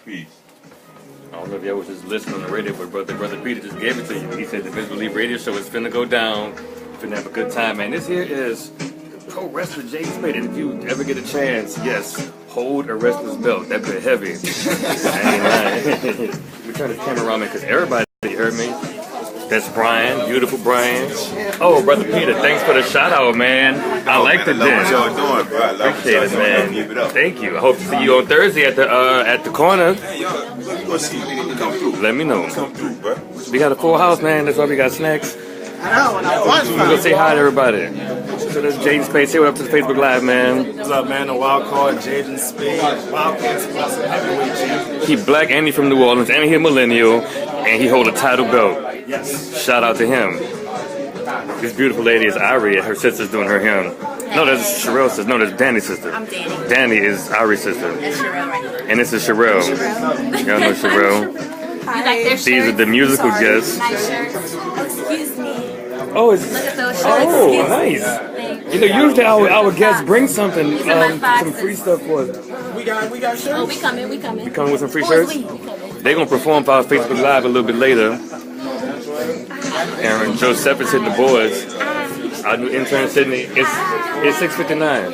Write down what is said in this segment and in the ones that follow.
Peace. I don't know if y'all was just listening on the radio, but Brother Peter just gave it to you. He said the Misbelief Radio Show is finna go down. Finna have a good time, man. This here is pro wrestler Jaden Spade. And if you ever get a chance, yes, hold a wrestler's belt. That bit heavy. We turn this camera around, man, because everybody heard me. That's Brian, beautiful Brian. Oh, Brother Peter, thanks for the shout out, man. I like the dance. What y'all doing, bro? Appreciate it, man. Keep it up. Thank you. I hope to see you on Thursday at the corner. Hey, y'all, you gonna see me? Come through. Let me know. Come through, bro. We got a full house, man. That's why we got snacks. I know, and I was We're gonna say hi to everybody. So this is Jaden Spade. Say what up to the Facebook Live, man. What's up, man? The Wildcard, Jaden, Spade, Wildcard, heavyweight champion. He black and he from New Orleans and he a millennial and he hold a title belt. Yes. Shout out to him. This beautiful lady is Ariee. Her sister's doing her hymn. No, that's Sherelle's sister. No, that's Danny's sister. I'm Danny. Danny is Arie's sister. That's Sherelle right here. And this is Sherelle. Y'all know Sherelle. You like their shirts? These are the musical guests. Nice shirts. Oh, excuse me. Oh, it's Look at those shirts. oh, Excuse nice. me. You know, usually our guests bring something, These are my some boxes. free stuff for us. We got shirts. Oh, we coming. We coming. You coming with some free Who shirts? is we? We coming. They're gonna perform for our Facebook Live a little bit later. And Josef is hitting the boards. Our new intern Sydney. It's 6:59.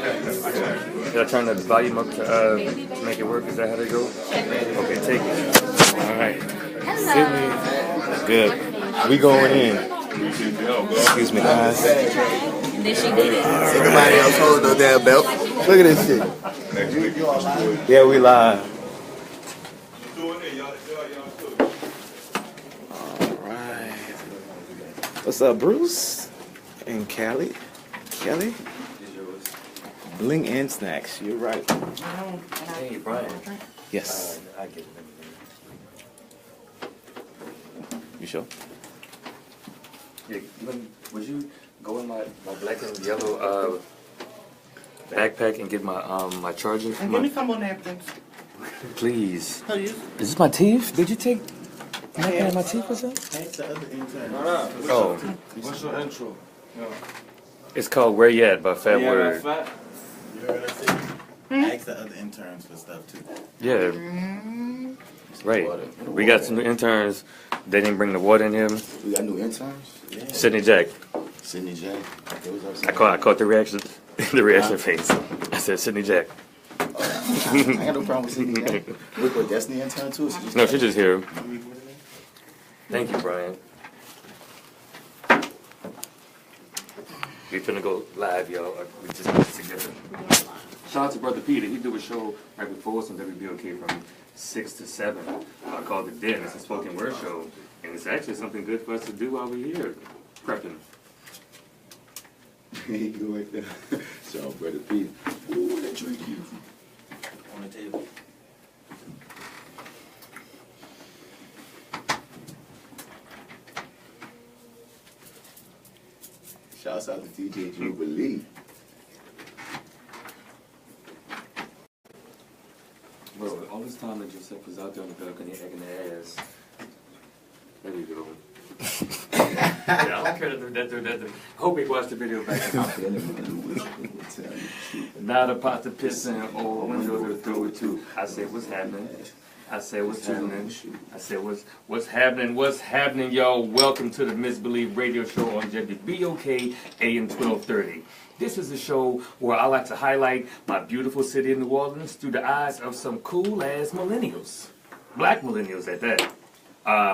Did I turn the volume up to make it work? Is that how they go? Okay, take it. All right. Sydney. Good. We going in. Excuse me, guys. Then she did it. Everybody else holding no damn belt. Look at this shit. Yeah, we live. Alright. What's up, Bruce? And Kelly? Kelly? Bling and snacks. You're right. Hey, Brian. Yes. I get it. You sure? Yeah, would you go in my black and yellow backpack and get my my charger? And give me some more napkins. Please. Please. Is this my teeth? Did you take napkin out my teeth or something? Thanks to other interns. Oh, What's your intro? it's called Where You At by Fat Word. You heard us say? Ask the other interns for stuff too. Yeah. Right. We got some new interns. They didn't bring the water in here. We got new interns? Yeah. Sydney Jack. Sydney J. Okay, what's up, I caught the reaction face. I said Sydney Jack. I ain't got no problem with Sydney J. Wait, but Destiny intern too? She just No, she's just here. Thank you, Brian. We finna go live, y'all. We just got this together. Shout out to Brother Peter. He do a show right before us on WBOK from 6 to 7. Called The Den. It's a spoken word show. And it's actually something good for us to do while we're here. Prepping. you go right there. So, Brother Pete. Ooh, that drink here. On the table. Shouts out to DJ Jubilee. Bro, all this time that Josef was out there on the balcony egging the ass. There you go. Yeah, I don't care that. Hope he watched the video back. Not a pot to piss in or window to throw it to. I said, what's happening? I said, what's happening? I said, what's happening? What's happening, y'all? Welcome to the Misbelief Radio Show on WBOK AM 1230. This is a show where I like to highlight my beautiful city of New Orleans through the eyes of some cool-ass millennials. Black millennials at that.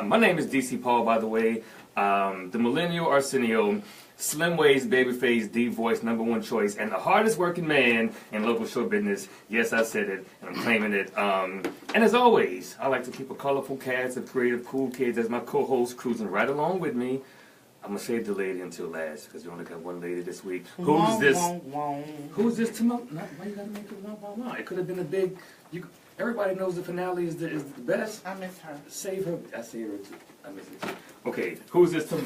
My name is DC Paul, by the way. The millennial Arsenio, slim waist, babyface, deep voice, #1 choice, and the hardest working man in local show business. Yes, I said it, and I'm claiming it. And as always, I like to keep a colorful cast of creative, cool kids as my co-host cruising right along with me. I'm going to save the lady until last, because we only got one lady this week. Who's this? Who's this tomorrow? Why you got to make it wah? It could have been a big... Everybody knows the finale is the best. I miss her. Save her. I save her too. I miss her too. Okay, who's this to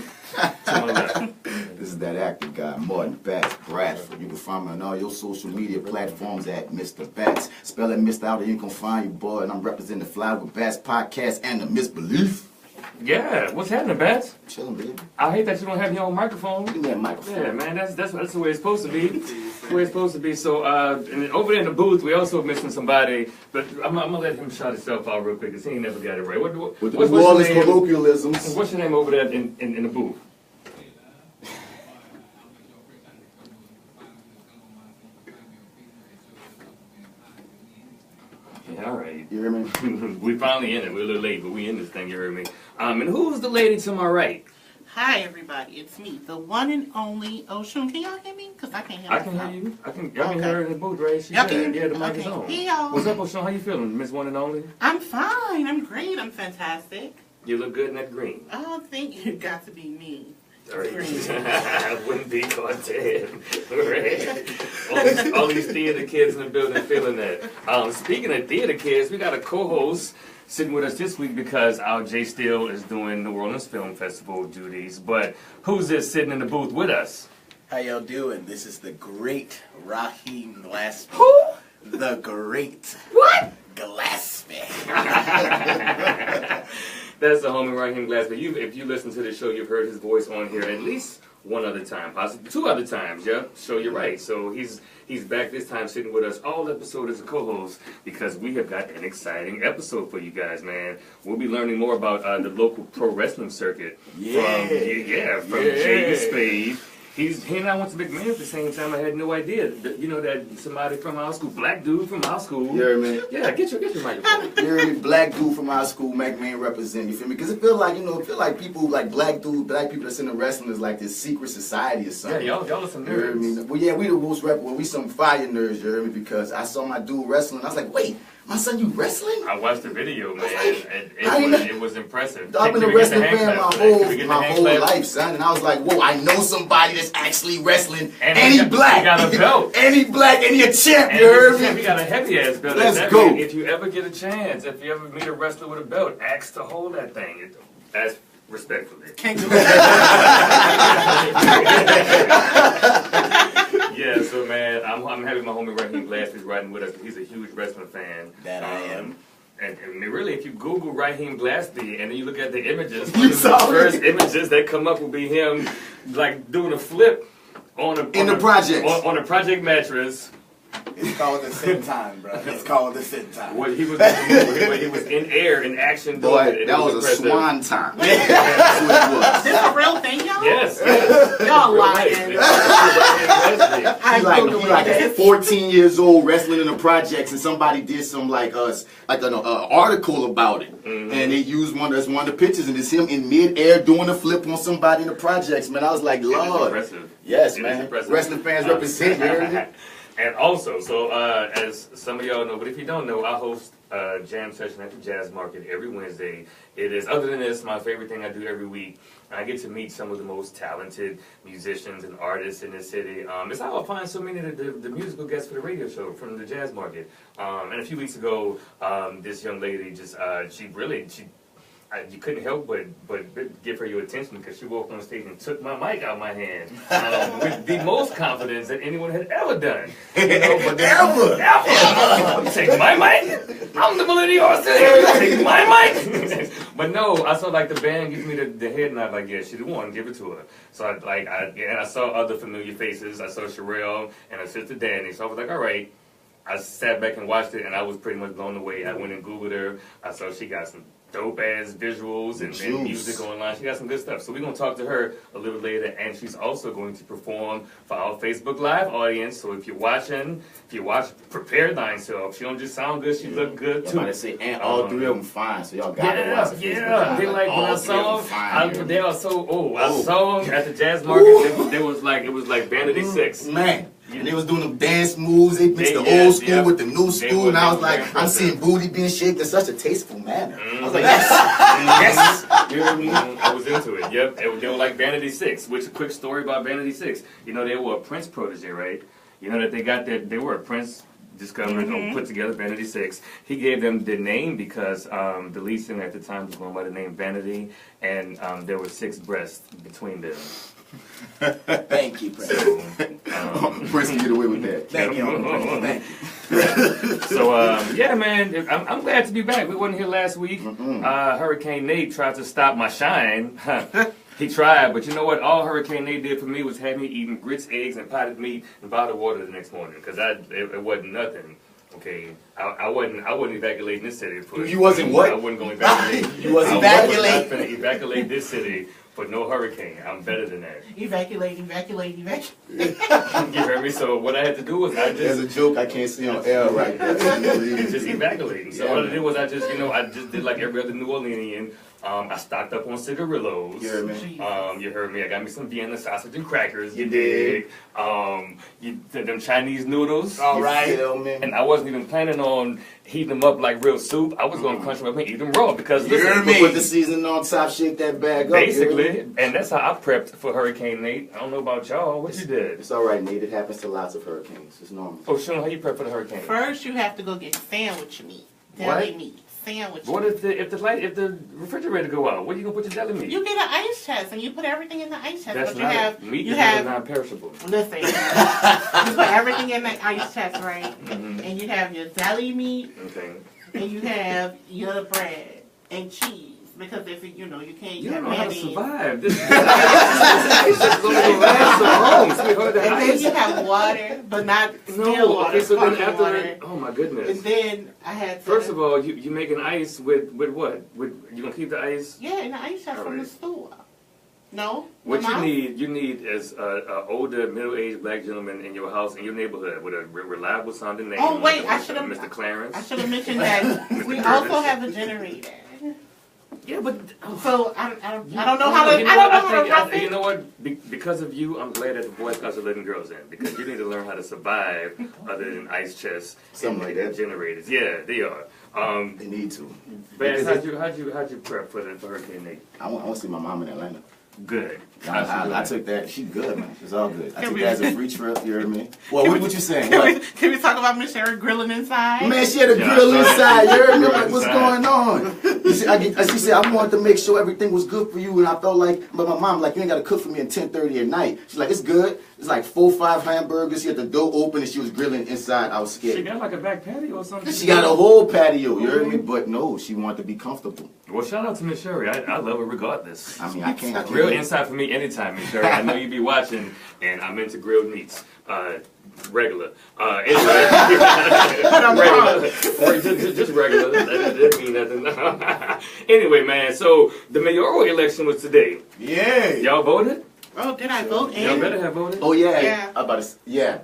my left? This is that actor guy, Martin Batts, Bradford. You can find me on all your social media platforms at Mr. Batts. Spell it Mr. out, you can find you, boy. And I'm representing the Fly with Batts podcast and the Misbelief. Yeah, what's happening, Bats? Chilling, baby. I hate that you don't have your own microphone. Give me that microphone. Yeah, man, that's the way it's supposed to be. That's the way it's supposed to be. So, and over there in the booth, we also missing somebody, but I'm gonna let him shout himself out real quick, because he ain't never got it right. With what's all your his name? colloquialisms. What's your name over there in the booth? Yeah, all right. You hear me? We finally in it. We're a little late, but we in this thing, you heard me. And who's the lady to my right? Hi, everybody. It's me, the one and only Oshun. Can y'all hear me? Because I can't hear myself. I can hear you. Y'all can hear her in the booth, right? She's Y'all there. can hear me? Yeah, the mic is Okay. on. Hey, y'all. What's up, Oshun? How you feeling, Miss One and Only? I'm fine. I'm great. I'm fantastic. You look good in that green. Oh, thank you. Got to be me. All right. I wouldn't be caught dead. Right. All these theater kids in the building feeling that. Speaking of theater kids, we got a co-host sitting with us this week because our Jay Steele is doing New Orleans Film Festival duties. But who's this sitting in the booth with us? How y'all doing? This is the great Rahim Glaspy. Who? The great What? Glaspy. That's the homie Rahim Glaspy. If you listen to the show, you've heard his voice on here at least one other time, possibly 2 other times. Yeah, so you're right. So he's back this time, sitting with us all episode as a co-host, because we have got an exciting episode for you guys, man. We'll be learning more about the local pro wrestling circuit from Jaden to Spade. He and I went to McMahon at the same time. I had no idea. You know that somebody from our school, black dude from our school. You hear me? Yeah, get your microphone. You hear me? Black dude from our school, McMahon represent. You feel me? Because it feel like people like black people that's in the wrestling is like this secret society or something. Yeah, y'all are some You hear me? nerds. Well, yeah, we the most we some fire nerds. You hear me? Because I saw my dude wrestling. I was like, wait, my son, you wrestling? I watched the video, man. It was impressive. I've been a wrestling fan my whole life, son. And I was like, whoa, I know somebody that's actually wrestling. And he black. He got a belt. And he black. And he a champ. You heard me? He got a heavy ass belt. Let's that go. Man, if you ever get a chance, if you ever meet a wrestler with a belt, ask to hold that thing. That's respectfully. Can't do it. Yeah, so man, I'm having my homie Rahim Glaspy riding with us. He's a huge wrestling fan. That I am. And really, if you Google Rahim Glaspy and then you look at the images, You the saw first it. images that come up will be him like doing a flip on a project mattress. It's called the sit time, bro. It's called the sit time. What he was in air in action doing Boy, it. that was a impressive. swan time. That's what it was. This a real thing, y'all? Yes. Y'all Right. lying. He like 14 years old wrestling in the projects, and somebody did some like an article about it, and they used one of the pictures, and it's him in mid-air doing a flip on somebody in the projects. Man, I was like, Lord, Impressive. yes, It is man. impressive. Wrestling fans represent. You heard me? And also, as some of y'all know, but if you don't know, I host a jam session at the Jazz Market every Wednesday. It is, other than this, my favorite thing I do every week. I get to meet some of the most talented musicians and artists in the city. It's how I find so many of the musical guests for the radio show from the Jazz Market. And a few weeks ago, this young lady just, you couldn't help but give her your attention, because she walked on stage and took my mic out of my hand with the most confidence that anyone had ever done. You know, but ever! You take my mic? I'm the millennial. You take my mic? But no, I saw like the band give me the head nod, like, yeah, she the one, give it to her. So I saw other familiar faces. I saw Sherelle and her sister Danny. So I was like, all right. I sat back and watched it, and I was pretty much blown away. I went and Googled her. I saw she got some dope-ass visuals and music online. She got some good stuff. So we're going to talk to her a little later, and she's also going to perform for our Facebook Live audience. So if you're watching, prepare thyself. She don't just sound good, she look good, too. I'm about to say, and all 3 of them fine, so y'all got to watch the Facebook Yeah, Live. they like when I saw them, they are so, I saw them at the Jazz Market, it was like Vanity 6. Man. And they was doing them dance moves. They mixed the old school with the new school, and I was like, I'm seeing booty being shaped in such a tasteful manner. I was like, yes, yes. You know what I mean? I was into it. Yep, they were like Vanity 6. Which, a quick story about Vanity 6. You know, they were a Prince protege, right? You know that they were a Prince discovered or put together Vanity 6. He gave them the name because the lead singer at the time was going by the name Vanity, and there were 6 breasts between them. Thank you, Prince. Prince can get away with that. Thank you. Thank you. So yeah, man, I'm glad to be back. We wasn't here last week. Hurricane Nate tried to stop my shine. He tried, but you know what? All Hurricane Nate did for me was have me eating grits, eggs, and potted meat and bottled water the next morning because it wasn't nothing. Okay, I wasn't evacuating this city. You wasn't what? I wasn't going to evacuate. You wasn't I was not going to evacuate this city for no hurricane. I'm better than that. Evacuate. You heard me? So what I had to do was There's a joke I can't see on air right now. just evacuating. So what I did was I just did like every other New Orleanian. I stocked up on cigarillos. You heard me? You heard me. I got me some Vienna sausage and crackers. You dig? Them Chinese noodles. All right. And I wasn't even planning on heating them up like real soup. I was going to crunch them up and eat them raw because You heard me? listen, Put the seasoning on top, shake that bag up. basically, and that's how I prepped for Hurricane Nate. I don't know about y'all. What you did? It's all right, Nate. It happens to lots of hurricanes. It's normal. Oshun, how you prep for the hurricane? First, you have to go get sandwich meat. Deli meat. Sandwich What meat. if the refrigerator go out? Where you gonna put your deli meat? You get an ice chest and you put everything in the ice chest. That's but you not have meat. you is have non-perishable. listen. You put everything in the ice chest, right? And you have your deli meat, Okay. and you have your bread and cheese. Because if you can't You have don't know how to mayonnaise. survive. This ice is only gonna last so long. Sweetheart, the And then ice. you have water, but not still No. water. Okay, so then sparkling after water. that, oh my goodness. And then I had to. First of all, you make an ice with what? You gonna keep the ice? Yeah, in the ice chest from the Alright. store. No? What Mama? you need is an older, middle-aged black gentleman in your house, in your neighborhood, with a reliable sounding name. Oh, wait, like I should've- Mr. Clarence. I should have mentioned that we also have a generator. Yeah, but So I don't know how to. You know what? Because of you, I'm glad that the Boy Scouts are letting girls in because you need to learn how to survive other than ice chests, Something like that. generators. Yeah, they are. They need to. Baz, how'd you prep for Hurricane Nate? I want to see my mom in Atlanta. Good. I took that. She good, man. It's all good. I took that as a free trip. You heard me? Well, what you saying? Can we talk about Miss Sherry grilling inside? Man, she had a grill inside. You heard me? Like, what's going on? You see, she said, I wanted to make sure everything was good for you, and I felt like, but my mom, like, you ain't got to cook for me at 10:30 at night. She's like, it's good. It's like 4 or 5 hamburgers. She had the door open, and she was grilling inside. I was She scared. got like a back patio or something. She got a whole patio. You heard me? But no, she wanted to be comfortable. Well, shout out to Miss Sherry. I love her regardless. I mean, I can't. Real insight for me anytime, Miss Sherry. I know you be watching, and I'm into grilled meats. Regular. Anyway. Regular. Just regular. That didn't mean nothing. Anyway, man, so the mayoral election was today. Yeah. Y'all voted? Oh, did I vote Y'all in? better have voted. Oh, yeah. Yeah. Yeah.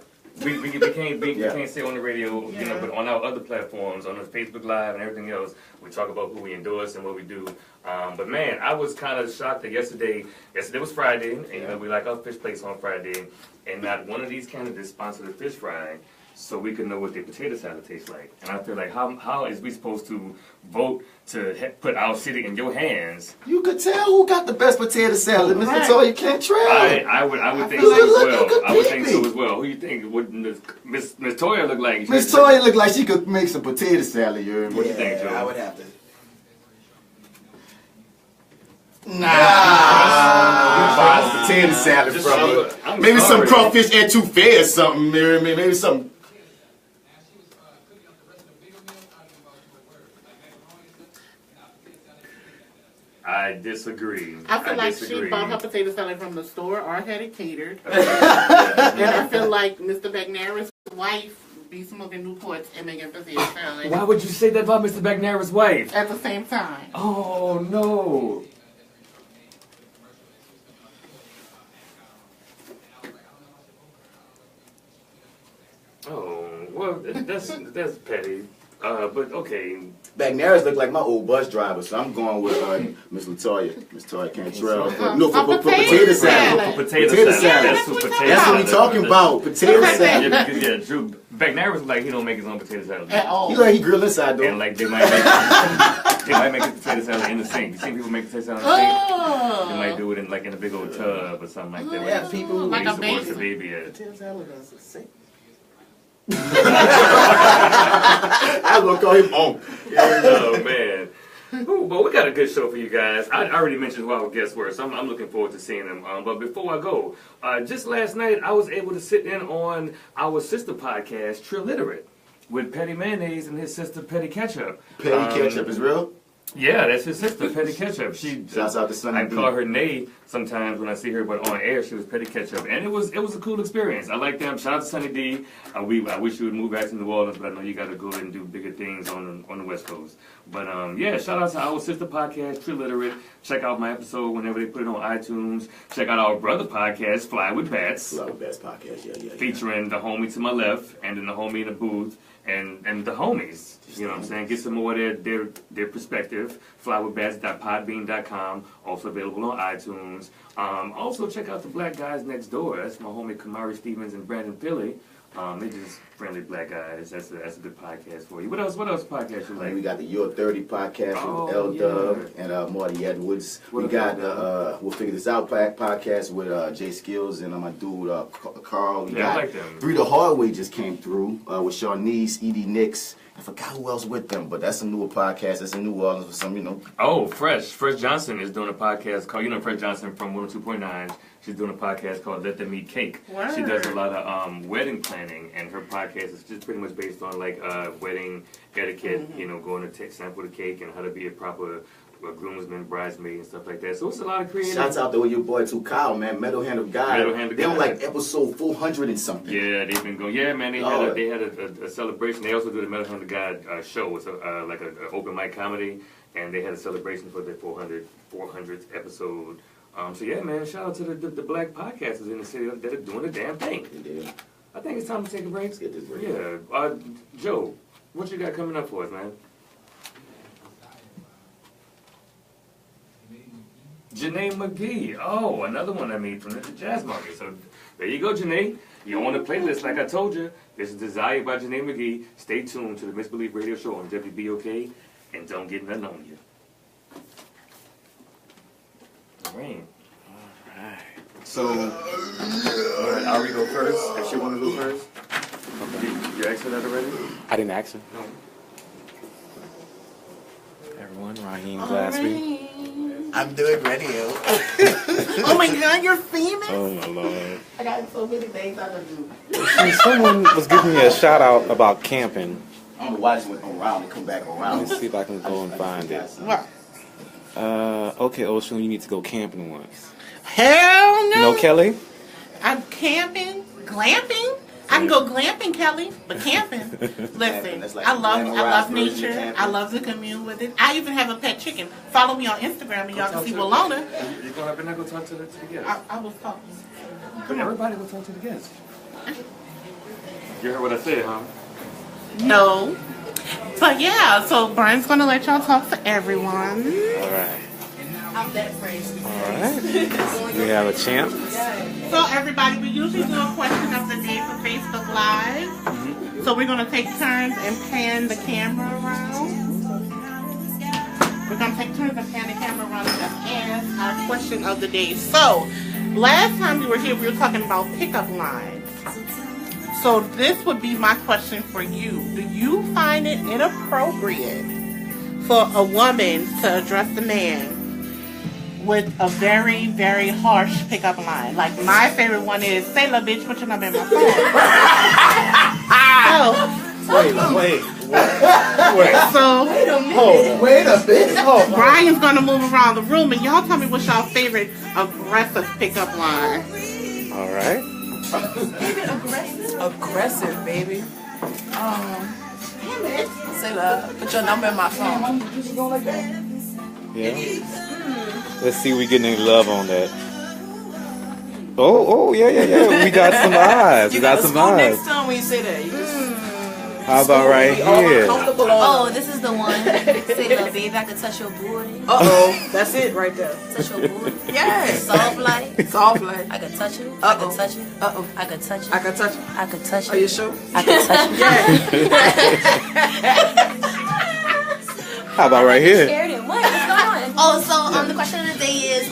We can't say on the radio, you know, but on our other platforms, on the Facebook Live and everything else, we talk about who we endorse and what we do. But man, I was kind of shocked that yesterday was Friday, and you know, we like our fish plates on Friday, and not one of these candidates sponsored a fish fry, so we could know what their potato salad tastes like. And I feel like, how is we supposed to vote to put our city in your hands? You could tell who got the best potato salad, Mr. Toya Cantrell. I would think so as well. I would think so as well. Who you think would Miss Toya look like? Miss Toya look like she could make some potato salad. You heard me? What do you think, Joe? I would have to. Nah. Potato salad Just from I'm her. Maybe some sorry. crawfish etouffee or something. You hear me? Maybe some. I disagree. I feel like disagree. she bought her potato salad from the store or had it catered. And I feel like Mr. McNair's wife be smoking Newports and making potato salad Why would you say that about Mr. McNair's wife? at the same time. Oh no. Oh well, that's petty. But okay. McNair's look like my old bus driver, so I'm going with Miss Latoya. Miss Toya Cantrell. No, for potato salad. For potato Potato salad. salad. That's what potato That's what we salad. talking about. Potato Yeah, salad. because Drew McNair was like he don't make his own potato salad. At all. He like he grill inside though. And like they might make his potato salad in the sink. You seen people make potato salad in the sink? They might do it in like in a big old tub or something like that. Yeah, people who Like They a used to wash the baby. baby at. potato salad is a sick. I will call him on. Oh man. Ooh, but we got a good show for you guys. I already mentioned who our guests were, so I'm looking forward to seeing them. But before I go, just last night I was able to sit in on our sister podcast, Triliterate, with Petty Mayonnaise and his sister Petty Ketchup. Petty Ketchup is real? Yeah, that's his sister, Petty Ketchup. Shouts out to Sunny I D. call her Nay sometimes when I see her, but on air she was Petty Ketchup, and it was a cool experience. I like them. Shout out to Sunny D. I wish you would move back to New Orleans, but I know you got to go and do bigger things on the West Coast. But yeah, shout out to our sister podcast, Triliterate. Check out my episode whenever they put it on iTunes. Check out our brother podcast, Fly with Bats. Fly with Bats podcast, yeah. Featuring the homie to my left, and then the homie in the booth. And the homies, you know what I'm saying? Get some more of their perspective. Flywithbats.podbean.com, also available on iTunes. Also check out the Black Guys Next Door. That's my homie Kamari Stevens and Brandon Philly. They're just friendly black guys. That's a good podcast for you. What else podcast you like? We got the Your 30 podcast with L Dub and Marty Edwards. We got We'll Figure This Out podcast with Jay Skills and my dude Carl. We got I like them. Three the Hard Way just came through with Shawnese, Edie Nicks. I forgot who else with them, but that's a newer podcast. That's in New Orleans for some, Oh, Fresh Johnson is doing a podcast called, Fresh Johnson from 102.9. She's doing a podcast called Let Them Eat Cake. Word. She does a lot of wedding planning, and her podcast is just pretty much based on like wedding etiquette. Going to sample the cake and how to be a proper groomsman, bridesmaid, and stuff like that. So it's a lot of creative. Shouts out to your boy too, Kyle, man. Metal Hand of God. They on like episode 400 and something. Yeah, they've been going. Yeah, man. They had a celebration. They also do the Metal Hand of God show. It's like an open mic comedy, and they had a celebration for their 400th episode. So yeah, man. Shout out to the black podcasters in the city that are doing the damn thing. Yeah. I think it's time to take a break. Let's get this break. Yeah, Joe, what you got coming up for us, man? Janae McGee. Oh, another one I made from the Jazz Market. So there you go, Janae. You're on the playlist, like I told you. This is Desire by Janae McGee. Stay tuned to the Misbelief Radio Show on WBOK, and don't get nothing on you. All right. So, Ariee go first. If she want to go first. You asked her that already? I didn't ask her. No. Everyone, Rahim Glaspy. I'm doing radio. Oh my God, you're famous? Oh my Lord. I got so many things I can do. Someone was giving me a shout out about camping. I don't know why this went around and come back Let around. me see if I can go and find it. What? Okay, Oshun, you need to go camping once. Hell no. You know Kelly? I'm camping, glamping. I can go glamping, Kelly, but camping. Listen, That's like I love glamorized version of nature. camping. I love to commune with it. I even have a pet chicken. Follow me on Instagram and y'all can see Loyola. You going up and go talk to the guests? I was talking. But everybody will talk to the guests. You heard what I said, huh? No. But yeah, so Brian's gonna let y'all talk to everyone. All right. I'm that phrase. All right. We have a champ. So everybody, we usually do a question of the day for Facebook Live. So we're gonna take turns and pan the camera around. We're gonna take turns and pan the camera around and just ask our question of the day. So last time we were here, we were talking about pickup lines. So this would be my question for you. Do you find it inappropriate for a woman to address a man with a very, very harsh pickup line? Like my favorite one is, "Say la bitch, put your number in my phone." Wait a bit. Brian's gonna move around the room and y'all tell me what's y'all favorite aggressive pickup line. All right. Aggressive, baby. Say love. Put your number in my phone. Yeah. Let's see if we getting any love on that. Oh, yeah. We got some eyes. You got some eyes. Next time when you say that, you just how about right here? Oh, this is the one. Say, "Love, baby, I can touch your booty." That's it right there. Touch your booty. Yes. Soft light. Soft light. I can touch you. I can touch you. I can touch you. I can touch it. I can touch you. Are you sure? I can touch you. How about right here? Scared him. What's going on? Oh, so the question of the day is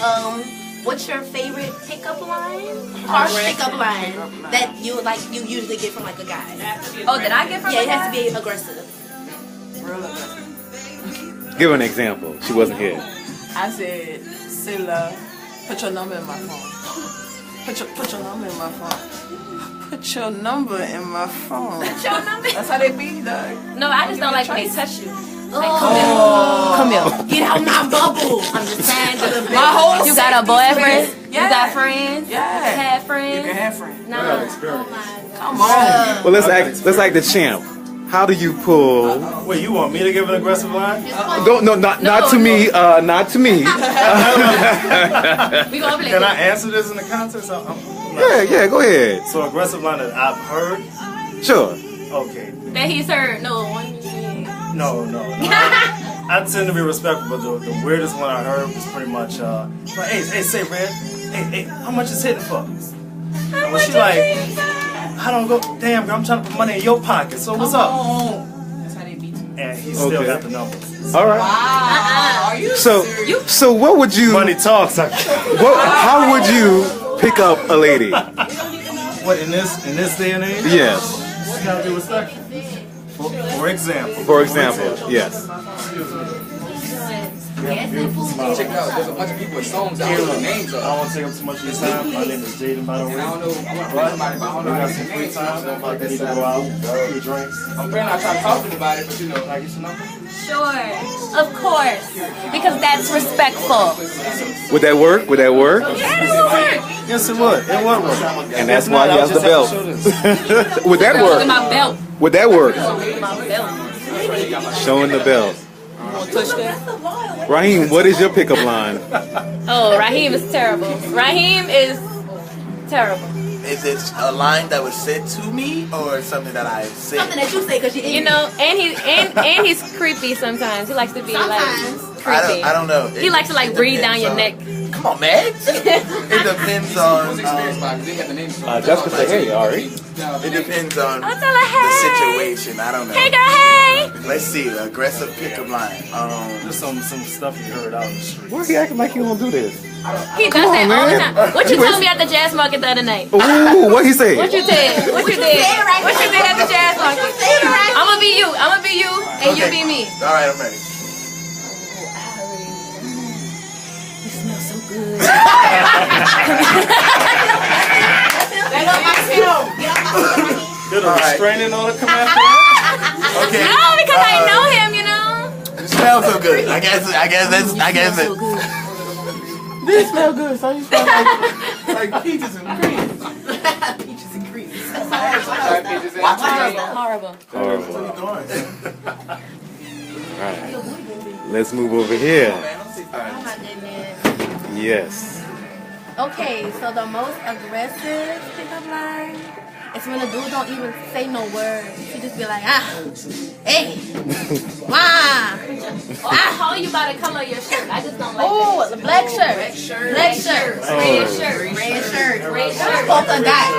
what's your favorite pickup line? Harsh pickup line that you usually get from like a guy. Oh, that I get from? Yeah, it has to be aggressive. Real aggressive. Give her an example. She wasn't here. I said, say love. Put your number in my phone. Put your number in my phone. Put your number in my phone. Put your number. That's how they be, dog. No, I just don't like when they touch you. Like, come here. Get out my bubble. I'm just saying. My whole You got a boyfriend? Yeah. You got friends? Yeah. You had friends? You can have friends. No. Come on. Well, let's act the champ. How do you pull? Wait, you want me to give an aggressive line? Not to me. Not to me. We gonna play. Can I answer this in the context? Yeah. Go ahead. So aggressive line that I've heard. Sure. Okay. That he's heard. No. No. I tend to be respectful, but the weirdest one I heard was pretty much like, hey, say Red, hey, how much is hitting for? And when she like, I don't go, damn girl, I'm trying to put money in your pocket, so what's up? That's how they be too. And he still got the number. All right. Wow. Are you So what would you? Money talks. How would you pick up a lady? What in this day and age? Yes. You gotta be respectful. For example. Yes. Check it out. There's a bunch of people with songs out with names I don't want to take up too much of your time. My name is Jaden, by the way. I don't know. I want to somebody, but I don't know. We got some free time. So if I need to go out, few drinks. I'm planning on trying to talk to them about it, but you know, can I get your number? Sure. Of course. Because that's respectful. Would that work? Yeah, it would work. Yes, it would. It would work. And that's why he has the belt. Would that Look at my work? belt. Would that work? My belt. Showing the belt. touch that? Rahim, what is your pickup line? Oh, Rahim is terrible. Rahim is terrible. Is it a line that was said to me or something that I said? Something that you say because you know, and he's creepy sometimes. He likes to be like creepy. I don't know. He likes to like breathe down your neck. Come on, man. It depends on. Jessica say, hey, Ari. It depends on I'll tell her, the hey. situation. I don't know. Hey, girl, hey. Let's see. Aggressive pickup line. Just some stuff you heard out in the street. Why is he acting like he won't do this? He does that all the time. What you told me at the jazz market the other night? Ooh, what he say? What you did? What you did? What you did at the jazz market? I'm gonna be you. I'm gonna be you, and you be me. All right, I'm ready. You smell so good. Did a restraining order come after that? Okay. No, because I know him, you know. You smell so good. I guess it. This smell good, so you smell like peaches and cream. Peaches and cream. Horrible. Alright. Let's move over here. Oh my goodness. Yes. Okay, so the most aggressive pickup line is when a dude don't even say no words. He just be like, hey, wah. I call you by the color of your shirt. I just don't like that. The black shirt. Red shirt. Red shirt. Red shirt. Red shirt. Red shirt. Polka dot.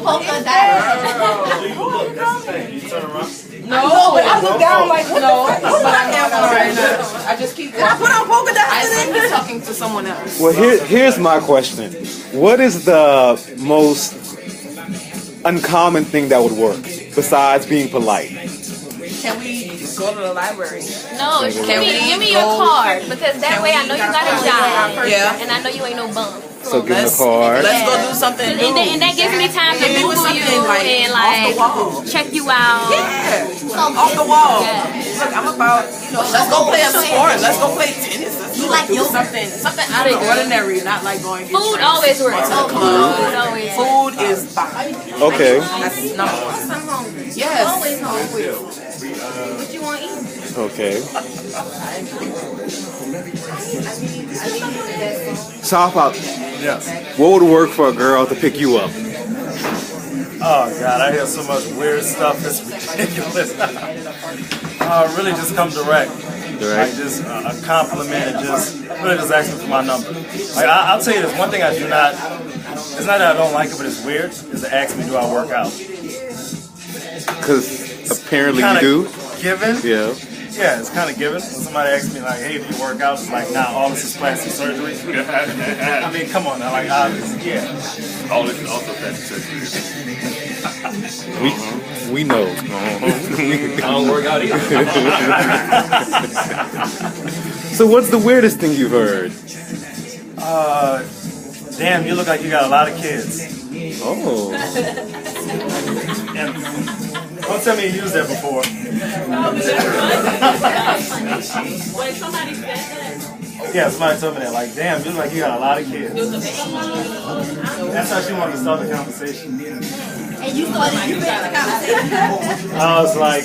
Polka dot. You turn around. No, but I look down like, no. But I am right now. I just keep walking. I put on polka dots. I think he's talking to someone else. Well, here's my question. What is the most uncommon thing that would work besides being polite? Can we go to the library? No, give me your card because that way I know you got a job. Yeah. And I know you ain't no bum. So give him a card. Let's go do something new. And that gives me time to Maybe with Google you something and off the wall. check you out. Yeah, off the wall. Yeah. Look, I'm about, let's go play a sport. Let's go play tennis. Let's do something out of the ordinary, not like going to get Food drinks. always works. Food is fine. Okay. That's number one. I'm hungry. Yes. Always hungry. What you want to eat? Okay. So how about, Yes. what would work for a girl to pick you up? Oh God, I hear so much weird stuff. It's ridiculous. Really, just come direct. Like just a compliment and just really just ask me for my number. Like I'll tell you this one thing I do not. It's not that I don't like it, but it's weird. Is to ask me, do I work out? Because apparently you do. Given. Yeah. Yeah, it's kind of given. When somebody asks me like, "Hey, do you work out?" It's like, "Nah, all this is plastic surgery." I mean, come on now, like, obviously, yeah. All this is also plastic surgery. We know. I don't work out either. So what's the weirdest thing you've heard? Damn, you look like you got a lot of kids. Oh. And don't tell me you used that before. Wait, somebody said that? Yeah, somebody told me that. Like, damn, you look like you got a lot of kids. That's how she wanted to start the conversation. And you started the conversation. I was like,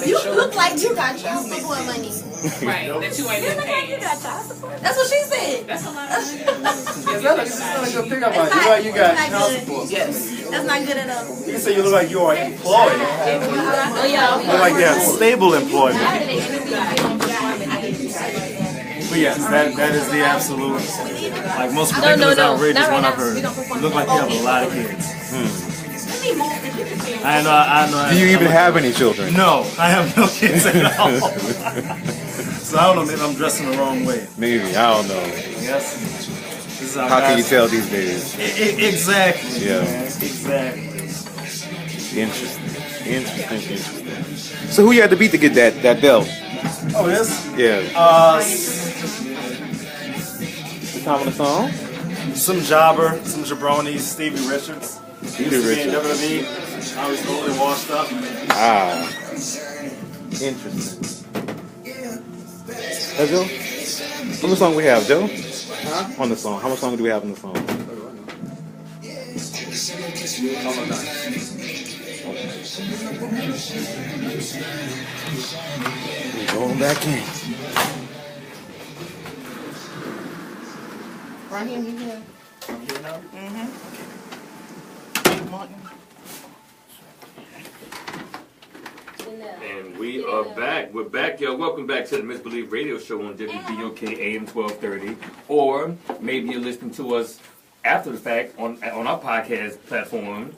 You look like you got child support money. Right, that you ain't been paying. That's what she said. That's a lot. Is that like a good pickup line? You look like you got child support. Yes. That's not good at all. You say you look like you are employed. Oh, yeah. You look like you have stable employment. But yes, that is the absolute. Like most ridiculous, outrageous one I've heard. You look like you have a lot of kids. I know. Do you even have any children? No, I have no kids at all. So I don't know, maybe I'm dressing the wrong way. Maybe, I don't know. Yes. This is How can you tell these days? Exactly. Yeah. Man, exactly. Interesting. So who you had to beat to get that belt? Oh, this? Yeah. The time of the song? Some jobber, some jabronis, Stevie Richards. Stevie Richards. WWE. I was totally washed up. Ah. Interesting. Hey, Joe? How much song we have, Joe? Huh? On the song. How much song do we have on the song? We're going back in. Rahim, you here? And we are back. We're back, y'all. Welcome back to the Misbelief Radio Show on WBOK AM 1230. Or maybe you're listening to us after the fact on our podcast platform,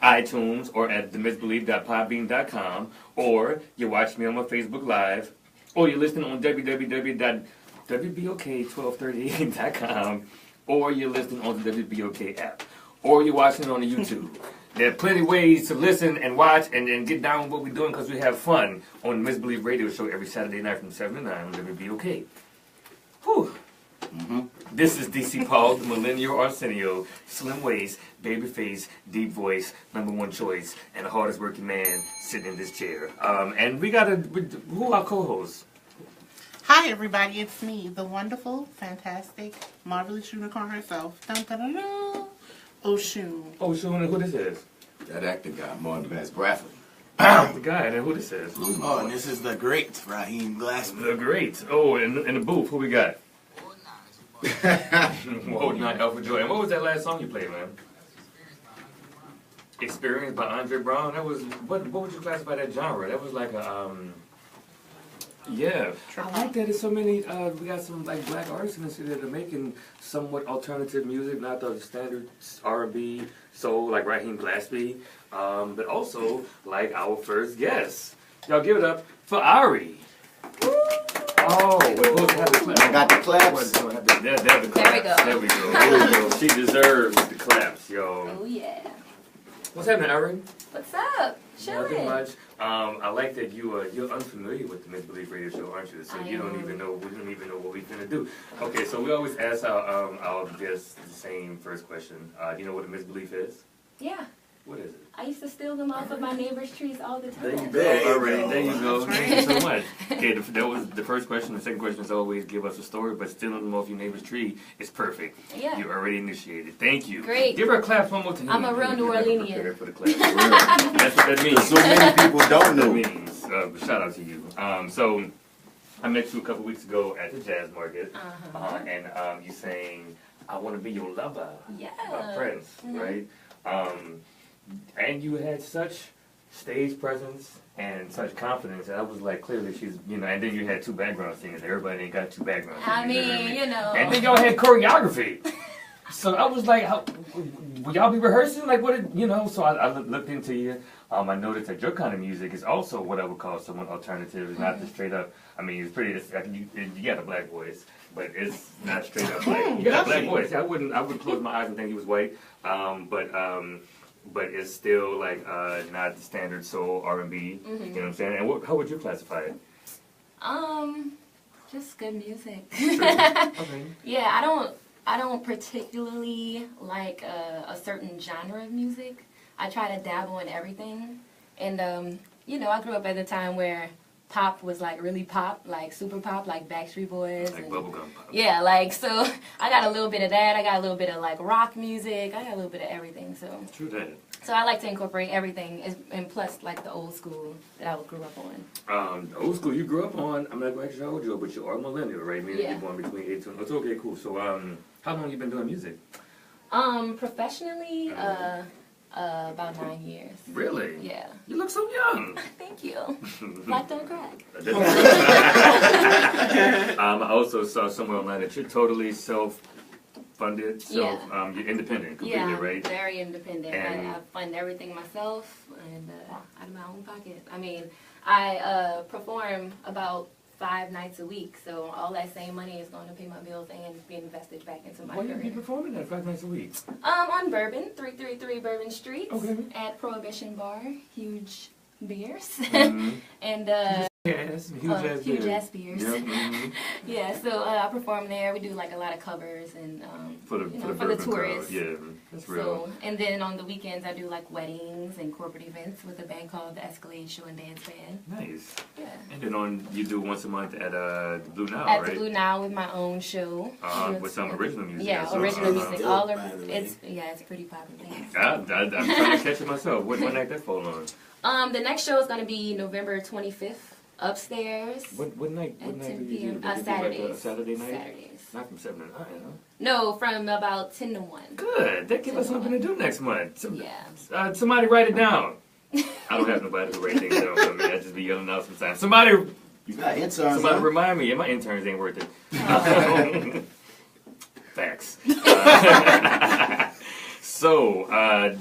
iTunes, or at TheMisbelief.podbean.com. Or you watch me on my Facebook Live. Or you're listening on www.WBOK1238.com. Or you're listening on the WBOK app. Or you're watching it on the YouTube. There are plenty of ways to listen and watch and get down with what we're doing because we have fun on the Misbelief Radio Show every Saturday night from 7 to 9 on WBOK. Whew. This is DC Paul, the Millennial Arsenio, slim waist, baby face, deep voice, #1 choice, and the hardest working man sitting in this chair. And we got who are our co-hosts? Hi, everybody. It's me, the wonderful, fantastic, marvelous unicorn herself. Dun, dun, dun, dun. Oshun. Oshun, and who this is? That actor guy, Martin Bradford. The guy, and who this is? Oh, and this is the great Rahim Glaspy. The great. Oh, in the booth, who we got? Hold Not Alpha Joy. And what was that last song you played, man? Experience by Andre Brown. That was what would you classify that genre? That was like a yeah. I like that. There's so many. We got some like black artists in the city that are making somewhat alternative music, not the standard R&B, soul like Rahim Glaspy, but also like our first guest. Y'all give it up for Ariee. Oh, we both have the claps. I got the claps. There we go. There we go. She deserves the claps, yo. Oh, yeah. What's happening, Ariee? What's up? Nothing much. I like that you're unfamiliar with the Misbelief Radio Show, aren't you? So we don't even know what we're gonna do. Okay, so we always ask our guests the same first question. Do you know what a misbelief is? Yeah. What is it? I used to steal them off of my neighbor's trees all the time. There you go. All right, there you go. Thank you so much. Okay, that was the first question. The second question is always give us a story, but stealing them off your neighbor's tree is perfect. Yeah. You already initiated. Thank you. Great. Give her a clap one more time. I'm a real New Orleanian. For the clap. That's what that means. So many people don't know. That means. Shout out to you. So I met you a couple weeks ago at the Jazz Market, and you sang "I Want to Be Your Lover" by Prince, right? And you had such stage presence and such confidence, and I was like, clearly she's, and then you had two background singers. Everybody ain't got two background singers. I mean, And then y'all had choreography. So I was like, will y'all be rehearsing? Like, what so I looked into you. I noticed that your kind of music is also what I would call somewhat alternative. It's not the straight up, it's pretty, you got a black voice, but it's not straight up black. You got a black voice. I wouldn't close my eyes and think he was white. but it's still like not the standard soul R&B. You know what I'm saying? And how would you classify it? Just good music. Okay. Yeah, I don't particularly like a certain genre of music. I try to dabble in everything, and you know, I grew up at a time where pop was like really pop, like super pop, like Backstreet Boys. Like bubblegum pop. Yeah, like, so I got a little bit of that. I got a little bit of like rock music. I got a little bit of everything. So True that. So I like to incorporate everything, and plus like the old school that I grew up on. The old school you grew up on. I'm not going to hold you, but you are millennial, right? Meaning you're born between 8 to. It's okay, cool. So how long you been doing music? Professionally, about 9 years. Really? Yeah. You look so young. Thank you. Black don't crack. I also saw somewhere online that you're totally self-funded, you're independent completely, right? Very independent. And I fund everything myself and out of my own pocket. I mean, I perform about 5 nights a week, so all that same money is going to pay my bills and be invested back into my career. Why you be performing that 5 nights a week? On Bourbon, 333 Bourbon Street, okay. At Prohibition Bar, huge beers, and yes, huge ass beers. Yep, yeah, so I perform there. We do like a lot of covers and for the tourists. crowd. Yeah, that's real. So, and then on the weekends I do like weddings and corporate events with a band called the Escalade Show and Dance Band. Nice. Yeah. And then you do once a month at the Blue Now, at right? the Blue Now with my own show. With some original music. Yeah, so, original music. All of it's pretty popular. I'm trying to catch it myself. What night that fall on? The next show is going to be November 25th. Upstairs. What night? At 10 do you p.m. do? Saturdays. Like a Saturday night? Saturdays. Not from 7 to 9, huh? No, from about 10 to 1. Good. That gives us something to do next month. Yeah. Somebody write it down. I don't have nobody to write things down for me. I just be yelling out sometimes. Somebody. You got interns. Somebody remind me. Yeah, my interns ain't worth it. Facts. So,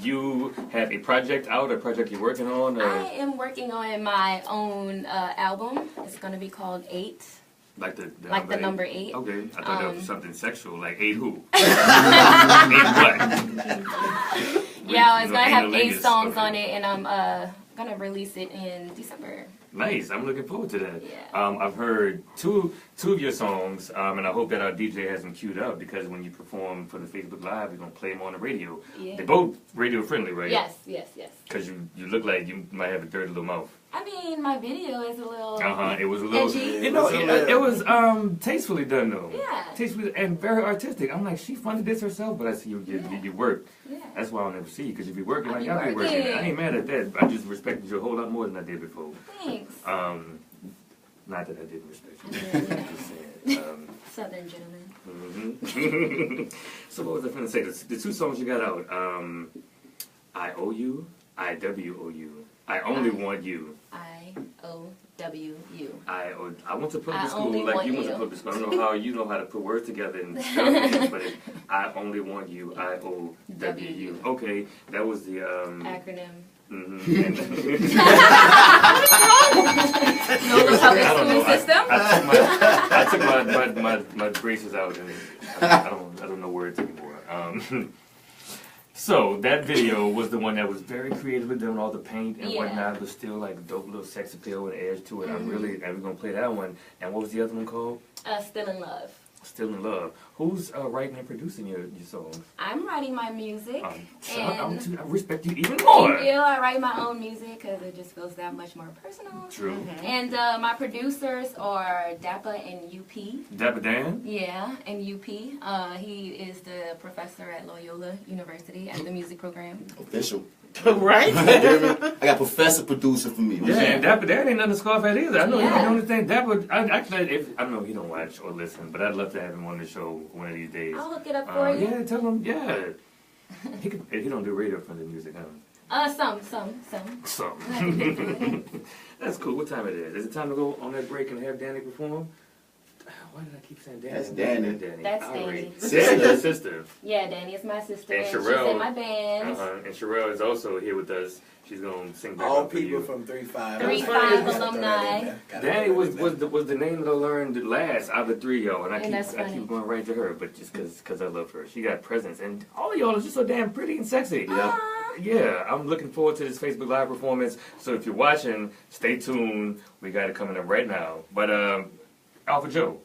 you have a project out, a project you're working on? Or? I am working on my own album. It's going to be called 8. Like the number 8. Okay, I thought that was something sexual, like 8 who? 8 what? Yeah, it's going to have 8 songs on it, and I'm going to release it in December. Nice. I'm looking forward to that. Yeah. I've heard two of your songs, and I hope that our DJ has them queued up because when you perform for the Facebook Live, we're going to play them on the radio. Yeah. They're both radio friendly, right? Yes. Because you look like you might have a dirty little mouth. I mean, my video is a little it was a little edgy. It was tastefully done though. Yeah. Tastefully and very artistic. I'm like, she funded this herself, but I see you work. Yeah. That's why I'll never see you, because if you working like y'all be working. I ain't mad at that. I just respected you a whole lot more than I did before. Thanks. Not that I didn't respect you. I'm just saying. Southern gentleman. So what was I going to say? The 2 songs you got out, I Owe You, I W O U. I Only Want You. I-O-W-U. I went to public school like you went to public school. I don't know how you know how to put words together and spell things, but I Only Want You, I-O-W-U. Okay, that was the acronym. I took my braces out and I don't know words anymore. So that video was the one that was very creatively done, all the paint and whatnot, but still like a dope little sex appeal and edge to it. And we're gonna play that one. And what was the other one called? Still in Love. Still in Love. Who's writing and producing your songs? I'm writing my music. I respect you even more. Thank you. I write my own music because it just feels that much more personal. True. And my producers are Dappa and UP. Dappa Dan? Yeah, and UP. He is the professor at Loyola University at the music program. Official. Right? I got professor producer for me. Yeah, and Dappa Dan ain't nothing to scoff at either. I know you don't understand Dappa. I know he don't watch or listen, but I'd love to have him on the show one of these days. I'll hook it up for you. Yeah, tell him. Yeah, he don't do radio friendly music, huh? Some. That's cool. What time it is? Is it time to go on that break and have Danny perform? Why did I keep saying Danny? That's Danny. That's Danny. Danny's sister. Yeah, Danny is my sister. And She's Sherelle. in my band. And Sherelle is also here with us. She's gonna sing back All up for people you. from 3-5. 3-5 alumni. Danny was the name that I learned last out of the three, y'all, and I keep going right to her, but just because I love her. She got presence, and all of y'all are just so damn pretty and sexy. Yeah. Yeah, I'm looking forward to this Facebook Live performance. So if you're watching, stay tuned. We got it coming up right now. But Alpha Joe.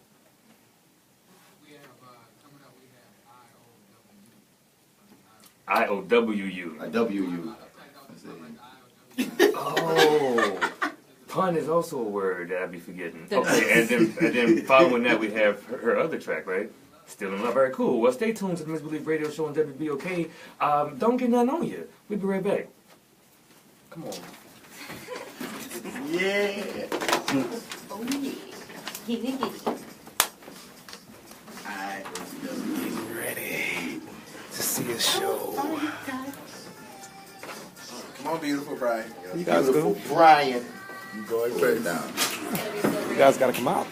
IOWU. IWU. Oh, pun is also a word that I be forgetting. Okay, and then following that we have her other track, right? Still in Love. Very cool. Well, stay tuned to the Misbelief Radio Show on WBOK. Don't get nothing on you. We'll be right back. Come on. Yeah. Oh yeah. Alright, Ready to see a show. come on, beautiful Brian. You guys Beautiful go. Brian. You going straight down. You guys gotta come out.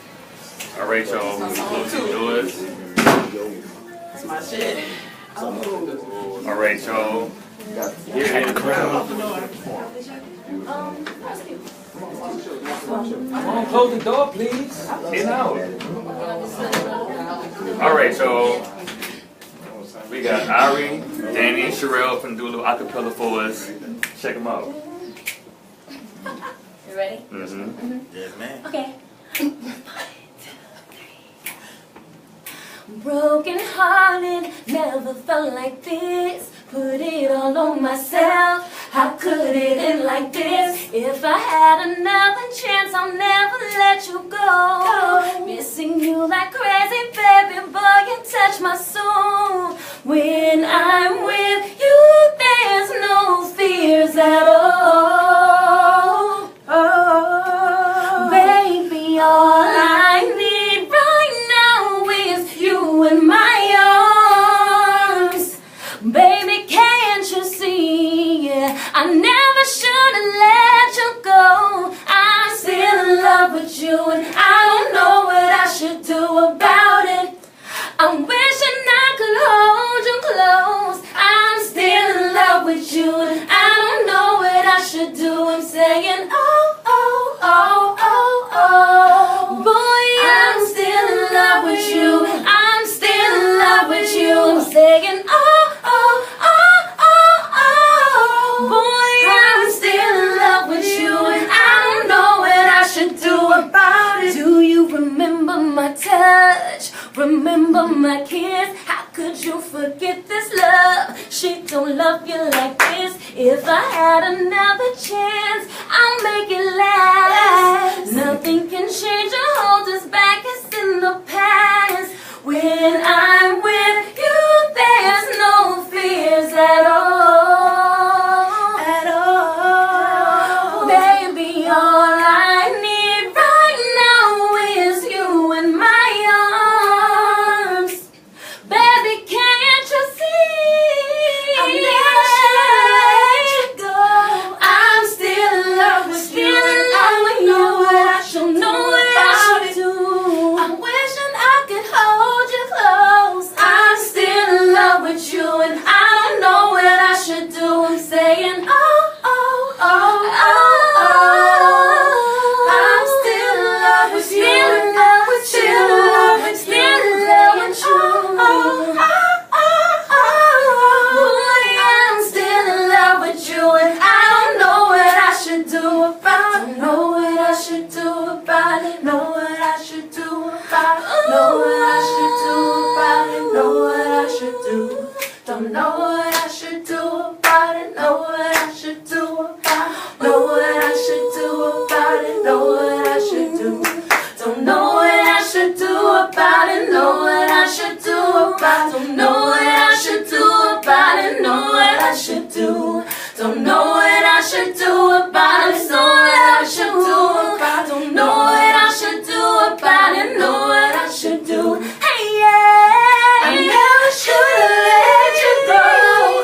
All right, y'all. Close the doors. That's my shit. All right, y'all. Here it is. Come on, close the door, please. Get out. All right, y'all. We got Ariee, Danny, and Sherelle from do a little acapella for us. Check them out. You ready? Mm-hmm. Yes, man. Okay. Broken hearted, never felt like this. Put it all on myself. How could it end like this? If I had another chance, I'll never let you go. Missing you like crazy, baby boy, you touch my soul. When I'm with you, there's no fears at all. Oh, baby, all I need right now is you in my arms. Baby, can't you see? I never should have let you go. I'm still in love with you, and I don't know what I should do about it. I'm wishing I could hold you close. I'm still in love with you, and I don't know what I should do. I'm saying, oh, oh, oh, oh, oh. Boy, I'm still in love with you. I'm still in love with you. I'm saying, oh, oh, oh, oh, oh. Boy, I'm still in love with you, and I don't know what I should do about it. Do you remember my touch? Remember my kiss? How could you forget this love? She don't love you like this. If I had another chance, I'll make it last. Nothing can change or hold us back. It's in the past. When I'm with you, there's no fears at all. At all. Baby, all I need right now is you in my arms. Baby, can't you see? I never should let you go. I'm still in love with you. I know what I should know what I should do. I'm wishing I could hold you close. I'm still in love with you, and I don't know what I should do. I'm saying, oh, oh, oh, oh, oh. I'm still in love with you. Still in love with you. Still in love with you. Still in love with you. Oh, oh, oh, oh. Boy, I'm still in love with you, and I don't know what I should do about it. Know what I should do about it. Know what I should do about it. Know what I should do about it. Know what I should do. Don't know what I should do about it. Know what I should do about it. Know what I should do about it. Know what I should do. Don't know what I should do about it. Know what I should do about it. Don't know what I should do about it. Know what I should do. Don't know what I should do about it. Know what I should do about it. Don't know what I should do about it. Know what I should do. Hey, yeah. I never should have let you go.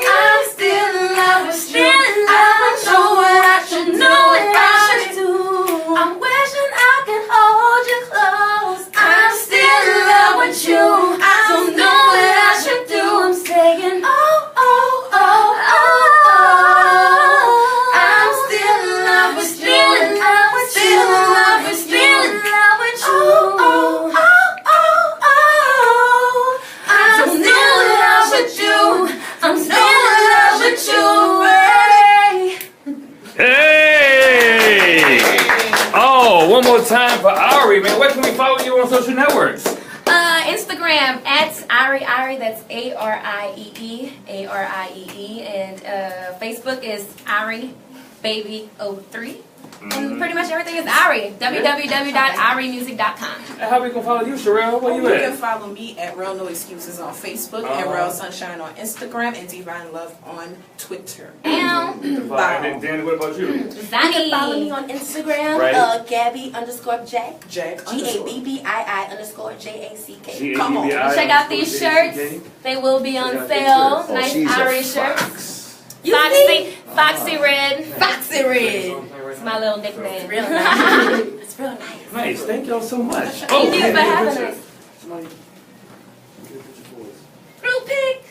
I'm still in love with you. I don't know what I should know what I should do. I'm wishing I could hold you close. I'm still in time for Ariee, man. Where can we follow you on social networks? Instagram at Ariee, that's ARIEE, and Facebook is Ariee Baby 03. And pretty much everything is Ariee. www.ariemusic.com. And how we can follow you, Sherelle? Where you You at? can follow me at Real No Excuses on Facebook and Real Sunshine on Instagram and Divine Love on Twitter. And then Danny, what about you? You can follow me on Instagram, Right. Gabby_Jack. Jack GABBII_JACK. Come on. Check out these shirts. They will be on sale. Nice Ariee shirts. Foxy Red. Foxy Red. It's my little nickname. It's real nice. It's real nice. Nice. Thank y'all so much. Thank you for having us. Real pick.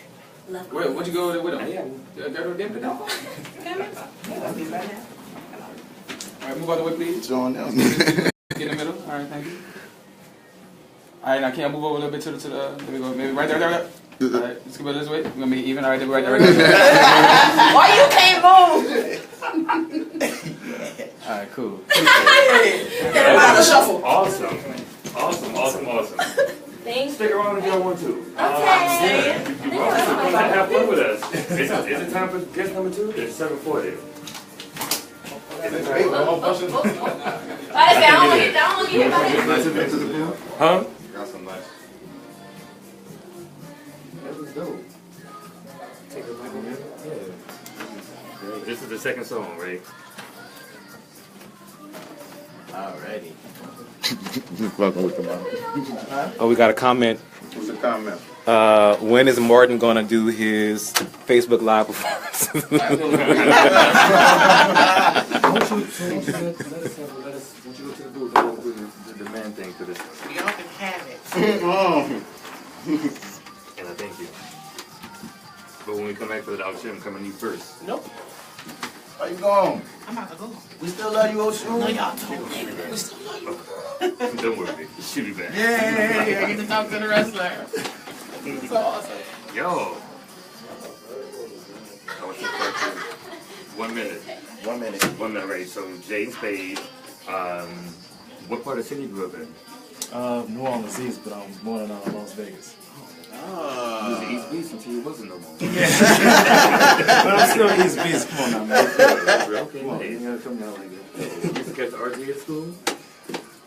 Where'd you go with him? Alright, move out the way, please. John Nelson. Get in the middle. Alright, thank you. Alright, now can I move over a little bit to the there we go, maybe right there. Alright, let's go this way. We're gonna be even. Alright, right there. Why you can't move? Alright, cool. Everybody shuffle. Awesome. Thanks. Stick around if y'all want to. Okay. Have fun with us. Is it time for guest number 2? It's 7:40. Huh? Got some nice. That was dope. Take a look at it. Yeah. This is the second song, right? Alrighty. Oh, we got a comment. What's the comment? When is Martin gonna do his Facebook Live performance? Let us go to the booth and we'll do the man thing for this. Y'all can have it. And I thank you. But when we come back for the audition, I'm coming to you first. Nope. Where you going? I'm about to go. We still love you, Oshun. No, y'all don't. We still love you. Don't worry, she'll be back. Yeah, I get to talk to the wrestler. It's so awesome. Yo. I want to start to 1 minute. 1 minute. 1 minute, right? So, Jaden Spade, what part of the city you grew up in? New Orleans East, but I'm born in Las Vegas. You was the East Beast until you wasn't no more. But I'm still East Beast. Come on now, man. Okay, man. You gotta come down like that. You used to catch the RTA at school?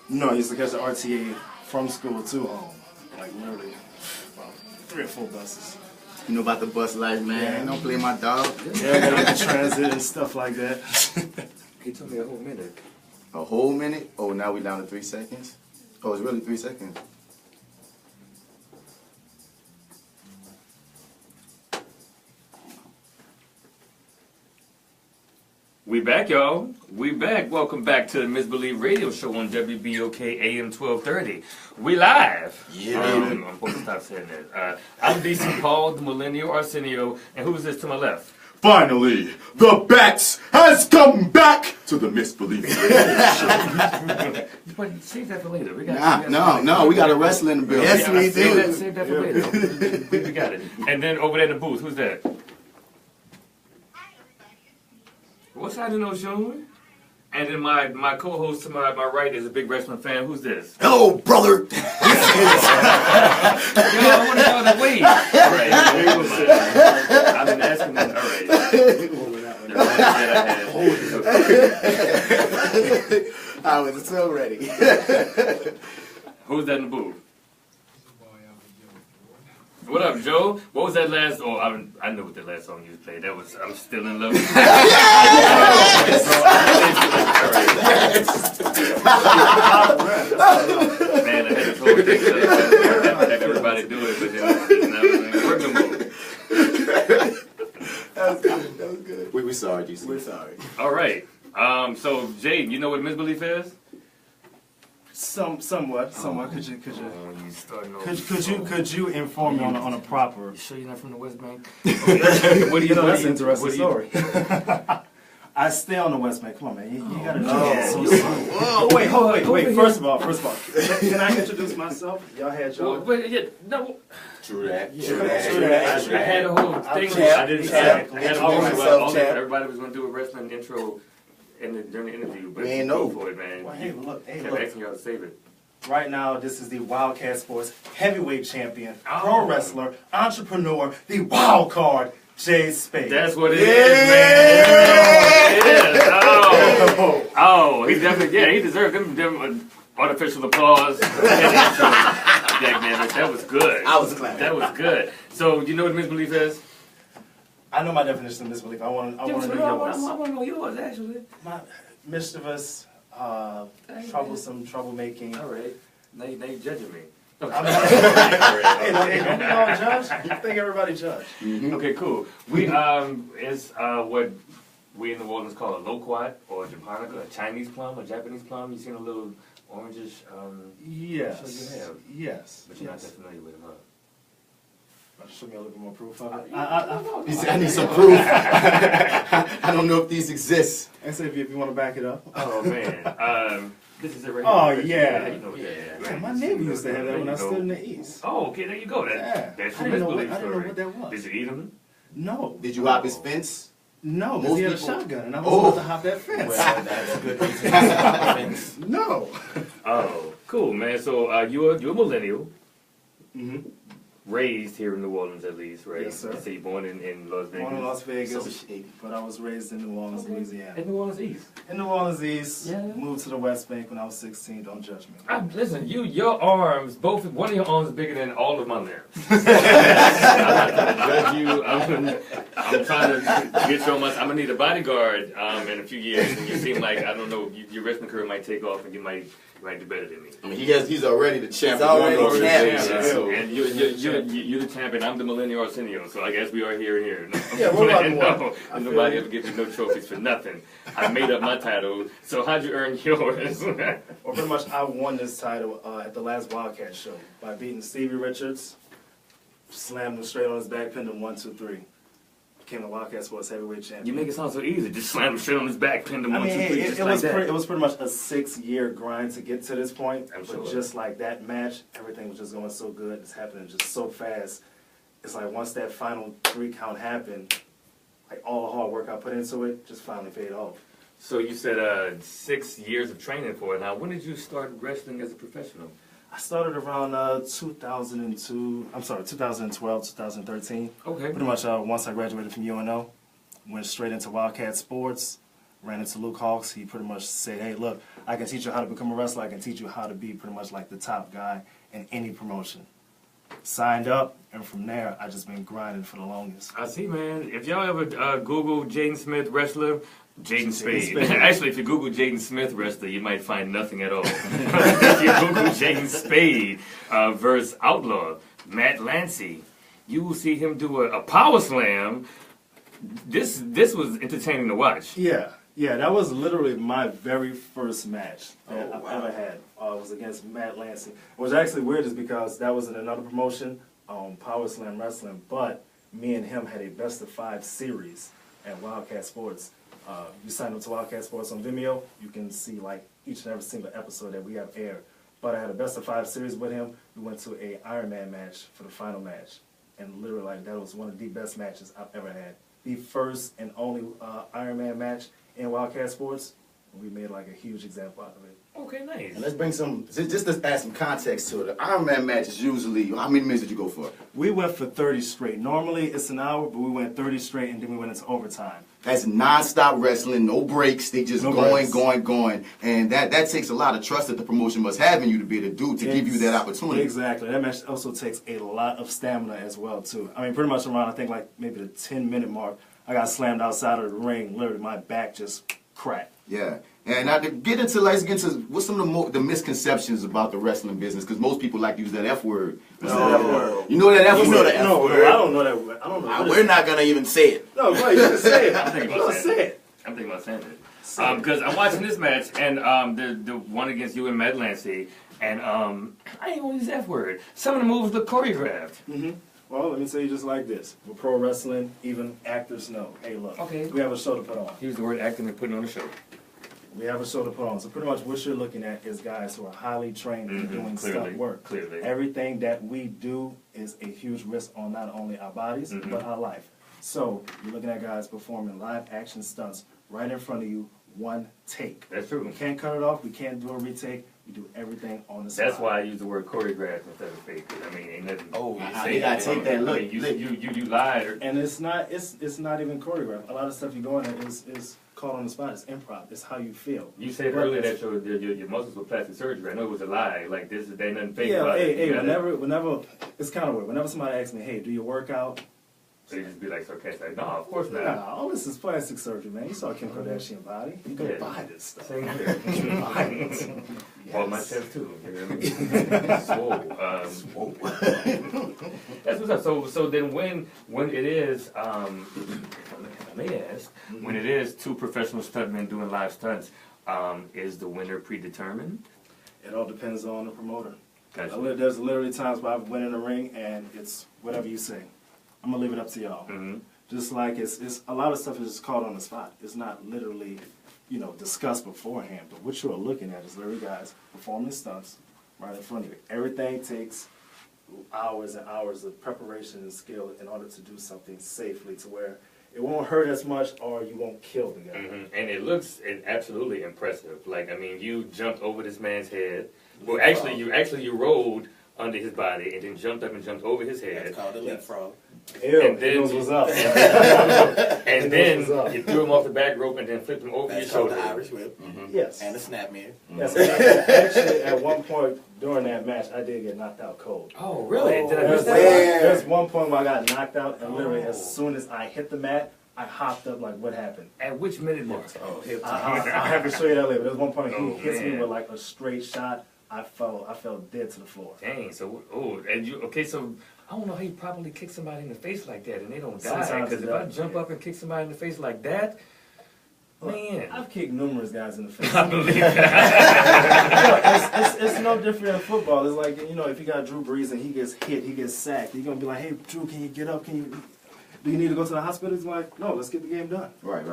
No, I used to catch the RTA from school to home. Like literally about 3 or 4 buses. You know about the bus life, man. Yeah. Don't play my dog. Yeah, the transit and stuff like that. He told me a whole minute. A whole minute? Oh, now we down to 3 seconds? Oh, it's really 3 seconds. We back, y'all. We back. Welcome back to the Misbelief Radio Show on WBOK AM 1230. We live. Yeah. I'm supposed to stop saying that. I'm DC Paul, the Millennial Arsenio, and who's this to my left? Finally, the Bats has come back to the Misbelief Radio Show. But save that for later. We We got a wrestler in the building. Yes, we do. Save that for later. We got it. And then over there in the booth, who's that? What's happening, Oshun? And then my co-host to my right is a big wrestling fan. Who's this? Hello, brother. Yo, I want to know the weight. All right. I've been asking them. All right. I was so ready. Who's that in the booth? What up, Joe? What was that last? Oh, I know what the last song you played. That was "I'm Still in Love with You." Man, I had to totally think have everybody do it, but then it's work no more. That was good. We sorry, DC. We're sorry. All right. So Jaden, you know what misbelief is? Somewhat. Could you inform me on a proper? You sure you're not from the West Bank? What do you know? That's an interesting story. I stay on the West Bank. Come on, man. You gotta know. Oh, wait. First of all, can I introduce myself? Y'all had your. But yeah, no. True that. I had a whole thing. I didn't say. Everybody was going to do a wrestling intro during the interview, but We ain't know. for it, man. Well, hey, look. Kept asking y'all to save it. Right now, this is the Wildcard Sports heavyweight champion, pro wrestler, entrepreneur, the wild card, Spade. That's what it is, man. It is. Oh, he definitely, he deserved them artificial applause. That was good. I was glad. That was good. So, you know what misbelief is? I know my definition of misbelief. I want to know yours. I want to know yours, actually. Mischievous, troublesome, troublemaking. All right. Now you're judging me. Hey, don't be all judge. I think everybody judge. Okay, cool. We it's what we in the Waltons call a loquat or japonica, a Chinese plum, a Japanese plum. You seen a little orangish Yes. you have. Yes. But you're not that familiar with them, huh? Show me a little bit more proof of it. He said, I need some proof. I don't know if these exist. I said, if you want to back it up. Oh man. This is it right Oh, here. yeah. You know, Yeah, my neighbor used to have that when I stood in the East. Oh, okay, there you go. That's I your didn't know misbelief story. what that was. Did you eat them? No. Did you hop his fence? No, because Most he had a people- shotgun, and I was about to hop that fence. Well, that's a good reason to hop the fence. No. Oh, cool, man. So you're a millennial. Mm-hmm. Raised here in New Orleans, at least, right? Yes, sir. So you're born in Las Vegas. Born in Las Vegas, So, but I was raised in New Orleans, Louisiana. in New Orleans East. In New Orleans East, Yeah. moved to the West Bank when I was 16. Don't judge me. Listen, your arms, one of your arms is bigger than all of my limbs. I'm not trying to judge you. I'm trying to get you on I'm gonna need a bodyguard in a few years, and you seem like, I don't know, your wrestling career might take off, and you might do better than me. I mean, he's already the champion. He's already One champion. organization, so- And you're the champion. I'm the millennial Arsenio. So I guess we are here and here. No, Yeah, we're about to no, win. and nobody ever gives you no trophies for nothing. I made up my title. So how'd you earn yours? Well, pretty much I won this title at the last Wildcard show by beating Stevie Richards, slammed him straight on his back, pinned him 1, 2, 3. Became the Wildcard Sports heavyweight champion. You make it sound so easy. Just slam him straight on his back, pin him 1, 2, 3, just it like was that. it was pretty much a 6-year grind to get to this point. I'm But sure. just like that match, everything was just going so good. It's happening just so fast. It's like once that final 3 count happened, like all the hard work I put into it just finally paid off. So you said 6 years of training for it. Now, when did you start wrestling as a professional? I started around 2012, 2013. Okay. Pretty much once I graduated from UNO, went straight into Wildcard Sports, ran into Luke Hawks. He pretty much said, hey, look, I can teach you how to become a wrestler. I can teach you how to be pretty much like the top guy in any promotion. Signed up, and from there, I just been grinding for the longest. I see, man. If y'all ever Google Jaden Smith wrestler, Jaden Spade. Spade. Actually, if you Google Jaden Smith wrestler, you might find nothing at all. If you Google Jaden Spade versus Outlaw, Matt Lancey, you will see him do a power slam. This was entertaining to watch. Yeah, that was literally my very first match that I've ever had. It was against Matt Lancey. What was actually weird is because that was in another promotion, Power Slam Wrestling, but me and him had a best of 5 series at Wildcard Sports. You sign up to Wildcard Sports on Vimeo, you can see like each and every single episode that we have aired. But I had a best of 5 series with him. We went to a Iron Man match for the final match, and literally like that was one of the best matches I've ever had. The first and only Iron Man match in Wildcard Sports. We made like a huge example out of it. Okay, nice. And let's bring just to add some context to it. The Iron Man match is usually, how many minutes did you go for? We went for 30 straight. Normally it's an hour, but we went 30 straight, and then we went into overtime. That's non-stop wrestling, no breaks. They just going. And that takes a lot of trust that the promotion must have in you to be able to do, to give you that opportunity. Exactly. That match also takes a lot of stamina as well, too. I mean, pretty much around, I think, like maybe the 10-minute mark, I got slammed outside of the ring. Literally, my back just cracked. Yeah. And now to get into, what's some of the misconceptions about the wrestling business? Because most people like to use that F word. What's that F word? You know that F word? You know the F No, word. I don't know that word. I don't know. We're not going to even say it. No, right, you can say it. I'm thinking about saying it. Because I'm watching this match, and the one against you and Matt Lancey, and I ain't gonna use the F word. Some of the moves look choreographed. Mm-hmm. Well, let me tell you just like this. With pro wrestling, even actors know, hey, look, we have a show to put on. Use the word acting and putting on a show. We have a show to put on. So pretty much what you're looking at is guys who are highly trained and doing stunt work. Clearly. Everything that we do is a huge risk on not only our bodies, but our life. So you're looking at guys performing live action stunts right in front of you one take. That's true. We can't cut it off. We can't do a retake. We do everything on the spot. That's why I use the word choreographed instead of fake. I mean, ain't nothing. Oh, you gotta take that look. I mean, you lied. And it's not even choreographed. A lot of stuff you go in there is called on the spot. It's improv. It's how you feel. You said earlier that your muscles were plastic surgery. I know it was a lie. Like this, there ain't nothing fake Yeah, about it. whenever it's kind of weird. Whenever somebody asks me, "Hey, do you work out?" So you just be like sarcastic. No, of course not. Nah, all this is plastic surgery, man. You saw Kim Kardashian body. You can buy this stuff. Same here. You can buy it. Well, my chest too. You know what I mean? Swole. That's what's up. So then when it is, if I may ask, when it is two professional stuntmen doing live stunts, is the winner predetermined? It all depends on the promoter. Gotcha. There's literally times where I've went in the ring and it's whatever you say. I'm gonna leave it up to y'all. Mm-hmm. Just like it's a lot of stuff is just called on the spot. It's not literally, discussed beforehand. But what you are looking at is literally guys performing stunts right in front of you. Everything takes hours and hours of preparation and skill in order to do something safely to where it won't hurt as much or you won't kill the guy. Mm-hmm. And it looks absolutely impressive. Like, I mean, you jumped over this man's head. Well, actually, you rolled under his body and then jumped up and jumped over his head. That's called a leapfrog. Ew, and then he knows what's up. And then you threw him off the back rope and then flipped him over your shoulder. The Irish whip. Mm-hmm. Yes. And a snapmare. Yes. Actually, at one point during that match, I did get knocked out cold. Oh, really? Did I miss that? There's one point where I got knocked out, and literally as soon as I hit the mat, I hopped up like, what happened? At which minute mark? Oh, hip I'll have to show you that later. There's one point he hits me man. with like a straight shot. I fell dead to the floor. Dang. So, so I don't know how you probably kick somebody in the face like that and they don't die. Sometimes Because it if I does, jump up and kick somebody in the face like that, man. I've kicked numerous guys in the face. I believe that. It's no different in football. It's like, if you got Drew Brees and he gets hit, he gets sacked, you're going to be like, hey, Drew, can you get up? Do you need to go to the hospital? He's like, no, let's get the game done. Right.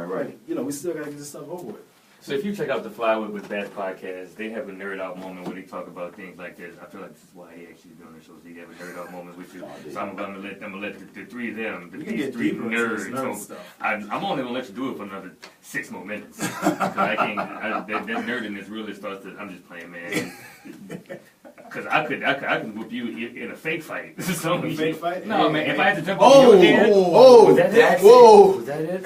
We still got to get this stuff over with. So if you check out the Flyway with Bass podcast, they have a nerd out moment where they talk about things like this. I feel like this is why he actually been on the show. So he have a nerd out moment with you. So I'm gonna let the three of them, these three nerds. I'm only gonna let you do it for another 6 more minutes. Because I can't. That nerdiness really starts to. I'm just playing, man. Because I can whoop you in a fake fight. So fake fight? No, man. If I had to jump over your head. Was that it? Was that it?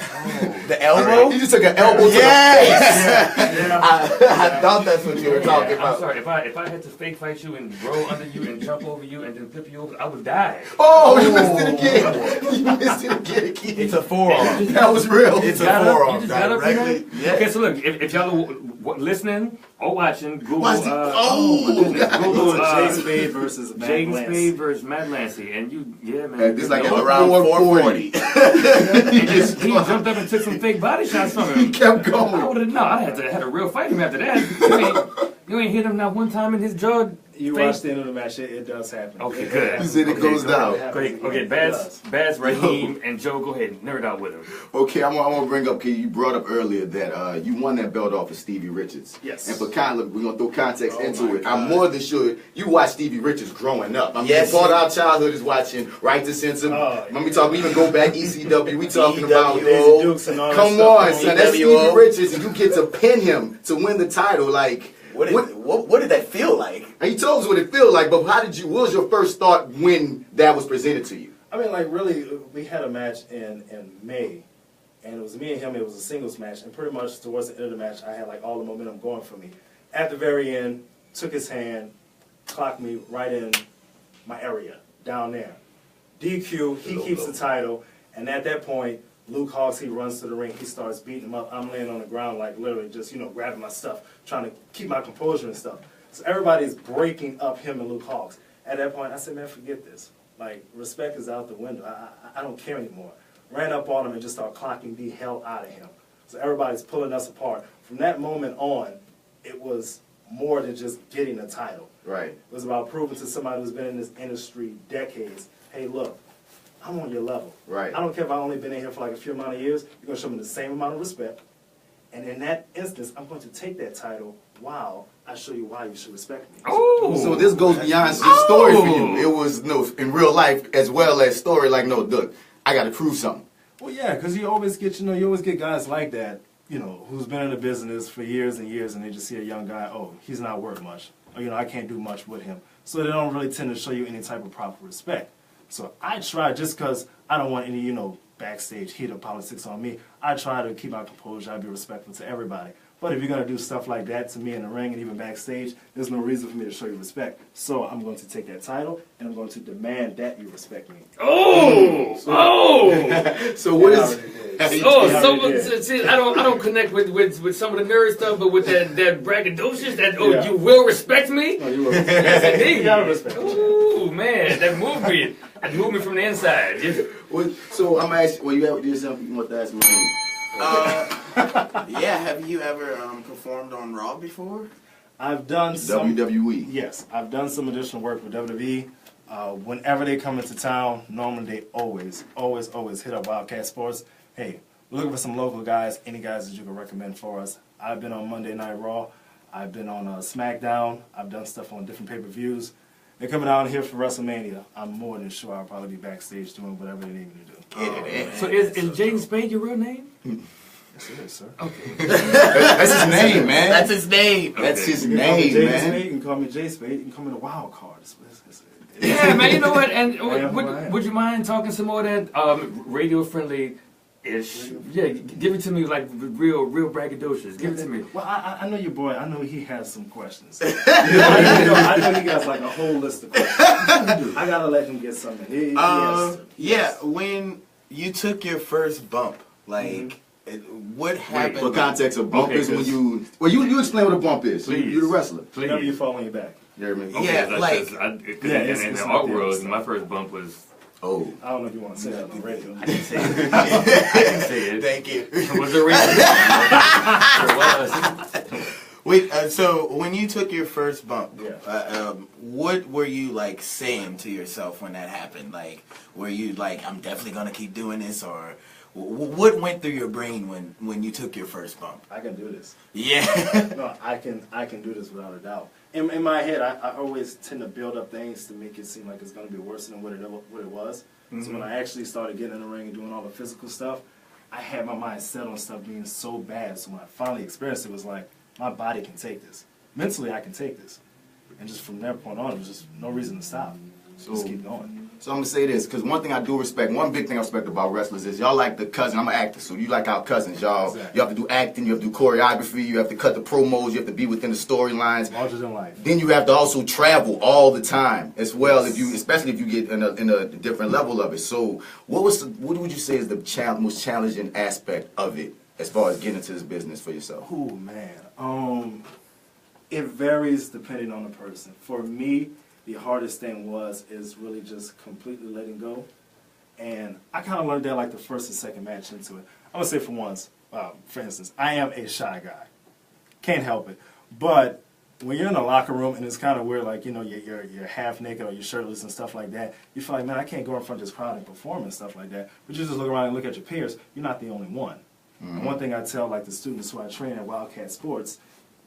The elbow? You just took an elbow to the face. I thought that's what you were talking about. I'm sorry. If I had to fake fight you and roll under you and jump over you and then flip you over, I would die. Oh, you missed it again. You missed it again. It's a forearm. That was real. It's a forearm. You just got up Directly. yeah. Okay, so look, if y'all are listening or watching, Google. Google Jay Spade versus Jaden Spade versus Matt Lancy, and man. This like around 440. He jumped up and took some fake body shots from him. He kept going. I would have known. I had a real fight him after that. You ain't hit him not one time in his jaw. You watch the end of the match, it does happen. Okay, good. You said it goes down. Okay, Baz, Rahim, and Joe, go ahead and nerd out with him. Okay, I want to bring up, you brought up earlier that you won that belt off of Stevie Richards. Yes. And for we're going to throw context into it. God. I'm more than sure you watched Stevie Richards growing up. I mean, yes, part of our childhood is watching Right to Censor. When we talk, we even go back ECW. We talking about, come on, son, that's Stevie Richards, and you get to pin him to win the title. Like, what did that feel like? And you told us what it felt like, but what was your first thought when that was presented to you? I mean, like, really, we had a match in May, and it was me and him. It was a singles match, and pretty much towards the end of the match, I had, like, all the momentum going for me. At the very end, took his hand, clocked me right in my area, down there. DQ, he keeps the title, and at that point, Luke Hawks, he runs to the ring, he starts beating him up. I'm laying on the ground, like, literally just, grabbing my stuff, trying to keep my composure and stuff. So everybody's breaking up him and Luke Hawks. At that point, I said, man, forget this. Like, respect is out the window. I don't care anymore. Ran up on him and just started clocking the hell out of him. So everybody's pulling us apart. From that moment on, it was more than just getting a title. Right. It was about proving to somebody who's been in this industry decades, hey, look, I'm on your level. Right. I don't care if I've only been in here for like a few amount of years. You're going to show me the same amount of respect. And in that instance, I'm going to take that title while I show you why you should respect me. Oh, so this goes beyond just story for you. It was in real life as well as story. Like, no, look, I got to prove something. Well, yeah, because you always get guys like that you know, who's been in the business for years and years, and they just see a young guy, oh, he's not worth much, or, you know, I can't do much with him. So they don't really tend to show you any type of proper respect. So I try, just because I don't want any, you know, backstage heat or politics on me, I try to keep my composure. I be respectful to everybody. But if you're going to do stuff like that to me in the ring and even backstage, there's no reason for me to show you respect. So I'm going to take that title, and I'm going to demand that you respect me. Oh! So what is... See, I don't connect with some of the nerd stuff, but with that braggadocious, you will respect me? Oh, you will respect me. Yes, indeed. You gotta respect me. Ooh, man, that moved me from the inside. So I'm asking, well, you have to do something you want to ask me? Yeah, have you ever performed on Raw before? I've done some... WWE. Yes, I've done some additional work with WWE. Whenever they come into town, normally they always hit up Wildcat Sports. Hey, we're looking for some local guys, any guys that you can recommend for us. I've been on Monday Night Raw. I've been on SmackDown. I've done stuff on different pay-per-views. They're coming down here for WrestleMania. I'm more than sure I'll probably be backstage doing whatever they need me to do. So is Jaden Spade your real name? Yes, it is, sir. Okay. That's his name, man. That's his name. That's his You can name, call me Jaden man. Spade, you can call me J Spade, you can call me the Wildcard. Yeah, man, you know what? And would you mind talking some more of that radio-friendly-ish? Yeah, give it to me like real braggadocious. Give it to me. Well, I know your boy. I know he has some questions. I know he got like a whole list of questions. I gotta let him get something. He has to. Yeah, when you took your first bump, like, what happened? For context, a bump is when you... Well, you explain what a bump is. Please. You're the wrestler. Please. Whenever you fall on your back. You hear me? Yeah, like... in the art world, my first bump was... Oh. I don't know if you want to say that on the radio. I didn't say it. I didn't say it. Thank you. Was there a reason? Wait, so when you took your first bump, Yeah. what were you like saying to yourself when that happened? Like, were you like, I'm definitely gonna keep doing this, or what went through your brain when you took your first bump? I can do this. Yeah. No, I can do this without a doubt. In my head, I always tend to build up things to make it seem like it's going to be worse than what it was. So when I actually started getting in the ring and doing all the physical stuff, I had my mind set on stuff being so bad. So when I finally experienced it, it was like, my body can take this. Mentally, I can take this. And just from that point on, there was just no reason to stop. Just keep going. So I'm going to say this, because one thing I do respect, one big thing I respect about wrestlers is y'all like the cousin. I'm an actor, so you like our cousins. Y'all, Exactly. You have to do acting, you have to do choreography, you have to cut the promos, you have to be within the storylines. Larger than life. Then you have to also travel all the time as well, especially if you get in a different level of it. So what would you say is the most challenging aspect of it as far as getting into this business for yourself? Oh, man. It varies depending on the person. For me, the hardest thing is really just completely letting go. And I kind of learned that like the first and second match into it. I'm going to say for instance, I am a shy guy. Can't help it. But when you're in a locker room and it's kind of weird, like, you know, you're half naked or you're shirtless and stuff like that, you feel like, man, I can't go in front of this crowd and perform and stuff like that. But you just look around and look at your peers, you're not the only one. And one thing I tell like the students who I train at Wildcat Sports,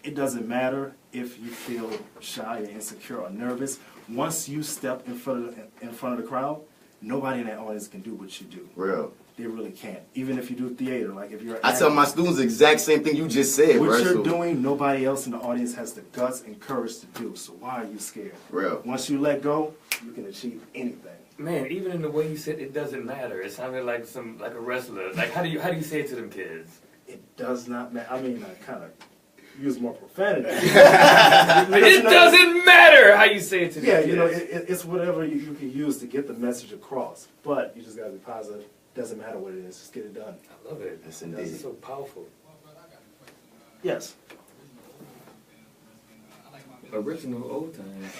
it doesn't matter if you feel shy or insecure or nervous. Once you step in front of the crowd, nobody in that audience can do what you do. Real. They really can't. Even if you do theater, like if you're... I tell my students the exact same thing you just said. What right? you're doing, nobody else in the audience has the guts and courage to do. So why are you scared? Real. Once you let go, you can achieve anything. Man, even in the way you said it doesn't matter. It sounded like a wrestler. Like how do you say it to them kids? It does not matter. I mean, I kind of use more profanity. It doesn't matter how you say it to them kids. Yeah, you know, it's whatever you can use to get the message across. But you just got to be positive. Doesn't matter what it is. Just get it done. I love it. Yes, indeed. That's so powerful. Yes. Original old times.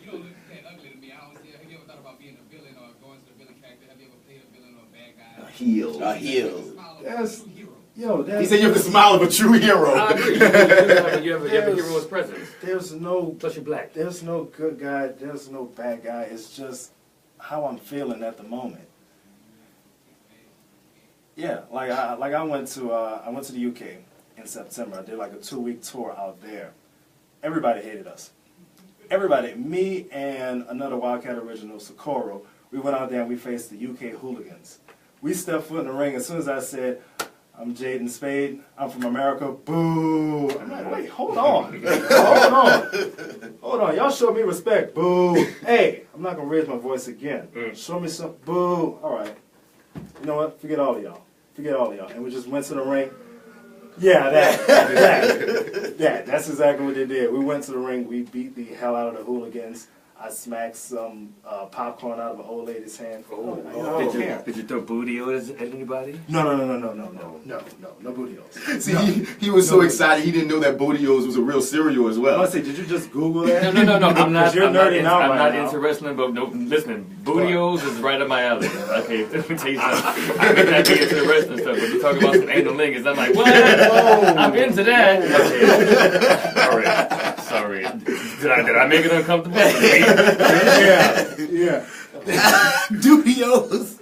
You don't look that ugly to me. I don't see. Have you ever thought about being a villain or going to the villain character? Have you ever played a villain or a bad guy? A heel. A heel. He said you have the smile of a true hero. I agree. You have a hero's presence. There's no... Plus you're black. There's no good guy. There's no bad guy. It's just how I'm feeling at the moment. Yeah, I went to the UK in September. I did like a 2-week tour out there. Everybody hated us. Everybody. Me and another Wildcat original, Socorro, we went out there and we faced the UK hooligans. We stepped foot in the ring. As soon as I said, I'm Jaden Spade. I'm from America. Boo. I'm like, wait, hold on. Hold on. Y'all show me respect. Boo. Hey, I'm not going to raise my voice again. Show me some. Boo. All right. You know what? Forget all of y'all. And we just went to the ring. Yeah, that's exactly what they did. We went to the ring. We beat the hell out of the hooligans. I smacked some popcorn out of an old lady's hand. Did you throw bootios at anybody? No bootios. See, he was so excited he didn't know that bootios was a real cereal as well. I say, did you just Google that? No. I'm not. You're nerding out I'm right not now. into wrestling, but no, listen, bootios is right up my alley. Okay, let me tell you something. I may not be into the wrestling stuff, but you talk about some anal lingus, I'm like, what? I'm into that. Okay. Sorry. Did I make it uncomfortable? Yeah. Dubios.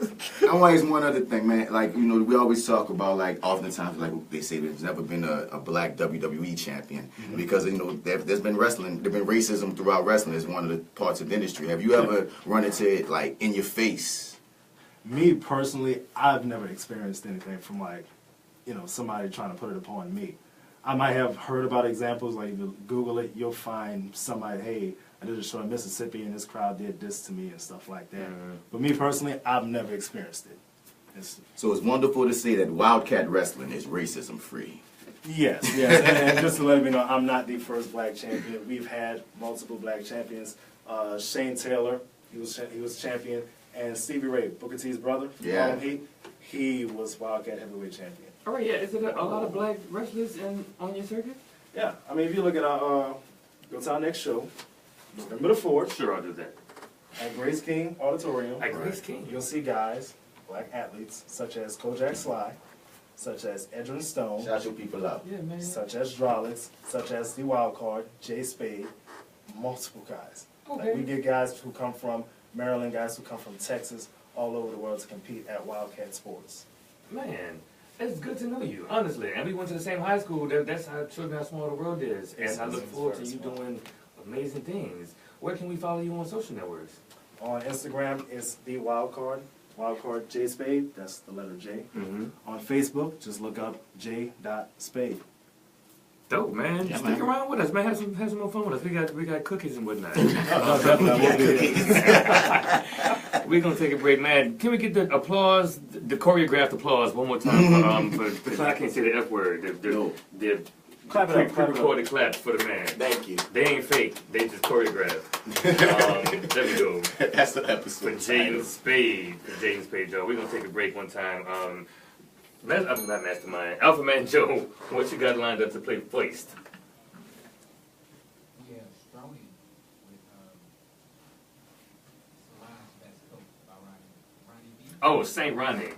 I want to ask one other thing, man. Like, you know, we always talk about, like, oftentimes, like, they say there's never been a black WWE champion because, you know, there's been racism throughout wrestling. It's one of the parts of the industry. Have you ever run into it, like, in your face? Me, personally, I've never experienced anything from, like, you know, somebody trying to put it upon me. I might have heard about examples, like, if you Google it, you'll find somebody, hey, I did a show in Mississippi and this crowd did this to me and stuff like that. But me personally, I've never experienced it. So it's wonderful to say that Wildcat Wrestling is racism free. Yes. And just to let me know, I'm not the first black champion. We've had multiple black champions. Shane Taylor, he was champion, and Stevie Ray, Booker T's brother, he was Wildcat heavyweight champion. Oh yeah, is there a lot of black wrestlers on your circuit? Yeah, I mean, if you look at our go to our next show, November the 4th. Sure, I'll do that. At Grace King Auditorium. At Grace King. You'll see guys, black athletes, such as Kojak Sly, such as Edrin Stone. Shout your people out. Yeah, man. Such as Drolix, such as the Wildcard, Jay Spade, multiple guys. Okay. Like, we get guys who come from Maryland, guys who come from Texas, all over the world to compete at Wildcat Sports. Man, it's good to know you, honestly. And we went to the same high school. That's how small the world is. And I look forward to you doing amazing things. Where can we follow you on social networks? On Instagram, it's the Wildcard. Wildcard J Spade. That's the letter J. On Facebook, just look up J.Spade. Dope, man. Yeah, Stick man. around with us, man. Have some more fun with us. We got cookies and whatnot. We're gonna take a break, man. Can we get the applause, the choreographed applause, one more time? For I can't say the F word. The Clap it up, clap it up. pre-recorded claps for the man. Thank you. They ain't fake. They just choreographed. There we go. That's the episode. For Jaden Spade, Joe. We're gonna take a break one time. Not Mastermind. Alpha Man Joe, what you got lined up to play first? Yeah, Strong with Salon's best coach by Ronnie B. Oh, St. Ronnie.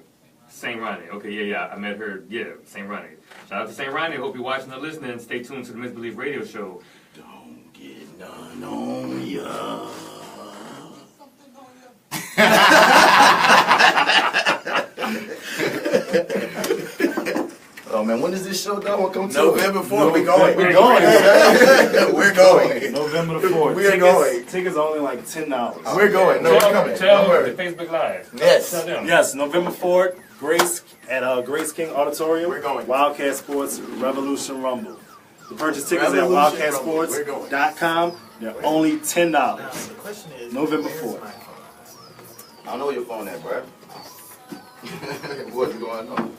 St. Ronnie. Okay, yeah. I met her. Yeah, St. Ronnie. Shout out to St. Ronnie. Hope you're watching and listening. Stay tuned to the Misbelief Radio Show. Don't get none on ya. Oh man, when is this show done? We'll come to November 4th. We're going. We're going. We're going. November the 4th. We're going. Tickets are only like $10. We're going. No, we're coming. Tell the Facebook Live. Yes. Tell them. Yes, November 4th, Grace King Auditorium. We're going. Wildcat Sports Revolution Rumble. To purchase tickets at Revolution wildcatsports.com. They're only $10. The question is, November where's 4th. my phone? I don't know where your phone at, bro. What's going on?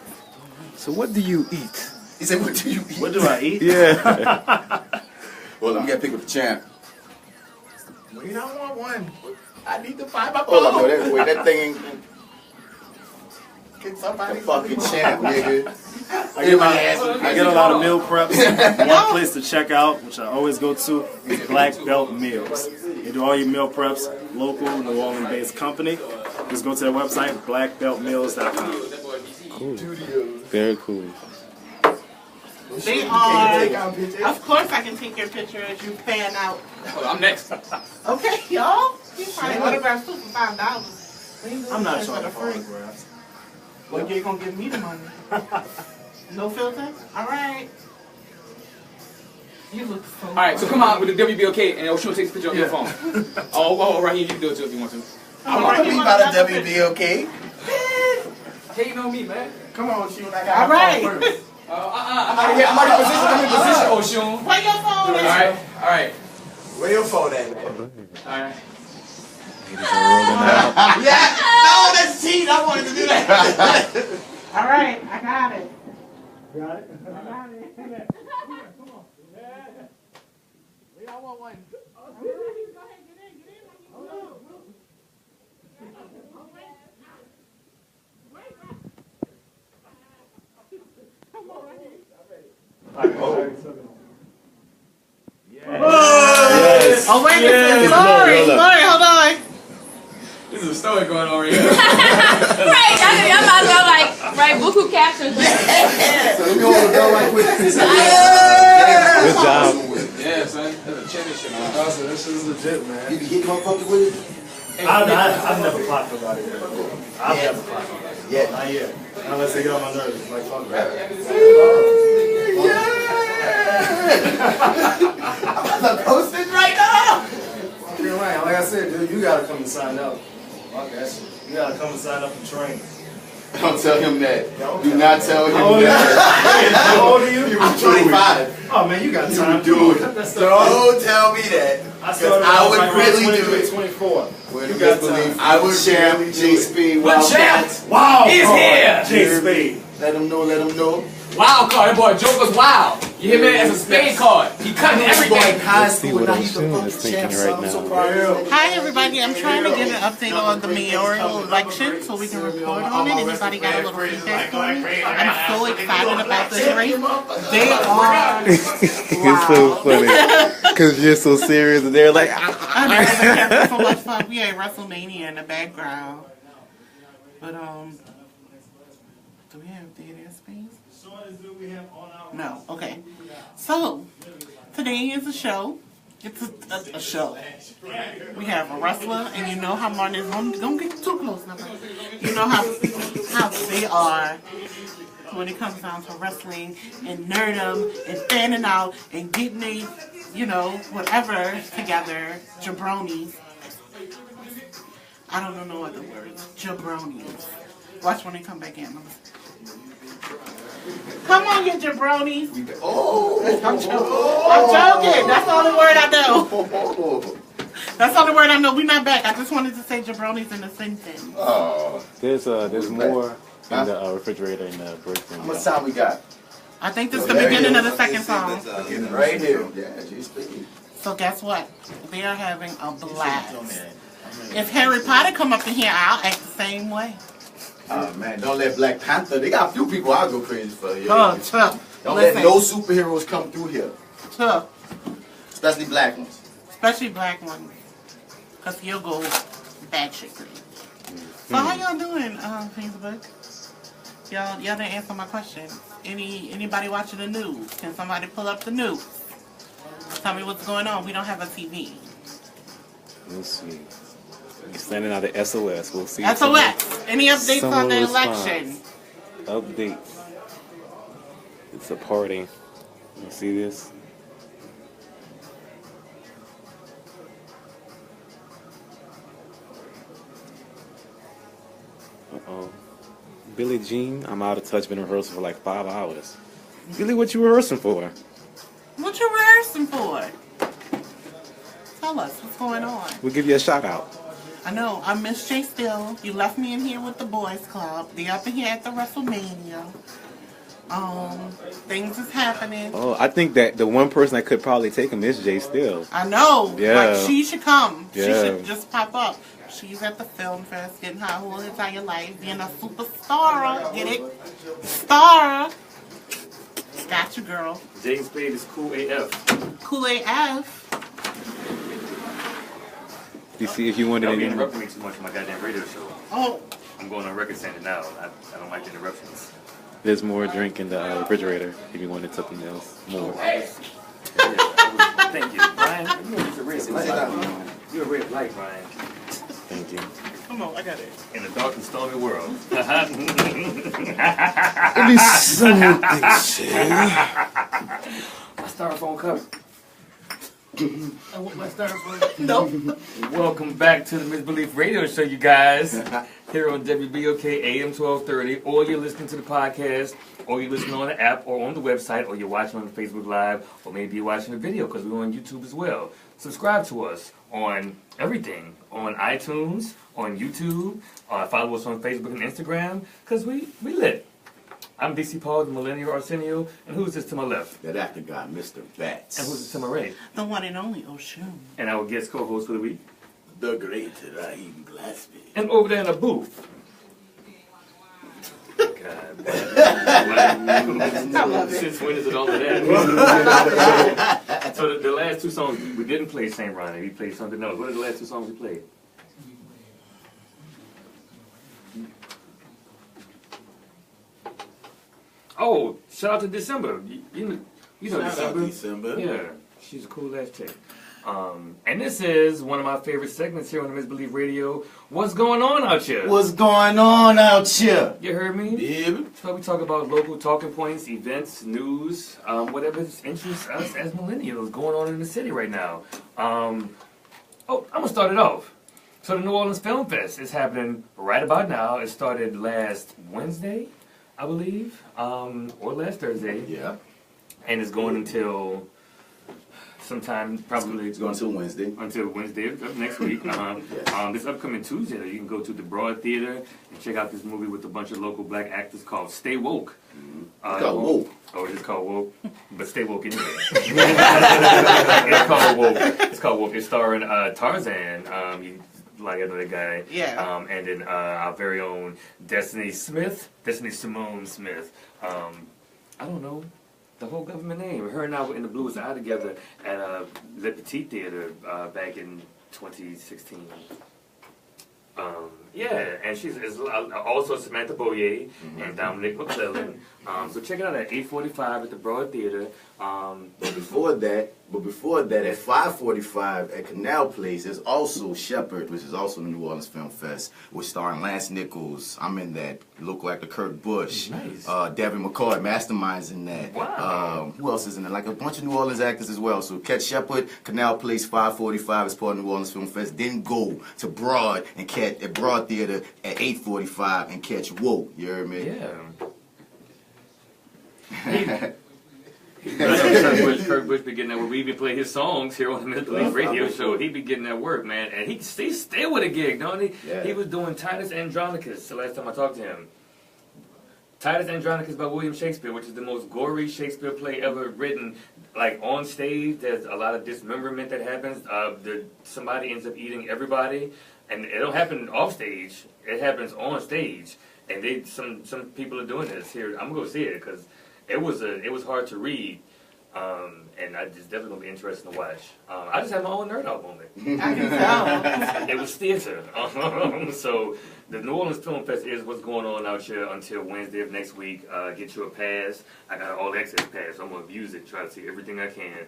So what do you eat? He said, "What do you eat?" What do I eat? Yeah. Well, you got to pick with the champ. We don't want one. I need to find my Hold up, phone. no, wait, that thing ain't Get somebody the fucking champ, nigga. I get a lot of meal preps. One place to check out, which I always go to, is Black Belt Meals. They do all your meal preps, local, New Orleans-based company. Just go to their website, blackbeltmeals.com. Cool. Very cool. They are. Of course, I can take your picture as you pan out. Oh, I'm next. Okay, y'all. You probably autographs too for $5. I'm not for trying the to free. autographs. Well, you ain't gonna give me the money. No filter? All right. You look so. All right, so come out with the WBOK and Oshun takes a picture of your phone. Oh, right here, you can do it too if you want to. I'm not about a WBOK. Hating on me, man. Come on, Oshun. I got All my right. phone first. I'm in position, Oshun. Where your phone at? All right. Where your phone at, man? All right. Yeah. No, that's cheating. I wanted to do that. All right, I got it. Got it? I got it. Come on. We all want one. Yes. Oh, wait a minute. Sorry, hold on. There's a story going on right here. Right, y'all might as well like write buku captions. So let me hold the bell right quick. Good job. Yeah, son. That's a championship. Awesome, this is legit, man. You can hit motherfuckers with it? I've never clocked nobody yet. I've never clocked nobody. Yeah. Not yet. Unless they get on my nerves. Like, fuck that. I'm posting right now. You're right. Like I said, dude, you gotta come and sign up. Fuck that shit. You gotta come and sign up and train. Don't tell him that. Do not tell him that. How old are you? You were 25. Oh man, you got You time. would do it. Don't tell me that. I would like really do 23, it. 24. Well, You you got believe time. I would champ, J Spade, Wildcard. Wow. He's here. J Spade. Let him know, let him know. Wild card. That boy Joker's wild. You hear me? As a Spade card. He cutting everything. High See school, what now he's the Oshun fucking is thinking champ. right I'm so now. proud of him. Hi, everybody. I'm trying to get an update on the mayoral election so we can report on it. Anybody got a little feedback for me? I'm so excited about this race. They are. It's so funny because you're so serious and they're like, I know, they're having so much fun. We had WrestleMania in the background. But, do we have data space? No. Okay. So, today is a show. It's a show. We have a wrestler, and you know how Martin is. Don't get too close now. You know how they are when it comes down to wrestling and nerdum and fanning out and getting they, whatever together. Jabronis. I don't know no other words. Jabronis. Watch when they come back in. Come on, you jabronis. I'm joking. That's the only word I know. That's the only word I know. We're not back. I just wanted to say jabronis in a sentence. Oh. there's more in the refrigerator in the break room. How much time we got? I think this is the beginning of the second song. Right here. Yeah, J Spade. So guess what? They are having a blast. If Harry Potter come up in here, I'll act the same way. Oh man, don't let Black Panther. They got a few people I'll go crazy for. Oh, tough. Don't let no superheroes come through here. Tough. Especially black ones. Especially black ones. Because he'll go batshit crazy. So how y'all doing, Facebook? Y'all didn't answer my question. Anybody watching the news? Can somebody pull up the news? Tell me what's going on. We don't have a TV. We'll see. You're sending out the SOS. We'll see. SOS. Any updates on the election? Updates. It's a party. You see this? Uh-oh. Billie Jean, I'm out of touch. Been rehearsing for like 5 hours. Billie, what you rehearsing for? What you rehearsing for? Tell us what's going on. We'll give you a shout out. I know. I miss Jay still. You left me in here with the boys club. They up in here at the WrestleMania. Things is happening. Oh, I think that the one person that could probably take him is Jay Still. I know. Yeah. Like, she should come. Yeah. She should just pop up. She's at the film fest, getting her whole entire life, being a superstar. Get it? Star. Got you, girl. Jaden Spade is cool AF. Cool AF. You see if you wanted Y'all to be interrupting me too much on my goddamn radio show. Oh. I'm going on record saying it now. I don't like the interruptions. There's more drink in the refrigerator if you wanted something else more. Thank you, Brian. You're a red light. You're a red light, Brian. Thank you. Come on, I got it. In a dark and stormy world. At least something, My styrofoam cup. Nope. Welcome back to the Misbelief Radio Show, you guys. Here on WBOK AM 1230, or you're listening to the podcast, or you're listening on the app, or on the website, or you're watching on Facebook Live, or maybe you're watching the video because we're on YouTube as well. Subscribe to us on everything, on iTunes, on YouTube. Follow us on Facebook and Instagram, because we lit. I'm DC Paul, the Millennial Arsenio, and who's this to my left? That actor guy, Mr. Bats. And who's this to my right? The one and only Oshun. And our guest co-host for the week? The great Rahim Glaspy. And over there in the booth. God. Since when is it all of that? So the last two songs, we didn't play St. Ronnie. We played something else. What are the last two songs we played? Oh, shout out to Decemeber. You know Decemeber? Yeah, she's a cool ass chick. And this is one of my favorite segments here on the Misbelief Radio. What's going on out here? What's going on out here? You heard me? Yeah. So we talk about local talking points, events, news, whatever interests us as millennials going on in the city right now. I'm going to start it off. So the New Orleans Film Fest is happening right about now. It started last Wednesday, I believe, or last Thursday. Yeah. And it's going until sometime, probably. It's going until Wednesday. Until Wednesday of next week. Yes. This upcoming Tuesday, you can go to the Broad Theater and check out this movie with a bunch of local black actors called Stay Woke. Mm-hmm. It's called Woke. Oh, it is called Woke, but stay woke anyway. It's called Woke. It's called Woke. It's starring Tarzan. Like another guy. Yeah. And then our very own Destiny Simone Smith. I don't know the whole government name. Her and I were in the Blues Eye together at Le Petit Theater back in 2016. And she's also Samantha Boyer and Dominic McClellan. So check it out at 8:45 at the Broad Theater. But before that, at 5:45 at Canal Place, there's also Shepherd, which is also the New Orleans Film Fest, which starring Lance Nichols. I'm in that. Local actor Kurt Busch. Nice. Devin McCoy, Mastermind's in that. Wow. Who else is in there? Like a bunch of New Orleans actors as well. So catch Shepherd, Canal Place, 5:45 as part of New Orleans Film Fest. Then go to Broad and catch at Broad Theater at 8:45 and catch Woke. You heard me? Yeah. Kurt Busch be getting that work. We be playing his songs here on the Misbelief Radio Show. He be getting that work, man, and he still with a gig, don't he? Yeah. He was doing Titus Andronicus the last time I talked to him. Titus Andronicus by William Shakespeare, which is the most gory Shakespeare play ever written. Like on stage, there's a lot of dismemberment that happens. Somebody ends up eating everybody, and it don't happen off stage. It happens on stage, and some people are doing this here. I'm gonna go see it because it was hard to read, and I just definitely gonna be interested to watch. I just had my own nerd out moment. I can tell. It was theater. So the New Orleans Film Fest is what's going on out here until Wednesday of next week. Get you a pass. I got an all access pass. So I'm gonna use it, try to see everything I can.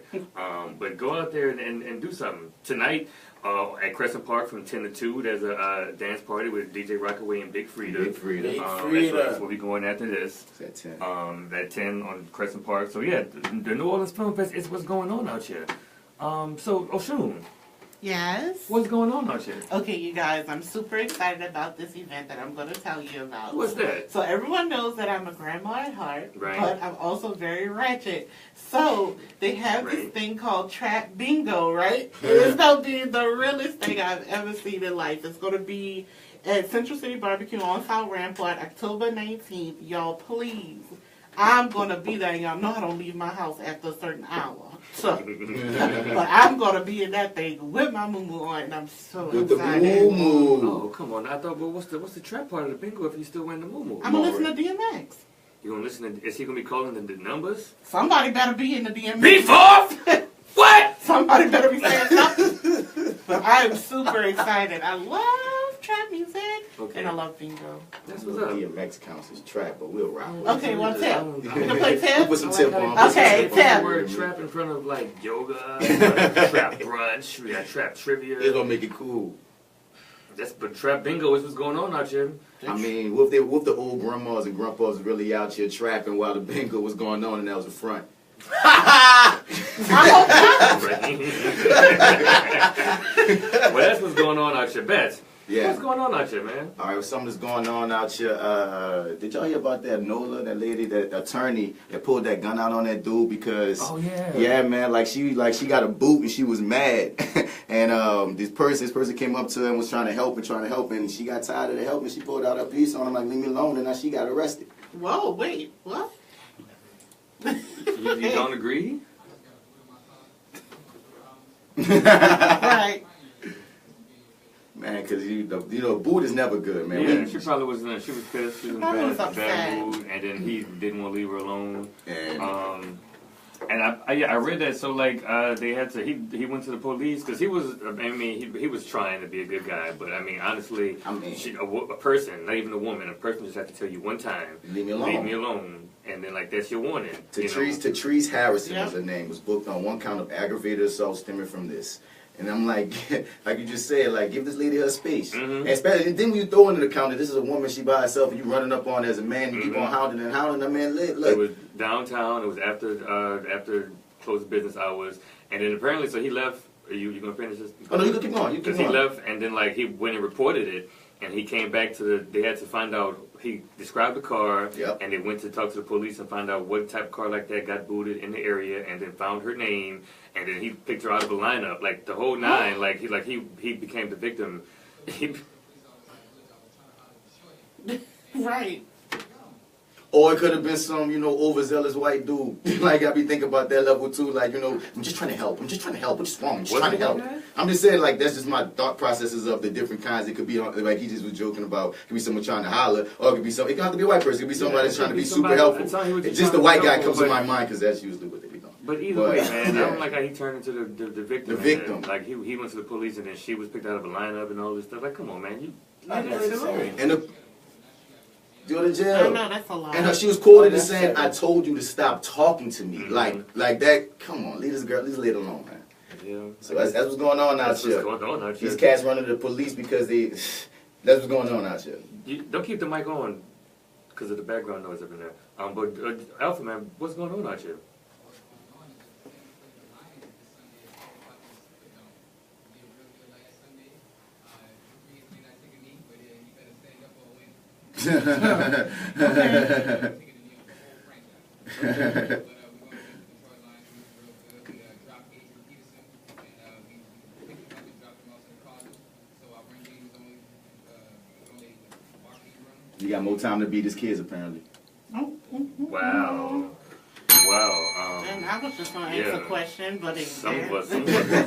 But go out there and do something tonight. At Crescent Park from 10 to 2, there's a dance party with DJ Rockaway and Big Frida. That's where we going after this. It's at 10. At 10 on Crescent Park. So yeah, the New Orleans Film Fest is what's going on out here. So Oshun. Yes? What's going on out here? Okay, you guys, I'm super excited about this event that I'm going to tell you about. What's that? So everyone knows that I'm a grandma at heart, Right. but I'm also very ratchet. So they have this thing called Trap Bingo, right? It's going to be the realest thing I've ever seen in life. It's going to be at Central City Barbecue on South Rampart, October 19th. Y'all, please. I'm going to be there. Y'all know I don't leave my house after a certain hour. So, but I'm going to be in that thing with my mumu on, and I'm so excited. Oh, come on. I thought, well, what's the trap part of the bingo if you still wearing the mumu? I'm going to listen to DMX. You going to listen to, is he going to be calling the numbers? Somebody better be in the DMX. Beef off! What? Somebody better be saying something. But I'm super excited. I love trap music. Okay. And I love bingo. That's what DMX counts as trap, but we'll rock. Okay, well, tip. We can play tip? We'll put some tip on. Okay, Put tip. the word trap in front of like yoga, trap brunch, we got trap trivia. It's gonna make it cool. But trap bingo is what's going on out here. I mean, what if the old grandmas and grandpas really out here trapping while the bingo was going on and that was the front? Well, that's what's going on out here, Beth. Yeah. What's going on out here, man? All right, well, something's going on out here. Did y'all hear about that Nola, that lady, that attorney that pulled that gun out on that dude because? Oh yeah. Yeah, man. Like she got a boot and she was mad, and this person came up to her and was trying to help, and she got tired of the help and she pulled out her piece on him like, leave me alone, and now she got arrested. Whoa, wait, what? You don't agree? Right. Man, because you know, boot is never good, man. Yeah, she probably was. She was pissed. She was in bad upset. mood, and then he didn't want to leave her alone. And I read that. So like, they had to. He went to the police because he was. I mean, he was trying to be a good guy, but I mean, honestly, a person, not even a woman, a person just had to tell you one time, leave me alone. Leave me alone. And then, like, that's your warning. Tatrice Harrison was her name. Was booked on one count of aggravated assault stemming from this. And I'm like, like you just said, like, give this lady her space. And especially, and then when you throw into the account that this is a woman, she by herself, and you running up on her as a man, you keep on hounding and hounding her, man, look. It was downtown. It was after closed business hours. And then apparently, so he left. Are you going to finish this? Oh, no, you can keep going. Because he left, and then, like, he went and reported it. And he came back to they had to find out, he described the car, and they went to talk to the police and find out what type of car like that got booted in the area, and then found her name, and then he picked her out of a lineup, like the whole nine, he became the victim. Right. Or it could have been some, overzealous white dude. Like, I be thinking about that level too. Like, I'm just trying to help. What's wrong? I'm just trying to help. I'm just saying, like, that's just my thought processes of the different kinds. It could be, like, he just was joking about, it could be someone trying to holler, or it could be it don't have to be a white person. It could be somebody that's trying to be super helpful. It's just the white guy comes to my mind because that's usually what they be doing. But either way, man, I don't like how he turned into the victim. The victim. Like, he went to the police, and then she was picked out of a lineup and all this stuff. Like, come on, man. Go to jail. I know, that's a lot. And she was quoted as saying, "I told you to stop talking to me." Like that. Come on, leave this lady alone, man. Yeah. So that's what's going on out here. These cats running to the police because that's what's going on out here. Don't keep the mic on because of the background noise up in there. But Alpha Man, what's going on out here? You got more time to beat his kids, apparently. Wow. And I was just going to ask a question, but some of us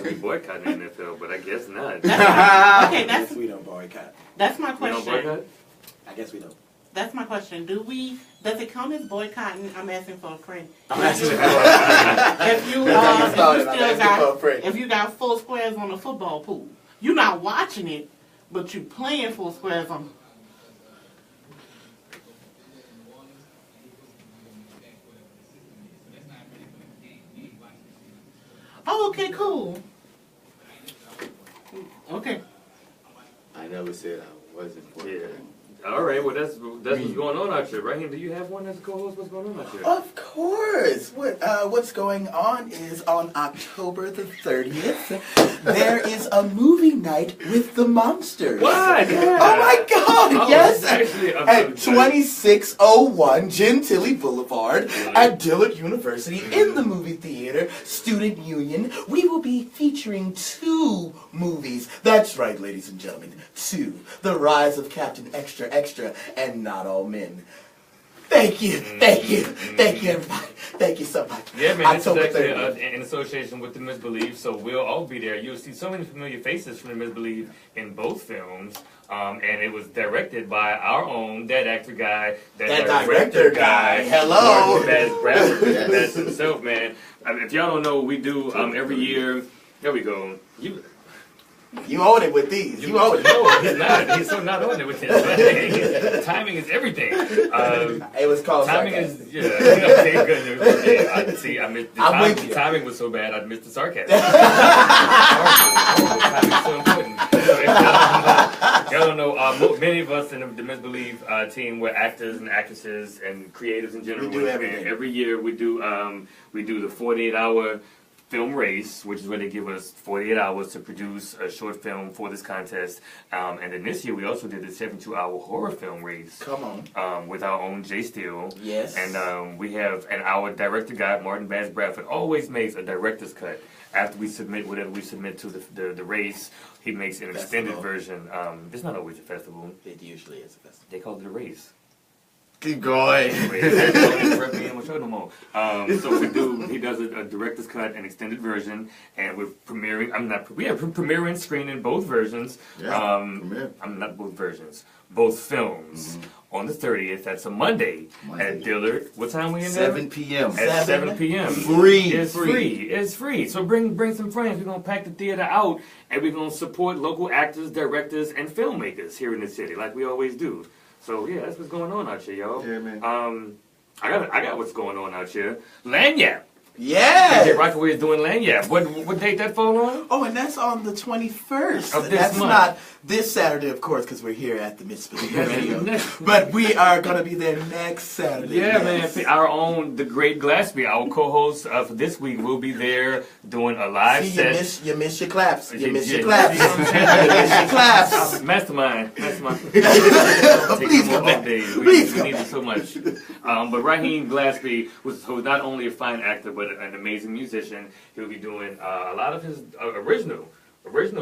be boycotting the NFL, but I guess not. That's we don't boycott. That's my question. We don't boycott? I guess we don't. That's my question. Does it count as boycotting? I'm asking for a friend. I'm asking if you got full squares on a football pool, you're not watching it, but you playing full squares on. Oh, okay, cool. Okay. I never said I wasn't. Yeah. All right, well, that's what's going on out here. Rahim, do you have one as a co-host? What's going on out here? Of course. What's going on is on October the 30th, there is a movie night with the Monsters. What? Yeah. Oh my God! Yes. Actually, at 2601 Gentilly Boulevard at Dillard University in the movie theater Student Union. We will be featuring 2 movies. That's right, ladies and gentlemen. 2. The Rise of Captain Extra Extra and Not All Men. Thank you, everybody. Thank you so much. Yeah, man, this is October actually 30th. in association with TheMisbelief, so we'll all be there. You'll see so many familiar faces from TheMisbelief in both films, and it was directed by our own, that actor guy, that director guy. Hello! That's Bradford, that's himself, man. I mean, if y'all don't know what we do every year, there we go. You own it with these. You own it. No, he's not. He's so not on it with this. Timing is everything. It was called timing sarcasm. is okay, good. I see. I missed the timing was so bad. I missed the sarcasm. Timing's so important. So if y'all don't know, many of us in the TheMisbelief team, we're actors and actresses and creatives in general. We do everything. And every year we do the 48-hour film race, which is where they give us 48 hours to produce a short film for this contest. And then this year we also did the 72-hour horror film race. Come on. With our own Jay Steele. Yes. And our director guy, Martin Bass Bradford, always makes a director's cut. After we submit whatever we submit to the race, he makes an extended version. It's not always a festival. It usually is a festival. They call it a race. Keep going. So he does a director's cut, an extended version, and we're premiering. Premiering, screening both versions. Not both versions, both films on the 30th. That's a Monday at Dillard. What time we in there? 7 p.m. At 7 p.m. Free. It's free. It's free. So bring some friends. We're gonna pack the theater out, and we're gonna support local actors, directors, and filmmakers here in the city, like we always do. So yeah, that's what's going on out here, y'all. Yeah, man. I got what's going on out here. Lanyap. Yeah. DJ Rockaway is doing Lanyap. What date that fall on? Oh, and that's on the 21st. Of this that's month. not this Saturday, of course, because we're here at the Misbelief Radio. But we are going to be there next Saturday. Yeah, man. Our own, the great Glaspy, our co-host for this week, will be there doing a live set. You miss your claps. You miss your You claps. know what I'm saying? You miss your claps. Mastermind. Please come back. We need it so much. But Rahim Glaspy was not only a fine actor, but an amazing musician. He'll be doing a lot of his original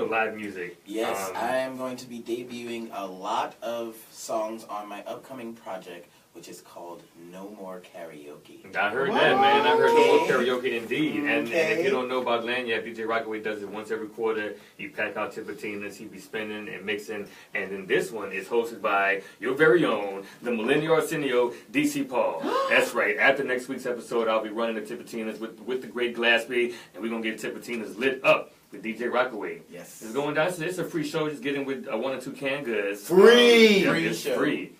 live music. Yes, I am going to be debuting a lot of songs on my upcoming project, which is called No More Karaoke. I heard that, man. I heard No More Karaoke indeed. And if you don't know about Lanyap, DJ Rockaway does it once every quarter. You pack out Tipitinas, he be spinning and mixing. And then this one is hosted by your very own, the Millennial Arsenio, DC Paul. That's right. After next week's episode, I'll be running the Tipitinas with the great Glaspy, and we're going to get Tipitinas lit up with DJ Rockaway. Yes. It's going down. It's a free show. Just get in with 1 or 2 canned goods. Free! It's free.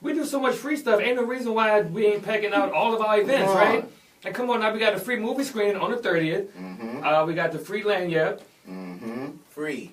We do so much free stuff. Ain't no reason why we ain't packing out all of our events, right? And come on now, we got a free movie screening on the 30th. We got the free Lanyap. Free.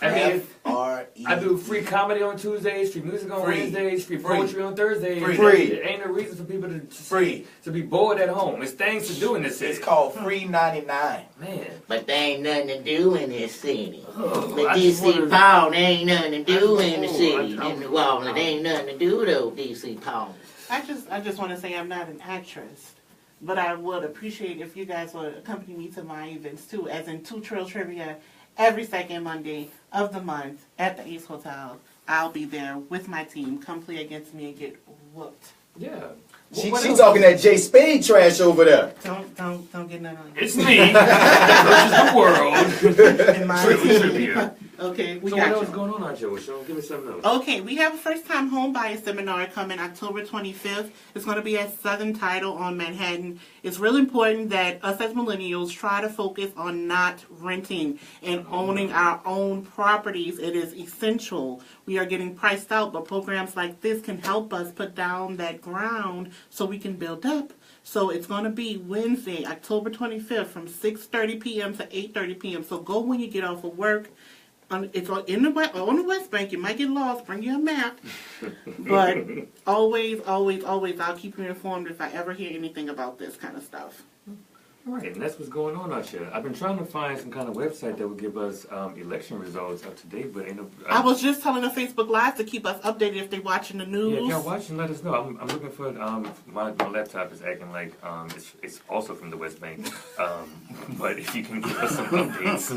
I mean, F-R-E. I do free comedy on Tuesdays, free music on Wednesdays, free poetry on Thursdays. Free. There ain't no reason for people to be bored at home. It's things to do in this city. It's called Free 99. Man. But there ain't nothing to do in this city. Oh, But DC Paul, there ain't nothing to do in the city. In New Orleans, there ain't nothing to do though, DC Paul. I just want to say I'm not an actress, but I would appreciate if you guys would accompany me to my events too, as in 2 Trill Trivia every second Monday of the month at the Ace Hotel. I'll be there with my team. Come play against me and get whooped. Yeah. She talking that J Spade trash over there. Don't get none on you. It's me that versus the world. In my Trivia. Okay, we so got what you. else going on out here, Oshun? Give me something else. Okay, we have a first-time home buyer seminar coming October 25th. It's going to be at Southern Title on Manhattan. It's really important that us as millennials try to focus on not renting and owning our own properties. It is essential. We are getting priced out, but programs like this can help us put down that ground so we can build up. So it's going to be Wednesday, October 25th from 6:30 p.m. to 8:30 p.m. So go when you get off of work. It's on the West Bank. You might get lost. Bring you a map. But always, I'll keep you informed if I ever hear anything about this kind of stuff. All right, and that's what's going on out here. I've been trying to find some kind of website that would give us election results up to date, but ain't no. I was just telling the Facebook Live to keep us updated if they're watching the news. Yeah, if y'all watching, let us know. I'm looking for my laptop is acting like it's also from the West Bank, but if you can give us some updates,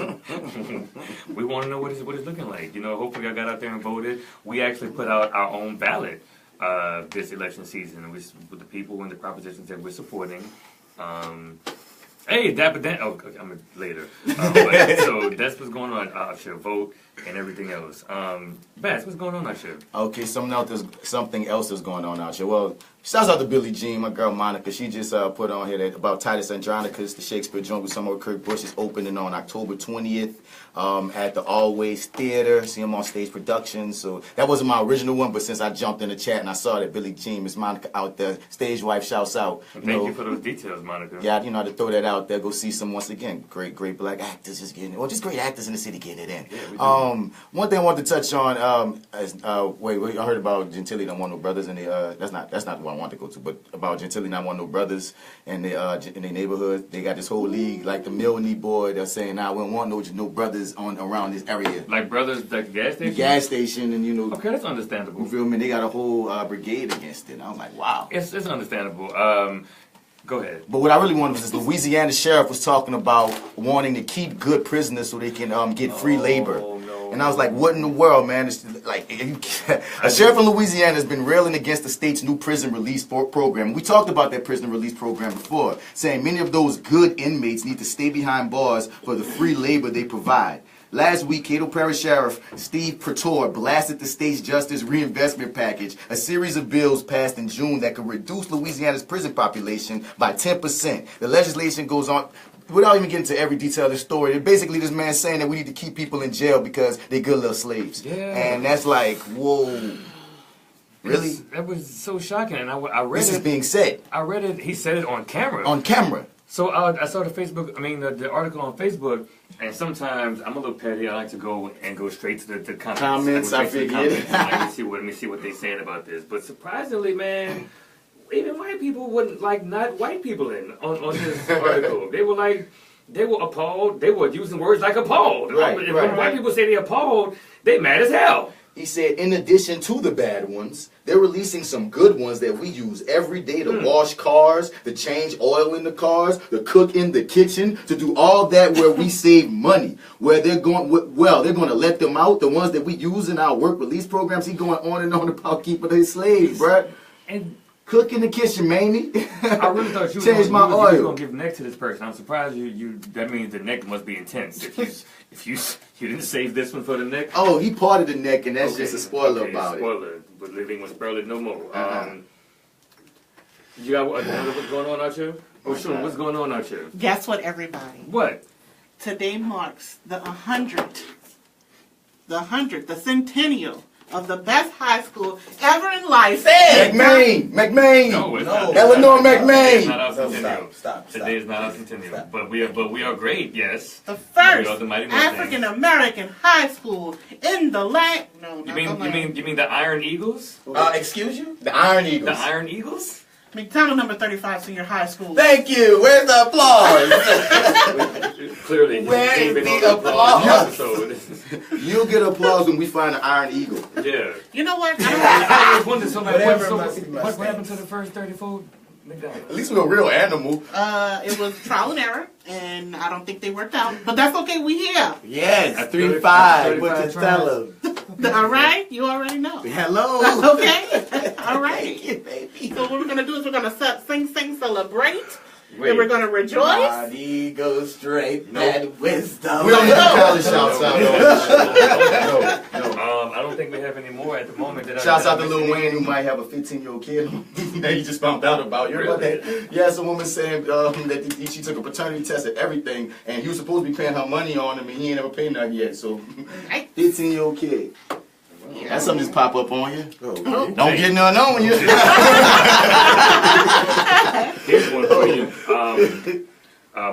we want to know what it's looking like. You know, hopefully I got out there and voted. We actually put out our own ballot this election season with the people and the propositions that we're supporting. Hey, Dappa Dan. Oh, okay, I'm later. So that's what's going on out here. Vote and everything else. Bass, what's going on out here? Okay, something else is going on out here. Well, shouts out to Billie Jean, my girl Monica. She just put on here that about Titus Andronicus, the Shakespeare joint with some of Kirk Bush is opening on October 20th at the Always Theater. See him on Stage Productions. So that wasn't my original one, but since I jumped in the chat and I saw that Billie Jean, Miss Monica out there, stage wife, shouts out. Thank you for those details, Monica. Yeah, you know how to throw that out there. Go see some, once again, great black actors just getting it. Well, just great actors in the city getting it in. Yeah, one thing I wanted to touch on, I heard about Gentili, the one with brothers in the, that's not the one I want to go to, but about Gentilly not want no brothers in their neighborhood. They got this whole league, like the Milne boy. They're saying, "Nah, we don't want no brothers around this area." Like brothers, like gas station. The gas station, and you know. Okay, that's understandable. You feel me? They got a whole brigade against it. And I was like, wow. It's understandable. Go ahead. But what I really wanted was this Louisiana sheriff was talking about wanting to keep good prisoners so they can get free labor. No. And I was like, what in the world, man? It's like, a sheriff in Louisiana has been railing against the state's new prison release program. We talked about that prison release program before, saying many of those good inmates need to stay behind bars for the free labor they provide. Last week, Cato Parish Sheriff Steve Prator blasted the state's justice reinvestment package, a series of bills passed in June that could reduce Louisiana's prison population by 10%. The legislation goes on, without even getting to every detail of the story, basically this man saying that we need to keep people in jail because they're good little slaves. Yeah. And that's like, whoa. Really? That was so shocking. And I read this is being said. I read it, he said it on camera. On camera. So I saw the article on Facebook, and sometimes I'm a little petty. I like to go straight to the comments. I figured. Let me see what they saying about this. But surprisingly, man, even white people wouldn't not white people on this article. They were appalled. They were using words like appalled. When white people say they're appalled, they mad as hell. He said, in addition to the bad ones, they're releasing some good ones that we use every day to wash cars, to change oil in the cars, to cook in the kitchen, to do all that where we save money. Where they're going, they're going to let them out, the ones that we use in our work release programs. He's going on and on about keeping their slaves, bruh. And cook in the kitchen, Mamie. I really thought you was going to give neck to this person. I'm surprised you. That means the neck must be intense. If you didn't save this one for the neck. Oh, he parted the neck, and that's just a spoiler about it. But living with spoil it no more. You got what's going on out here? Oshun, what's going on out here? Guess what, everybody? What? Today marks the 100th centennial of the best high school ever in life. McMain. No, it's not. Eleanor McMain. Stop. Today is not our centennial. But we are great, yes. The first African American high school in the land. No, you mean the Iron Eagles? Excuse you? The Iron Eagles. The Iron Eagles? McDonald number 35 Senior High School. Thank you. Where's the applause? Clearly, where is the applause? You'll get applause when we find the Iron Eagle. Yeah. You know what? I always wondered what happened to the first 34 McDonald's? At least we're a real animal. It was trial and error, and I don't think they worked out. But that's okay. We here. Yes, 3-5. What you tell them? All right, you already know. Hello. Okay. All right. Baby. So what we're gonna do is we're gonna sing, celebrate. And we're gonna rejoice. Body goes straight, that wisdom. We don't need college shouts out. No. I don't think we have any more at the moment. Shouts out to Lil Wayne, who might have a 15-year-old kid that he just found out about. You heard about that? Yeah, it's a woman saying that she took a paternity test and everything, and he was supposed to be paying her money on him, and he ain't ever paid nothing yet. So, 15-year-old kid. Yeah. That's something just pop up on you. Don't get none on you. Here's one for you.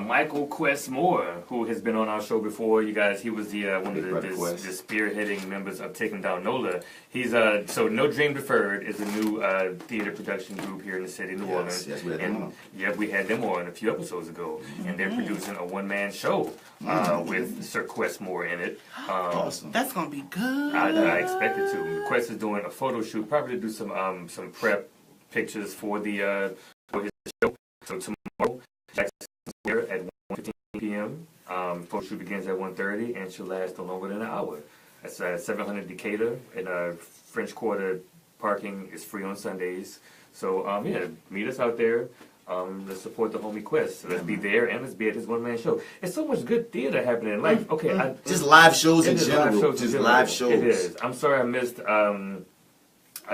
Michael Quest Moore, who has been on our show before, you guys. He was the one of the spearheading members of Taking Down NOLA. He's so No Dream Deferred is a new theater production group here in the city of New Orleans. Yes, we had them on a few episodes ago, and they're producing a one-man show with Sir Quest Moore in it. Awesome. That's gonna be good. I expect it to. Quest is doing a photo shoot, probably to do some prep pictures for the for his show. So tomorrow, Jackson's here at 1:15 p.m. Photo shoot begins at 1:30 and should last no longer than an hour. That's 700 Decatur, and French Quarter parking is free on Sundays. So meet us out there. Let's support the homie Quest. So let's be there and let's be at his one-man show. It's so much good theater happening. Like, just live shows in general. Just live shows. It is. I'm sorry I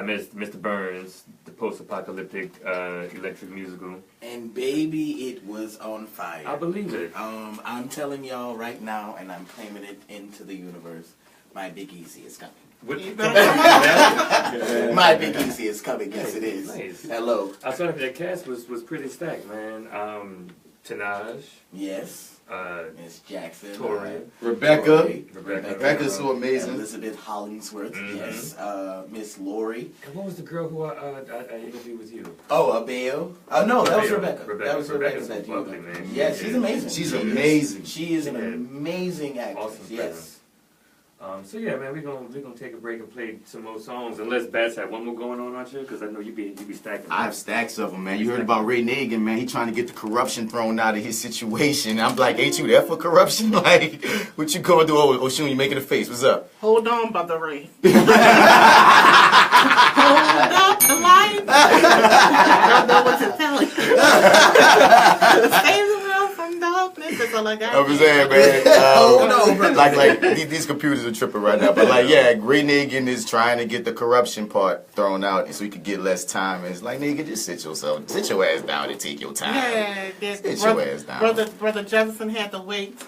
missed Mr. Burns, the post-apocalyptic electric musical. And baby, it was on fire. I believe it. I'm telling y'all right now, and I'm claiming it into the universe. My Big Easy is coming. My Big Easy is coming. Yes, it is. Nice. Hello. I thought that cast was pretty stacked, man. Tanaj. Yes. Miss Jackson. Tori. Rebecca's so amazing. Elizabeth Hollingsworth. Yes. Miss Lori. And what was the girl who I interviewed with you? Oh, Abeo. Oh no, that was Abeo. Rebecca. That was Rebecca's Rebecca. lovely, man. Yeah, she's amazing. She's amazing. She is an amazing actress. Awesome. Yes. So yeah, man, we're gonna take a break and play some more songs. Unless Bats have one more going on, aren't you? Because I know you be stacking. I have stacks of them, man. You heard about Ray Nagin, man. He trying to get the corruption thrown out of his situation. I'm like, ain't you there for corruption? Like, what you gonna do? Oh, Oshun, you making a face. What's up? Hold on, Brother Ray. Hold up the line. I don't know what to tell you. Save the world from darkness. That's all I got. I'm saying, man. Like these computers are tripping right now. But like, yeah, Ray Nagin is trying to get the corruption part thrown out, so he could get less time. And it's like, nigga, just sit your ass down and take your time. Yeah, sit your ass down. Brother Jefferson had to wait.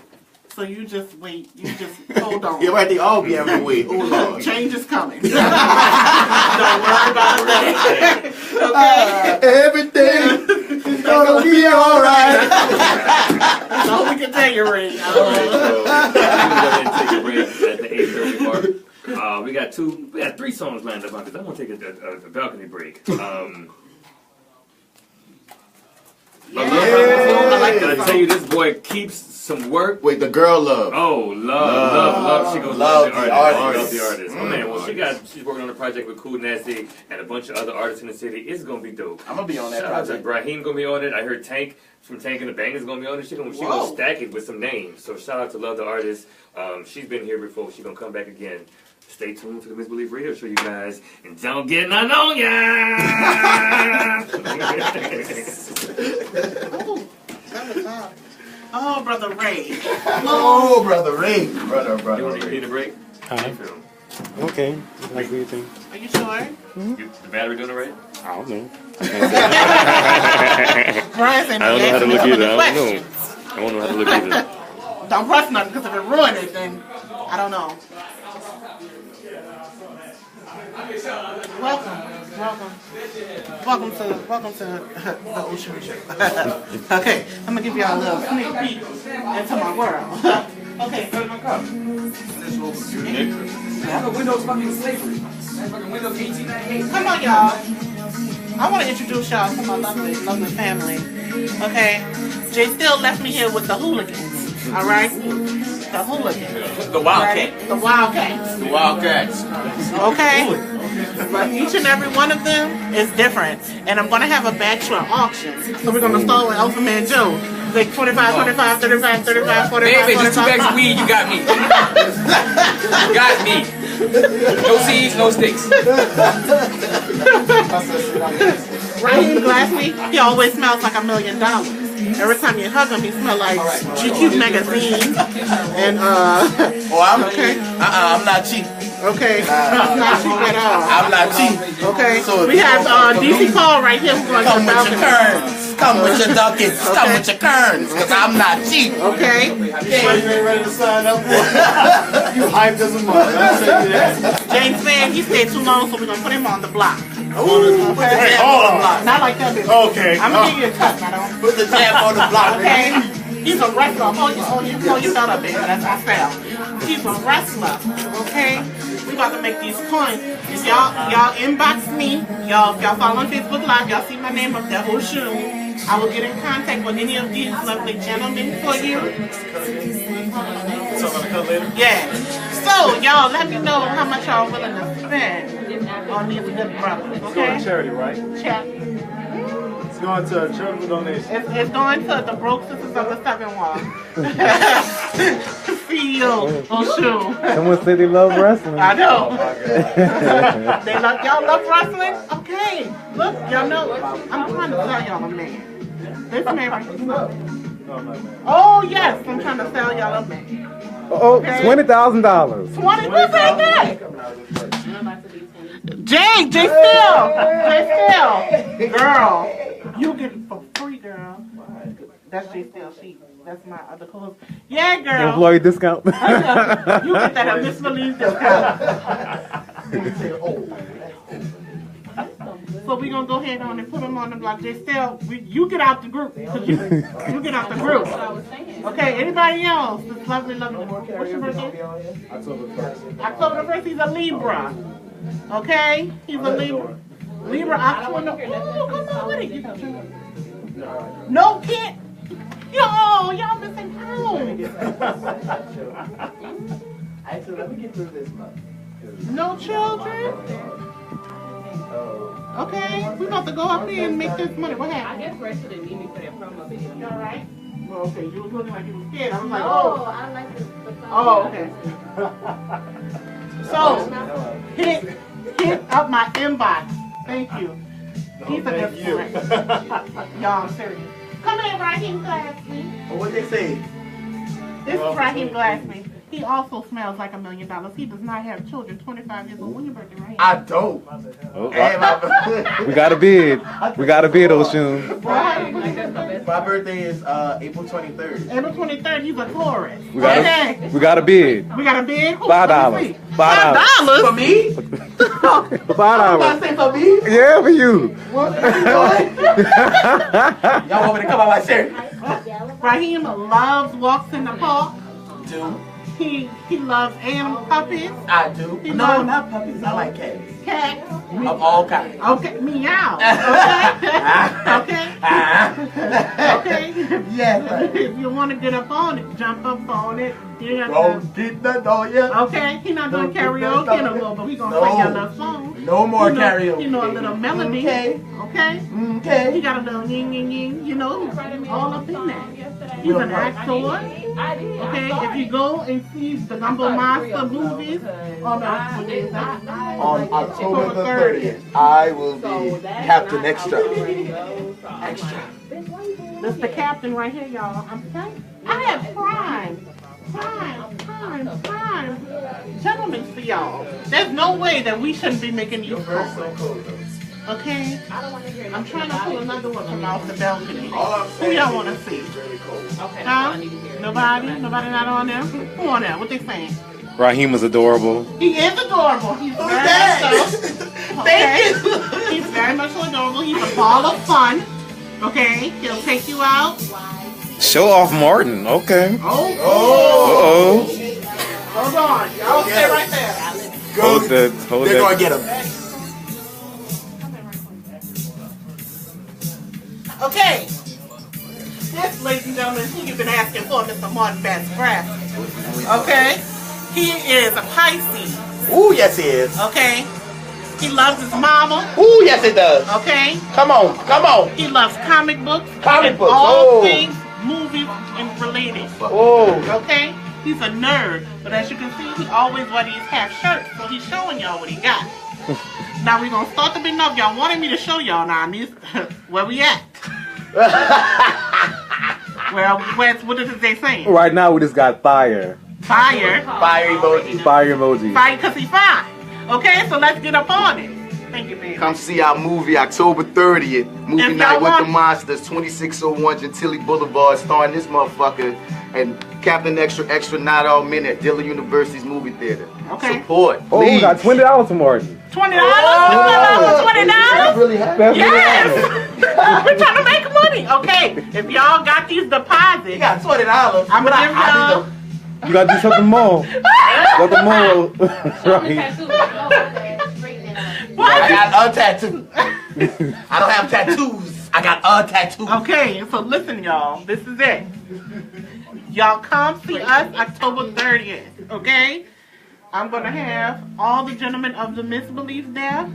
So you just wait. You just hold on. Yeah, right. They all be having to wait. Hold on. Change is coming. Don't worry about that. Okay. Everything is gonna be all right. That's all we can tell you, Ray. We're gonna take a break at the 8:30 mark. We got 3 songs lined up because I'm gonna take a balcony break. I tell you, this boy keeps some work. Wait, the girl love. Oh, love. She goes love the artist. Oh man, well she's working on a project with Cool Nasty and a bunch of other artists in the city. It's gonna be dope. I'm gonna be on that Shout out to project. Brahim gonna be on it. I heard Tank from Tank and the Bang is gonna be on it. She gonna stack it with some names. So shout out to Love the Artist. She's been here before. She's gonna come back again. Stay tuned for the Misbelief Radio Show, you guys, and don't get none on ya. Oh, Brother Ray. Oh, Brother Ray. Brother. You need a break? Okay. What do you think? Are you sure? The battery doing it right? I don't know. Brian's in I don't know how to look either. I questions. don't know how to look either. Don't rush nothing because if it ruins it, then I don't know. Welcome to the Oshun Show. Okay, I'm gonna give y'all a little sneak peek into my world. Okay, go to my cup. Windows fucking slavery. Fucking Windows 1898. Come on, y'all. I want to introduce y'all to my lovely family. Okay, Jay still left me here with the hooligans. All right, the hooligans. The Wildcat. The Wildcats. The Wildcats. Okay. But each and every one of them is different. And I'm going to have a bachelor auction. So we're going to start with Alpha Man Joe. Like 25, 25, 35, 35, 45, Baby, just 2 bags of weed, you got me. You got me. No seeds, no sticks. Rahim Glaspy, he always smells like $1 million. Every time you hug him, he smells like GQ magazine. And I'm not cheap. Okay, not cheap at all. I'm not cheap. Okay, so we have DC Paul right here. Come with your kerns. Come with your duckets. Come with your kerns. Because I'm not cheap. Okay. You ain't ready to sign up for it. You hyped as a mother. James Van, he stayed too long, so we're going to put him on the block. Ooh, put the jab on the block. Not like that, baby. Okay. I'm going to give you a cut, madam. Put the jab on the block. Okay. He's a wrestler. Oh, you know that, baby. That's my style. He's a wrestler. Okay? We about to make these coins. If y'all inbox me, y'all follow on Facebook Live, y'all see my name up there, Oshun. I will get in contact with any of these lovely gentlemen for you. Yeah. So, y'all, let me know how much y'all willing to spend on these good brothers, It's going okay? to charity, right? It's going to a charitable donation. It's going to the Broke Sisters of the Seven Wall. CEO, Oshun. Someone said they love wrestling. I know. Y'all love wrestling? Okay. Look, y'all know. I'm trying to sell y'all a man. This man right here. Oh, yes. I'm trying to sell y'all a man. Oh, $20,000. 20? What's that? Jay Steele. Girl, you get it for free, girl. That's Jay Steele. That's my other co-host. Yeah, girl. Employee discount. You get that at Misbelief discount. So So we're going to go ahead on and put them on the block. You get out the group. You get out the group. Okay, anybody else? This lovely. What's your birthday? October 1st. October 1st, he's a Libra. Okay? He's a Libra. Libra, October. Oh, come on, what are you doing? No kid. Y'all missing out. Actually, let me get through this month. No children? Okay, we're about to go up there and make this money. What happened? I guess Ray should have needed me for that promo video. You alright? Well, okay, you was looking like you was scared. I was like, I like the Oh, okay. So, hit up my inbox. Thank you. He's a good friend. Y'all, I'm serious. Come here, Rahim Glaspy. What they say? This is Rahim Glaspy. He also smells like $1 million. He does not have children. 25 years old. When your birthday, right? I don't. Oh, we got a bid. We got a bid, Oshun. My birthday is April 23rd. April 23rd. He's a Taurus. We got a bid. We got a bid? $5. $5? For me? $5. Say for me? Yeah, for you. What are you doing? Y'all want me to come out my shirt? Rahim loves walks in the park. Do. He loves animal puppies. I do. He No, loves not puppies. I like cats. Cats. Of all kinds. Okay, meow. Okay. Okay. Yes. If you want to get up on it, jump up on it. Don't get that on yet. Okay. He's not doing karaoke in a little, but we're going to sing a little song. No more karaoke. You know a little melody. Okay. Okay. Okay. He got a little yin yin yin. You know, all up in that. He's an actor. Okay. If you go and see the Gumbo Monster movies on October the 30th, I will be Captain Extra. Extra. That's the captain right here, y'all. I'm telling you. I have prime gentlemen for y'all. There's no way that we shouldn't be making these calls. Okay? I'm trying to pull another one from off the balcony. Who y'all want to see? Huh? Nobody? Nobody not on there? Who on there? What they saying? Rahim is adorable. He is adorable. He's very much so. Thank you. He's very much so adorable. He's a ball of fun. Okay? He'll take you out. Show off Martin. Okay. Oh. Uh-oh. Hold on. Y'all stay right there. Hold that. Hold They're that. going to get him. Okay. This, ladies and gentlemen, is who you've been asking for, Mr. Martin Bradford. Okay? He is a Pisces. Ooh, yes he is. Okay? He loves his mama. Ooh, yes it does. Okay? Come on, come on. He loves comic books. Comic books, All things movies and related. Oh. Okay? He's a nerd. But as you can see, he always wears these half shirts. So he's showing y'all what he got. Now we're going to start the big up. Y'all wanted me to show y'all now. Where we at? What is they saying? Right now we just got fire. Fire. Fire emoji. Fire emoji. Fire because he's fine. Okay, so let's get up on it. Thank you, man. Come see our movie October 30th. Movie Night with the Monsters, 2601 Gentilly Boulevard, starring this motherfucker and Captain Extra Extra Not All Men at Dillard University's movie theater. Okay. Support. Oh, we got $20 for Martin. $20? $20? Really happy. Yes! We're trying to make money. Okay, if y'all got these deposits, You got $20. I'm going to give y'all... You gotta do something more. Something more. Right. I got a tattoo. I don't have tattoos. I got a tattoo. Okay, so listen, y'all. This is it. Y'all come see us October 30th, okay? I'm going to have all the gentlemen of TheMisbelief there,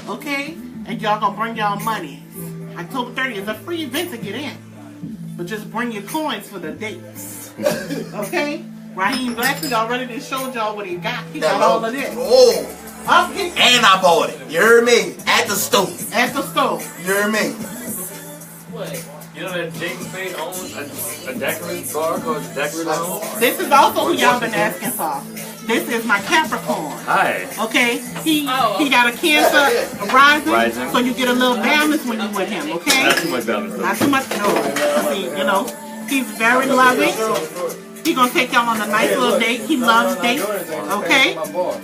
okay? And y'all going to bring y'all money. October 30th is a free event to get in. But just bring your coins for the dates. Okay? Rahim Glaspy already showed y'all what he got. He got all of this. Oh. And I bought it. You heard me? At the stove. At the stove. You heard me? What? You know that Jaden Spade owns a decorative bar called Decorative Home? This is also who y'all been asking for. This is my Capricorn. Hi. Okay? He got a Cancer rising, so you get a little balance when you with him, okay? Not too much balance. Not too much, no. I mean, you know, he's very loving. He gonna take y'all on a nice little date. He loves dates. Okay?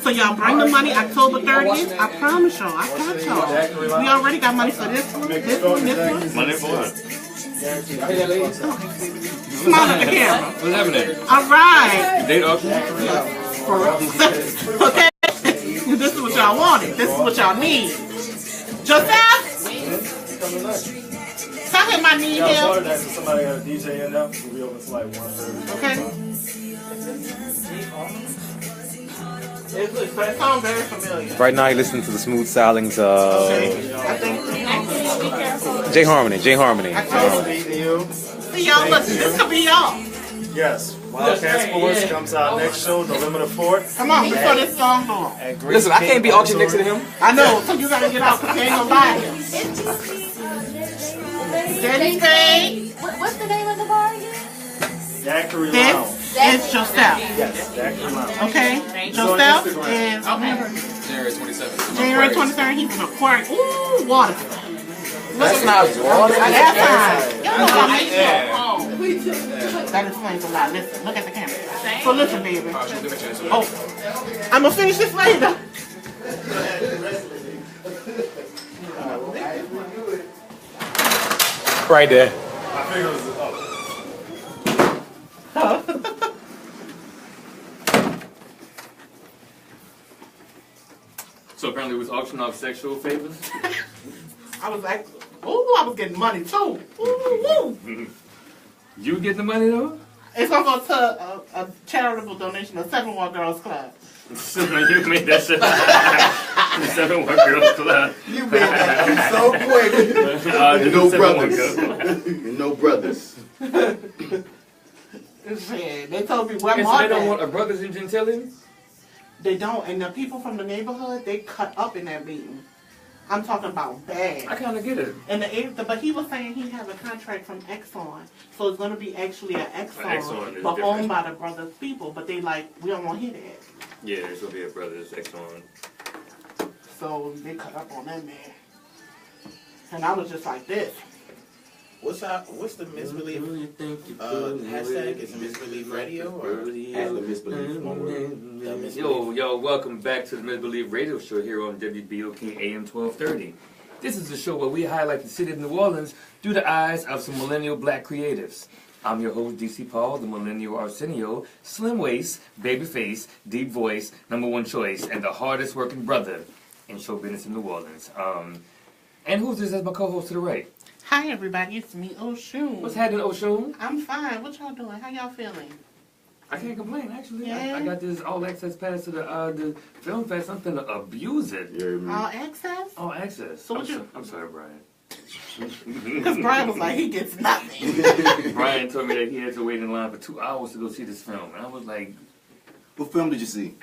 So y'all bring the money October 30th. I promise y'all. I got y'all. We already got money for this one, this one, this one. Money for what? Smile at the camera. What's happening? All right. Date auction? Okay? This is what y'all wanted. This is what y'all need. Joseph? Tell him I need Yeah, him. part of that because somebody got a DJ in there. We'll be open to like 1:30. Okay. It sounds very familiar. Right now, you listen to the smooth stylings of J Harmony. See y'all, look, this could be y'all. Yes. Wildcard Sports comes out next show, November the 4th. Come on, we saw this song on. Listen, I can't be auctioned next to him. I know, so you gotta get out because you ain't gonna buy him. Spade. What's the name of the bar again? Daiquiri Lounge. This is Joseph. Yes, Daiquiri Lounge. Okay? Joseph is January 27th. January 23rd. He's an Aquarius. Ooh, water. That's not water. That's fine. That explains a lot. Listen, look at the camera. So listen, baby. Oh, I'm gonna finish this later. Right there. I figured it was. So apparently it was auction off sexual favors? I was like, ooh, I was getting money too. Ooh, woo. You get the money though? It's gonna go to a charitable donation of 7-1 Girls Club. You made that shit. 7-1 Girls Club. You made that so quick. No brothers. No brothers. Shit, they told me what And so more they don't want a brothers in gentility? They don't, and the people from the neighborhood, they cut up in that meeting. I'm talking about bad. I kind of get it. And but he was saying he has a contract from Exxon, so it's going to be actually an Exxon but owned by the brothers people. But they like, we don't want to hear that. Yeah, there's going to be a brothers Exxon. So they cut up on that man, and I was just like this. What's the misbelief hashtag? Is it misbelief radio or the misbelief one word? Yo, welcome back to the Misbelief Radio Show here on WBOK AM 1230. This is the show where we highlight the city of New Orleans through the eyes of some millennial black creatives. I'm your host, DC Paul, the millennial Arsenio, slim waist, baby face, deep voice, #1 choice, and the hardest working brother in show business in New Orleans. And who's this as my co-host to the right? Hi everybody, it's me, Oshun. What's happening, Oshun? I'm fine. What y'all doing? How y'all feeling? I can't complain, actually. Yeah. I got this all access pass to the film fest. I'm finna abuse it. All access? All access. So what I'm sorry, Brian. Because Brian was like, he gets nothing. Brian told me that he had to wait in line for 2 hours to go see this film. And I was like... What film did you see?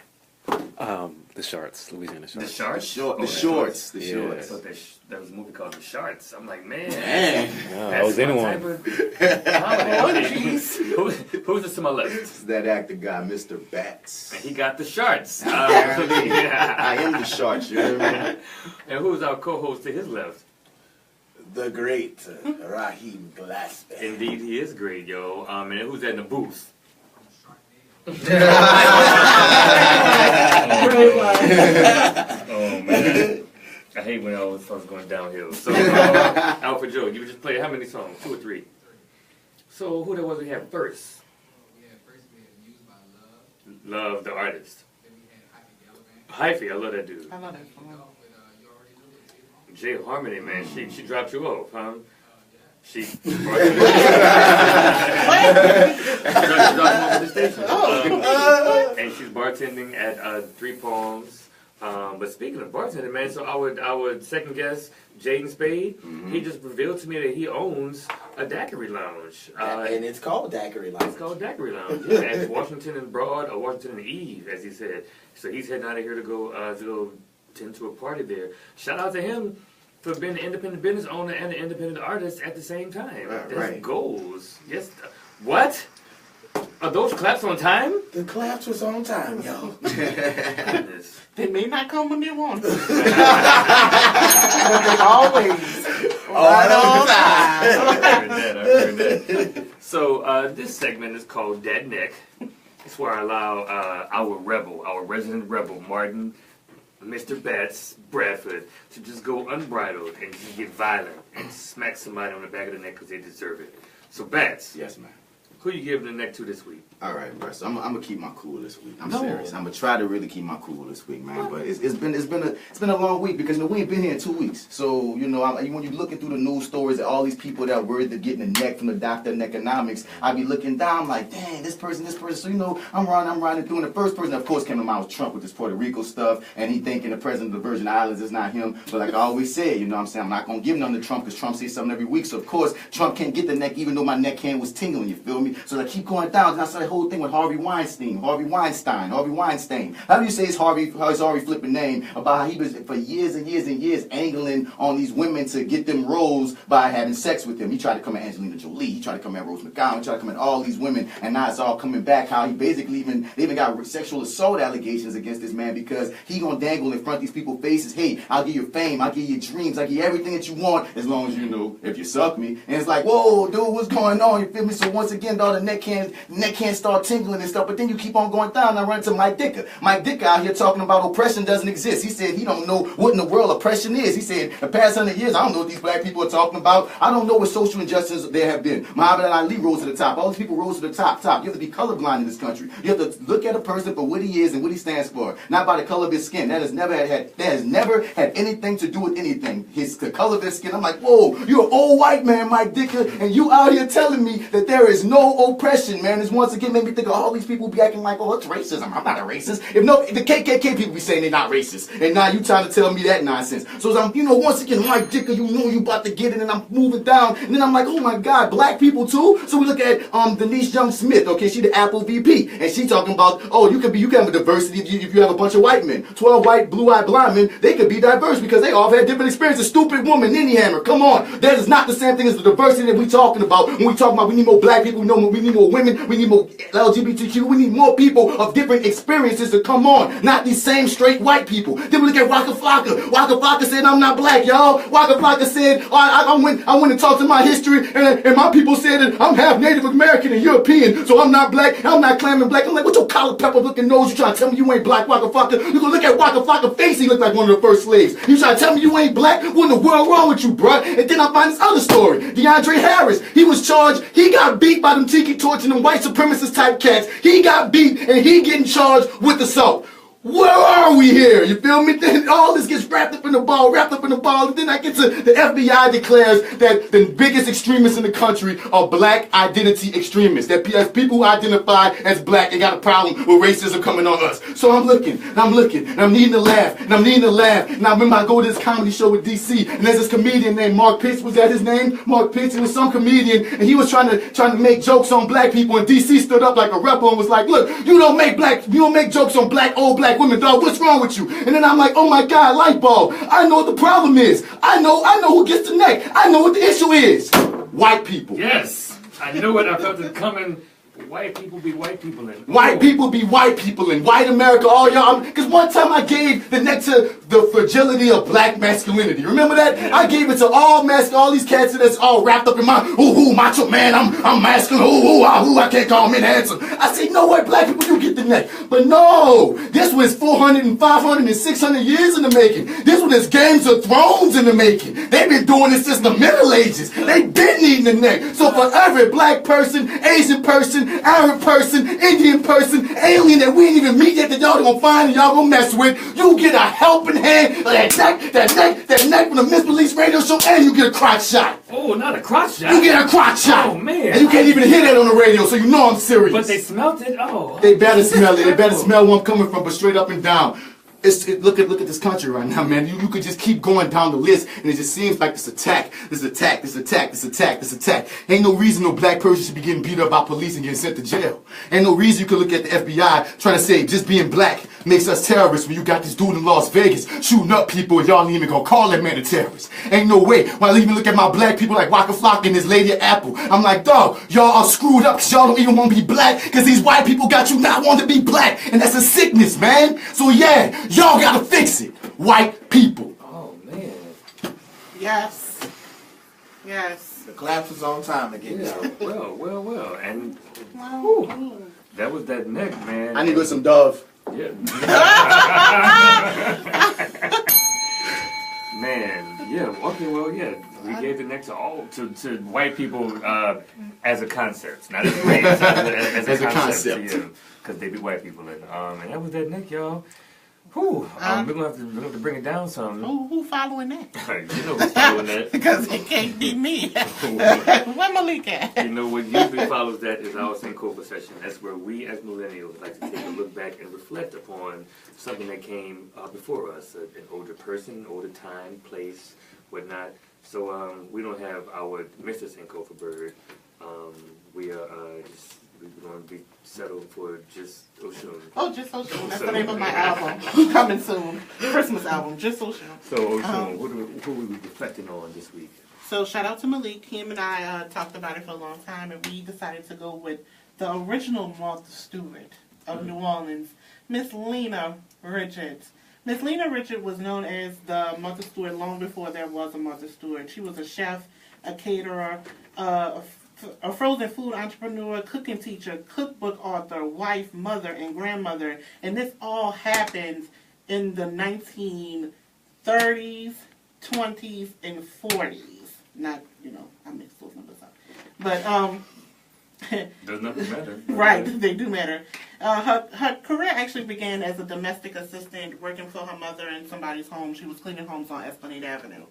The Sharks, Louisiana Sharks. The Sharks? The Shorts. I thought that was a movie called The Sharks. I'm like, man. No, that was anyone. Who's this to my left? It's that actor guy, Mr. Bats. And he got the Sharks. I am the Sharks, you hear me? And who's our co-host to his left? The great Rahim Glaspy. Indeed, he is great, yo. And who's that in the booth? Oh man, I hate when all this stuff's going downhill. So, Alpha Joe, you just play how many songs? 2 or 3? So, who that was we had first? Love, the artist. Hyphy, I love that dude. I love that song. J Harmony, man, she dropped you off, huh? She dropped you off at the station. And she's bartending at 3 Pons. But speaking of bartending, man, so I would second guess Jaden Spade. He just revealed to me that he owns a daiquiri lounge. And it's called Daiquiri Lounge. It's called Daiquiri Lounge. Yeah, at Washington and Broad, or Washington and Eve, as he said. So he's heading out of here to go tend to a party there. Shout out to him for being an independent business owner and an independent artist at the same time. That's goals. Yes. What? Are those claps on time? The claps was on time, yo. Goodness. They may not come when they want to. But they always right on time. I heard that. So this segment is called Dead Neck. It's where I allow our resident rebel, Martin, Mr. Bats, Bradford, to just go unbridled and just get violent and smack somebody on the back of the neck because they deserve it. So Bats. Yes, man. Who you giving the neck to this week? All right, bro. So I'm gonna keep my cool this week. I'm serious. I'm gonna try to really keep my cool this week, man. But it's been a long week because we ain't been here in 2 weeks. So when you're looking through the news stories of all these people that were getting the neck from the doctor in economics, I be looking down like, dang, this person. So I'm riding through, and the first person, of course, came to mind was Trump with this Puerto Rico stuff, and he thinking the president of the Virgin Islands is not him. But like I always said, you know what I'm saying, I'm not gonna give none to Trump because Trump says something every week. So of course Trump can't get the neck, even though my neck hand was tingling. You feel me? So I keep going down, and I saw the whole thing with Harvey Weinstein. How do you say his Harvey flipping name about how he was for years and years and years angling on these women to get them roles by having sex with him? He tried to come at Angelina Jolie, he tried to come at Rose McGowan, he tried to come at all these women, and now it's all coming back. How he basically they even got sexual assault allegations against this man because he gonna dangle in front of these people's faces. Hey, I'll give you fame, I'll give you dreams, I'll give you everything that you want as long as if you suck me. And it's like, whoa, dude, what's going on? You feel me? So once again, dog, the neck can't start tingling and stuff. But then you keep on going down. And I run into Mike Dicker. Mike Dicker out here talking about oppression doesn't exist. He said he don't know what in the world oppression is. He said the past 100 years, I don't know what these black people are talking about. I don't know what social injustices there have been. Muhammad Ali rose to the top. All these people rose to the top. You have to be colorblind in this country. You have to look at a person for what he is and what he stands for, not by the color of his skin. That has never had anything to do with anything. The color of his skin. I'm like, whoa, you're an old white man, Mike Dicker, and you out here telling me that there is no oppression, man. It's once again made me think of all these people be acting like, oh, it's racism. I'm not a racist. If the KKK people be saying they're not racist, and now you trying to tell me that nonsense. So I'm, once again, Mike Dicker, you about to get it, and I'm moving down, and then I'm like, oh my God, black people too. So we look at Denise Young Smith. Okay, she the Apple VP, and she talking about, oh, you can have a diversity if you have a bunch of white men, 12 white blue-eyed blind men. They could be diverse because they all have had different experiences. Stupid woman, Ninny Hammer. Come on, that is not the same thing as the diversity that we talking about when we talking about we need more black people. We need more women. We need more LGBTQ. We need more people of different experiences to come on, not these same straight white people. Then we look at Waka Flocka. Waka Flocka said, I'm not black, y'all. Waka Flocka said, I went and talked to my history, and my people said that I'm half Native American and European, so I'm not black. I'm not claiming black. I'm like, what your collar pepper looking nose? You trying to tell me you ain't black, Waka Flocka? You gonna look at Waka Flocka's face, he looked like one of the first slaves. You trying to tell me you ain't black? What in the world wrong with you, bruh? And then I find this other story. DeAndre Harris, he was charged, he got beat by them tiki torch and them white supremacist type cats. He got beat and he getting charged with assault. Where are we here? You feel me? Then all this gets wrapped up in the ball, and then I get to the FBI declares that the biggest extremists in the country are black identity extremists. That people who identify as black and got a problem with racism coming on us. So I'm looking, and I'm needing to laugh, and I remember I go to this comedy show with DC, and there's this comedian named Mark Pitts. Was that his name? Mark Pitts. It was some comedian, and he was trying to make jokes on black people, and DC stood up like a rebel and was like, look, you don't make jokes on old black women, dog. What's wrong with you? And then I'm like, oh my God, light bulb. I know what the problem is. I know who gets the neck. I know what the issue is. White people. Yes, I knew it. I felt it coming. White people be white people in. White people be white people in. White America, all y'all. Because one time I gave the neck to the fragility of black masculinity. Remember that? Yeah. I gave it to all these cats that's all wrapped up in my macho man. I'm masculine. I can't call men handsome. I said, no way, black people, you get the neck. But no, this was 400 and 500 and 600 years in the making. This one is Games of Thrones in the making. They've been doing this since the Middle Ages. They've been needing the neck. So for every black person, Asian person, Arab person, Indian person, alien that we ain't even meet yet that y'all gonna find and y'all gonna mess with, you get a helping hand, that neck from the Misbelief Radio Show, and you get a crotch shot. Oh, not a crotch shot. You get a crotch shot. Oh man. And you can't even hear that on the radio, so you know I'm serious. But they smelt it. Oh. They better smell it. They better smell where I'm coming from, but straight up and down. Look at this country right now, man. You could just keep going down the list, and it just seems like this attack. Ain't no reason no black person should be getting beat up by police and getting sent to jail. Ain't no reason you could look at the FBI trying to say just being black makes us terrorists when you got this dude in Las Vegas shooting up people and y'all ain't even gonna call that man a terrorist. Ain't no way. When I even look at my black people like Waka Flocka and this lady at Apple, I'm like, dog, y'all are screwed up because y'all don't even want to be black because these white people got you not wanting to be black, and that's a sickness, man. So yeah, y'all gotta fix it. White people. Oh, man. Yes. Yes. The claps was on time again. Yeah, well. And whew, that was that neck, man. I need to get some Dove. Yeah. Man, yeah, okay, well, yeah. We gave the neck to white people as a concept. Not as a race, as a concept. Because they be white people. And that was that neck, y'all. Whew, we're gonna have to bring it down some. Who following that? You know who's following that. Because it can't be me. Where Malik at? You know what usually follows that is our Sankofa session. That's where we as millennials like to take a look back and reflect upon something that came before us, an older person, older time, place, whatnot. So we don't have our Mr. Sankofa bird. We are we're going to be settled for just Oshun. Oh, just Oshun. That's the name of my album. Coming soon. Christmas album, just Oshun. So Oshun, who are we reflecting on this week? So shout out to Malik. Him and I talked about it for a long time, and we decided to go with the original Martha Stewart of New Orleans, Miss Lena Richards. Miss Lena Richards was known as the Martha Stewart long before there was a Martha Stewart. She was a chef, a caterer, a frozen food entrepreneur, cooking teacher, cookbook author, wife, mother, and grandmother. And this all happened in the 1930s, 20s, and 40s. Not, I mixed those numbers up. But, does nothing matter. Right, they do matter. Her career actually began as a domestic assistant working for her mother in somebody's home. She was cleaning homes on Esplanade Avenue.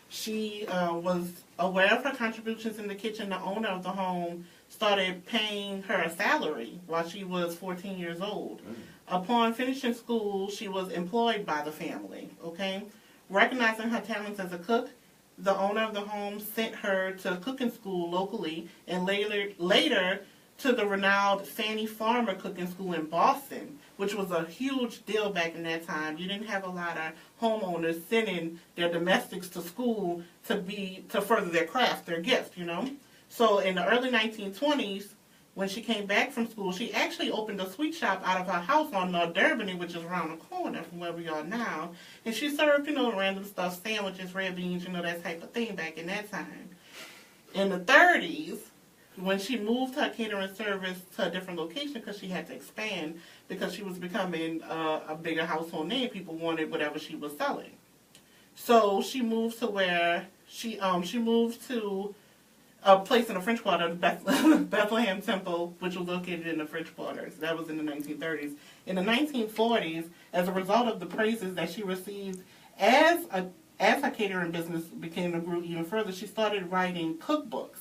She was aware of her contributions in the kitchen. The owner of the home started paying her a salary while she was 14 years old. Upon finishing school, she was employed by the family, okay? Recognizing her talents as a cook, the owner of the home sent her to cooking school locally and later to the renowned Fannie Farmer Cooking School in Boston, which was a huge deal back in that time. You didn't have a lot of homeowners sending their domestics to school to further their craft, their gift, So in the early 1920s, when she came back from school, she actually opened a sweet shop out of her house on North Derby, which is around the corner from where we are now. And she served, random stuff, sandwiches, red beans, that type of thing back in that time. In the 30s, when she moved her catering service to a different location because she had to expand because she was becoming a bigger household name, people wanted whatever she was selling. So she moved to where she moved to a place in the French Quarter, Bethlehem Temple, which was located in the French Quarter. So that was in the 1930s. In the 1940s, as a result of the praises that she received as her catering business became to grow even further, she started writing cookbooks.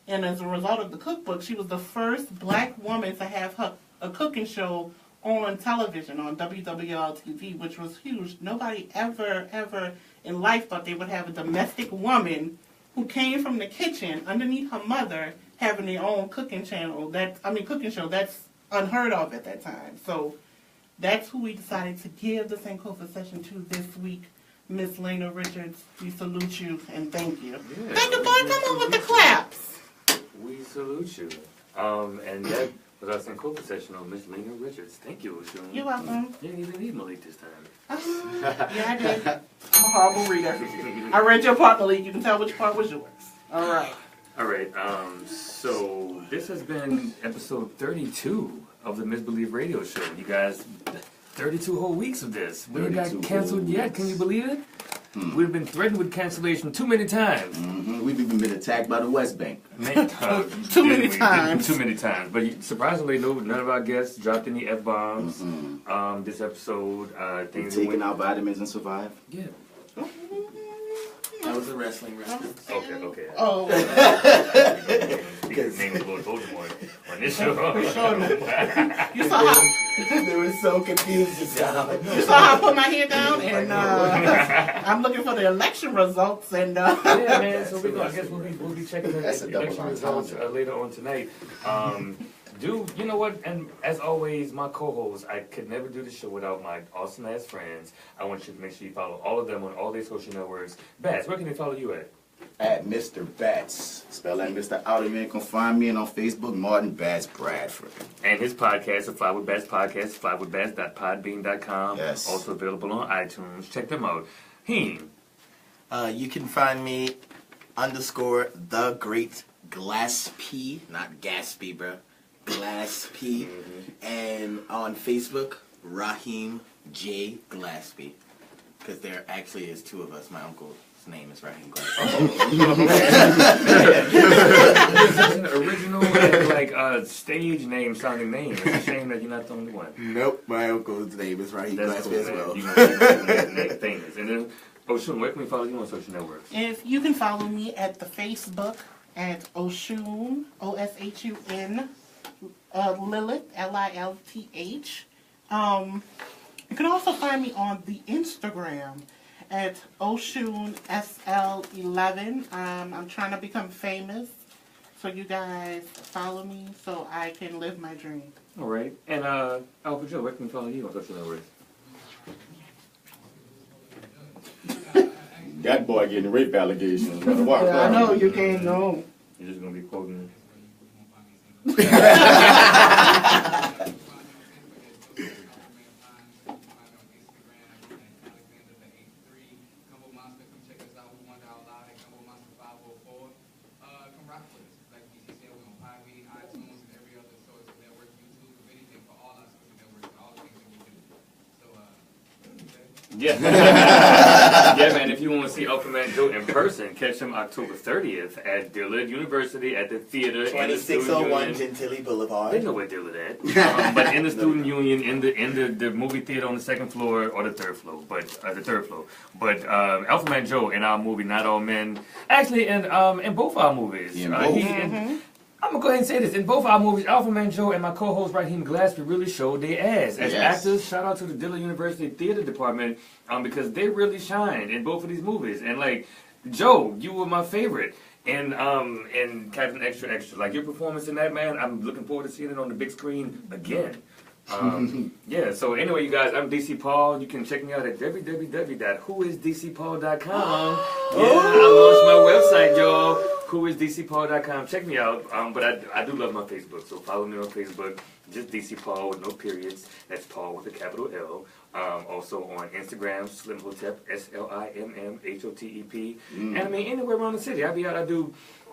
And as a result of the cookbook, she was the first black woman to have a cooking show on television, on WWL-TV, which was huge. Nobody ever in life thought they would have a domestic woman who came from the kitchen underneath her mother having their own cooking show. That's unheard of at that time. So that's who we decided to give the Sankofa session to this week. Miss Lena Richards, we salute you and thank you. Yeah, thank you, boy. Come on with the claps. We salute you. And that was our Sankofa session on Miss Lena Richards. Thank you, Oshun. You're welcome. You didn't even need Malik this time. Yeah, I did. I'm a horrible reader. I read your part, Malik. You can tell which part was yours. All right. All right. So this has been episode 32 of the Misbelief Radio Show. You guys, 32 whole weeks of this. We ain't got canceled yet. Can you believe it? We've been threatened with cancellation too many times. We've even been attacked by the West Bank. Too many times. Too many times. But surprisingly, none of our guests dropped any F-bombs. This episode, things taking our vitamins and survive. Yeah. That was a wrestling reference. Okay. Oh. Because name was Lord Voldemort on this show. You saw how they were so confused just now. You saw how I put my head down and I'm looking for the election results and yeah, man. So I guess we'll be checking the election results later on tonight. Dude, you know what? And as always, my co-hosts, I could never do the show without my awesome-ass friends. I want you to make sure you follow all of them on all their social networks. Bats, where can they follow you at? At Mr. Bats. Spell that Mr. Outerman. You can find me on Facebook, Martin Bats Bradford. And his podcast, the Fly with Bats podcast, flywithbats.podbean.com. Yes. Also available on iTunes. Check them out. Heen. You can find me underscore the great Glaspy, not Gaspy, bro. Glaspy. And on Facebook, Rahim J. Glaspy. Because there actually is two of us. My uncle's name is Rahim Glaspy. It's such an original and like stage name sounding name. It's a shame that you're not the only one. Nope, my uncle's name is Rahim Glaspy as well. You know, famous. And then, Oshun, where can we follow you on social networks? If you can follow me at the Facebook at Oshun, Oshun, Lilith, Lilth. You can also find me on the Instagram at Oshun SL11. I'm trying to become famous, so you guys follow me so I can live my dream. All right. And Alpha Joe, where can we follow you on social networks? That boy getting rape allegations. I know, you can't know. You're just going to be quoting. Yeah. Yeah, man, if you want to see Alpha Man Joe in person, catch him October 30th at Dillard University at the theater. 2601 Gentilly Boulevard. They know where Dillard at. But in the Student Union, in the movie theater on the second floor or the third floor. But Alpha Man Joe in our movie, Not All Men, actually in both our movies. I'm going to go ahead and say this. In both our movies, Alpha Man Joe and my co-host Rahim Glaspy really showed their ass. As actors, shout out to the Dillard University Theater Department because they really shined in both of these movies. And like, Joe, you were my favorite. And Captain Extra Extra. Like, your performance in that, man, I'm looking forward to seeing it on the big screen again. Yeah, so anyway, you guys, I'm DC Paul. You can check me out at www.whoisdcpaul.com. I launched my website, y'all. Whoisdcpaul.com. Check me out. But I do love my Facebook, so follow me on Facebook. Just DC Paul with no periods. That's Paul with a capital L. Also on Instagram, Slimhotep, SLIMMHOTEP. And I mean, anywhere around the city. I be out.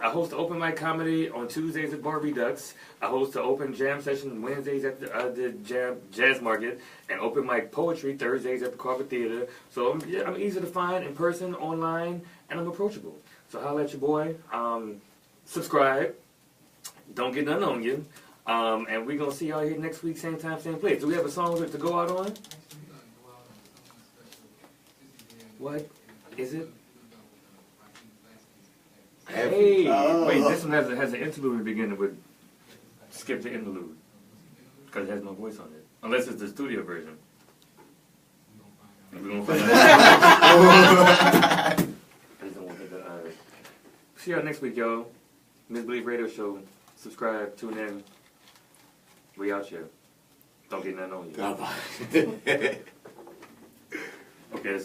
I host open mic comedy on Tuesdays at Bar Redux. I host an open jam session Wednesdays at the Jazz Market, and open mic poetry Thursdays at the Carver Theater. So I'm easy to find in person, online, and I'm approachable. So holla at your boy. Subscribe. Don't get nothing on you. And we're going to see y'all here next week, same time, same place. Do we have a song to go out on? What is it? Hey, wait, this one has an interlude in the beginning with skip the interlude because it has no voice on it. Unless it's the studio version. We're going to find out. I just don't want to hit the see y'all next week, y'all. Misbelief Radio Show. Subscribe, tune in. We out here. Don't get nothing on you. Okay.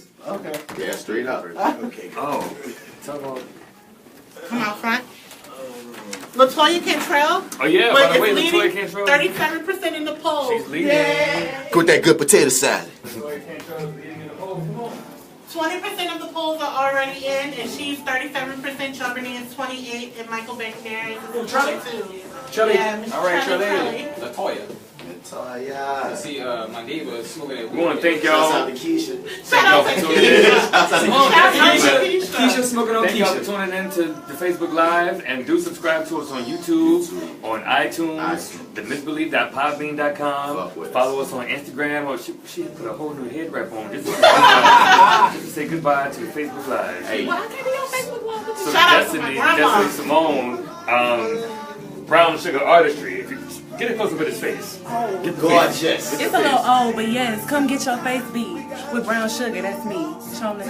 Yeah, straight up. Okay. Oh, talk about. Come out front. Latoya Cantrell. Oh yeah, by the way, Latoya Cantrell. 37% in the poll. She's leading. Yeah. With that good potato salad. 20% of the polls are already in, and she's 37%. Charbonnet is 28, and Michael McNary is 22. Charlie. Yeah, All right, Charlie. Latoya. Latoya. See, my neighbor smoking that weed. We want to thank y'all. Shout out to Keisha. Shout out to Keisha. Keisha smoking on Thank y'all for Keisha. tuning in to the Facebook Live, and do subscribe to us on YouTube, on iTunes, TheMisbelief.podbean.com. Follow us on Instagram. Oh, she put a whole new head wrap on just to say goodbye to the Facebook Live. Why can't be on Facebook Live? So Shout out to my grandma. Destiny Simone, Brown Sugar Artistry. If you get it closer with his face. Gorgeous. It's a little old, but yes, come get your face beat with brown sugar. That's me. Show them the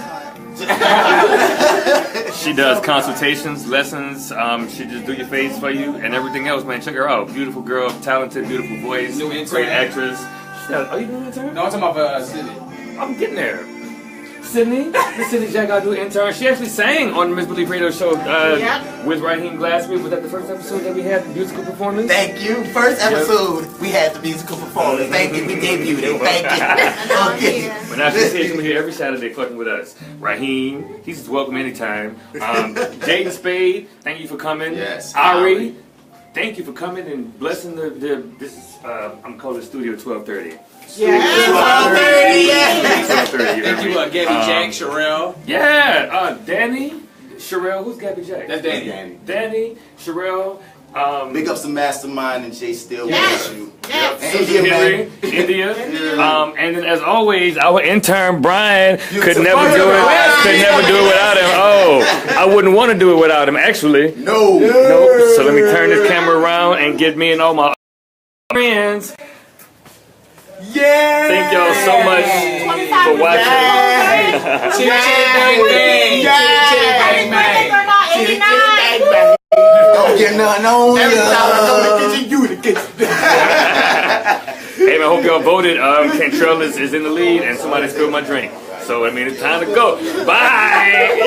card. She does consultations, lessons. She just do your face for you and everything else, man. Check her out. Beautiful girl, talented, beautiful voice, New intern. great actress. Are you doing an intern? No, I'm talking about City. I'm getting there. Sydney. Miss Sydney Jack, our new intern. She actually sang on the Misbelief Radio Show with Rahim Glaspy. Was that the first episode that we had the musical performance? Thank you. First episode, we had the musical performance. Thank you. We debuted it. Thank you. Okay. But now she's here every Saturday fucking with us. Rahim, he's welcome anytime. Jaden, Spade, thank you for coming. Yes. Ariee, thank you for coming and blessing this. I'm calling it Studio 1230. Yeah. 1230. Thank you, Gabby Jack, Sherelle. Yeah, Danny, Sherelle. Who's Gabby Jack? That's Danny. Danny, Sherelle. Big ups to Mastermind and Jay Still. Yes. You. India, India. And then as always, our intern Brian could never do it without him. Oh, I wouldn't want to do it without him, actually. No. So let me turn this camera around and get me and all my friends. Yeah. Thank y'all so much for watching. Chitty bang bang. Chitty bang bang. Don't get none on Every time I go to the kitchen, you in the kitchen. Hey man, I hope y'all voted. Cantrell is in the lead and somebody spilled my drink. So I mean, it's time to go. Bye.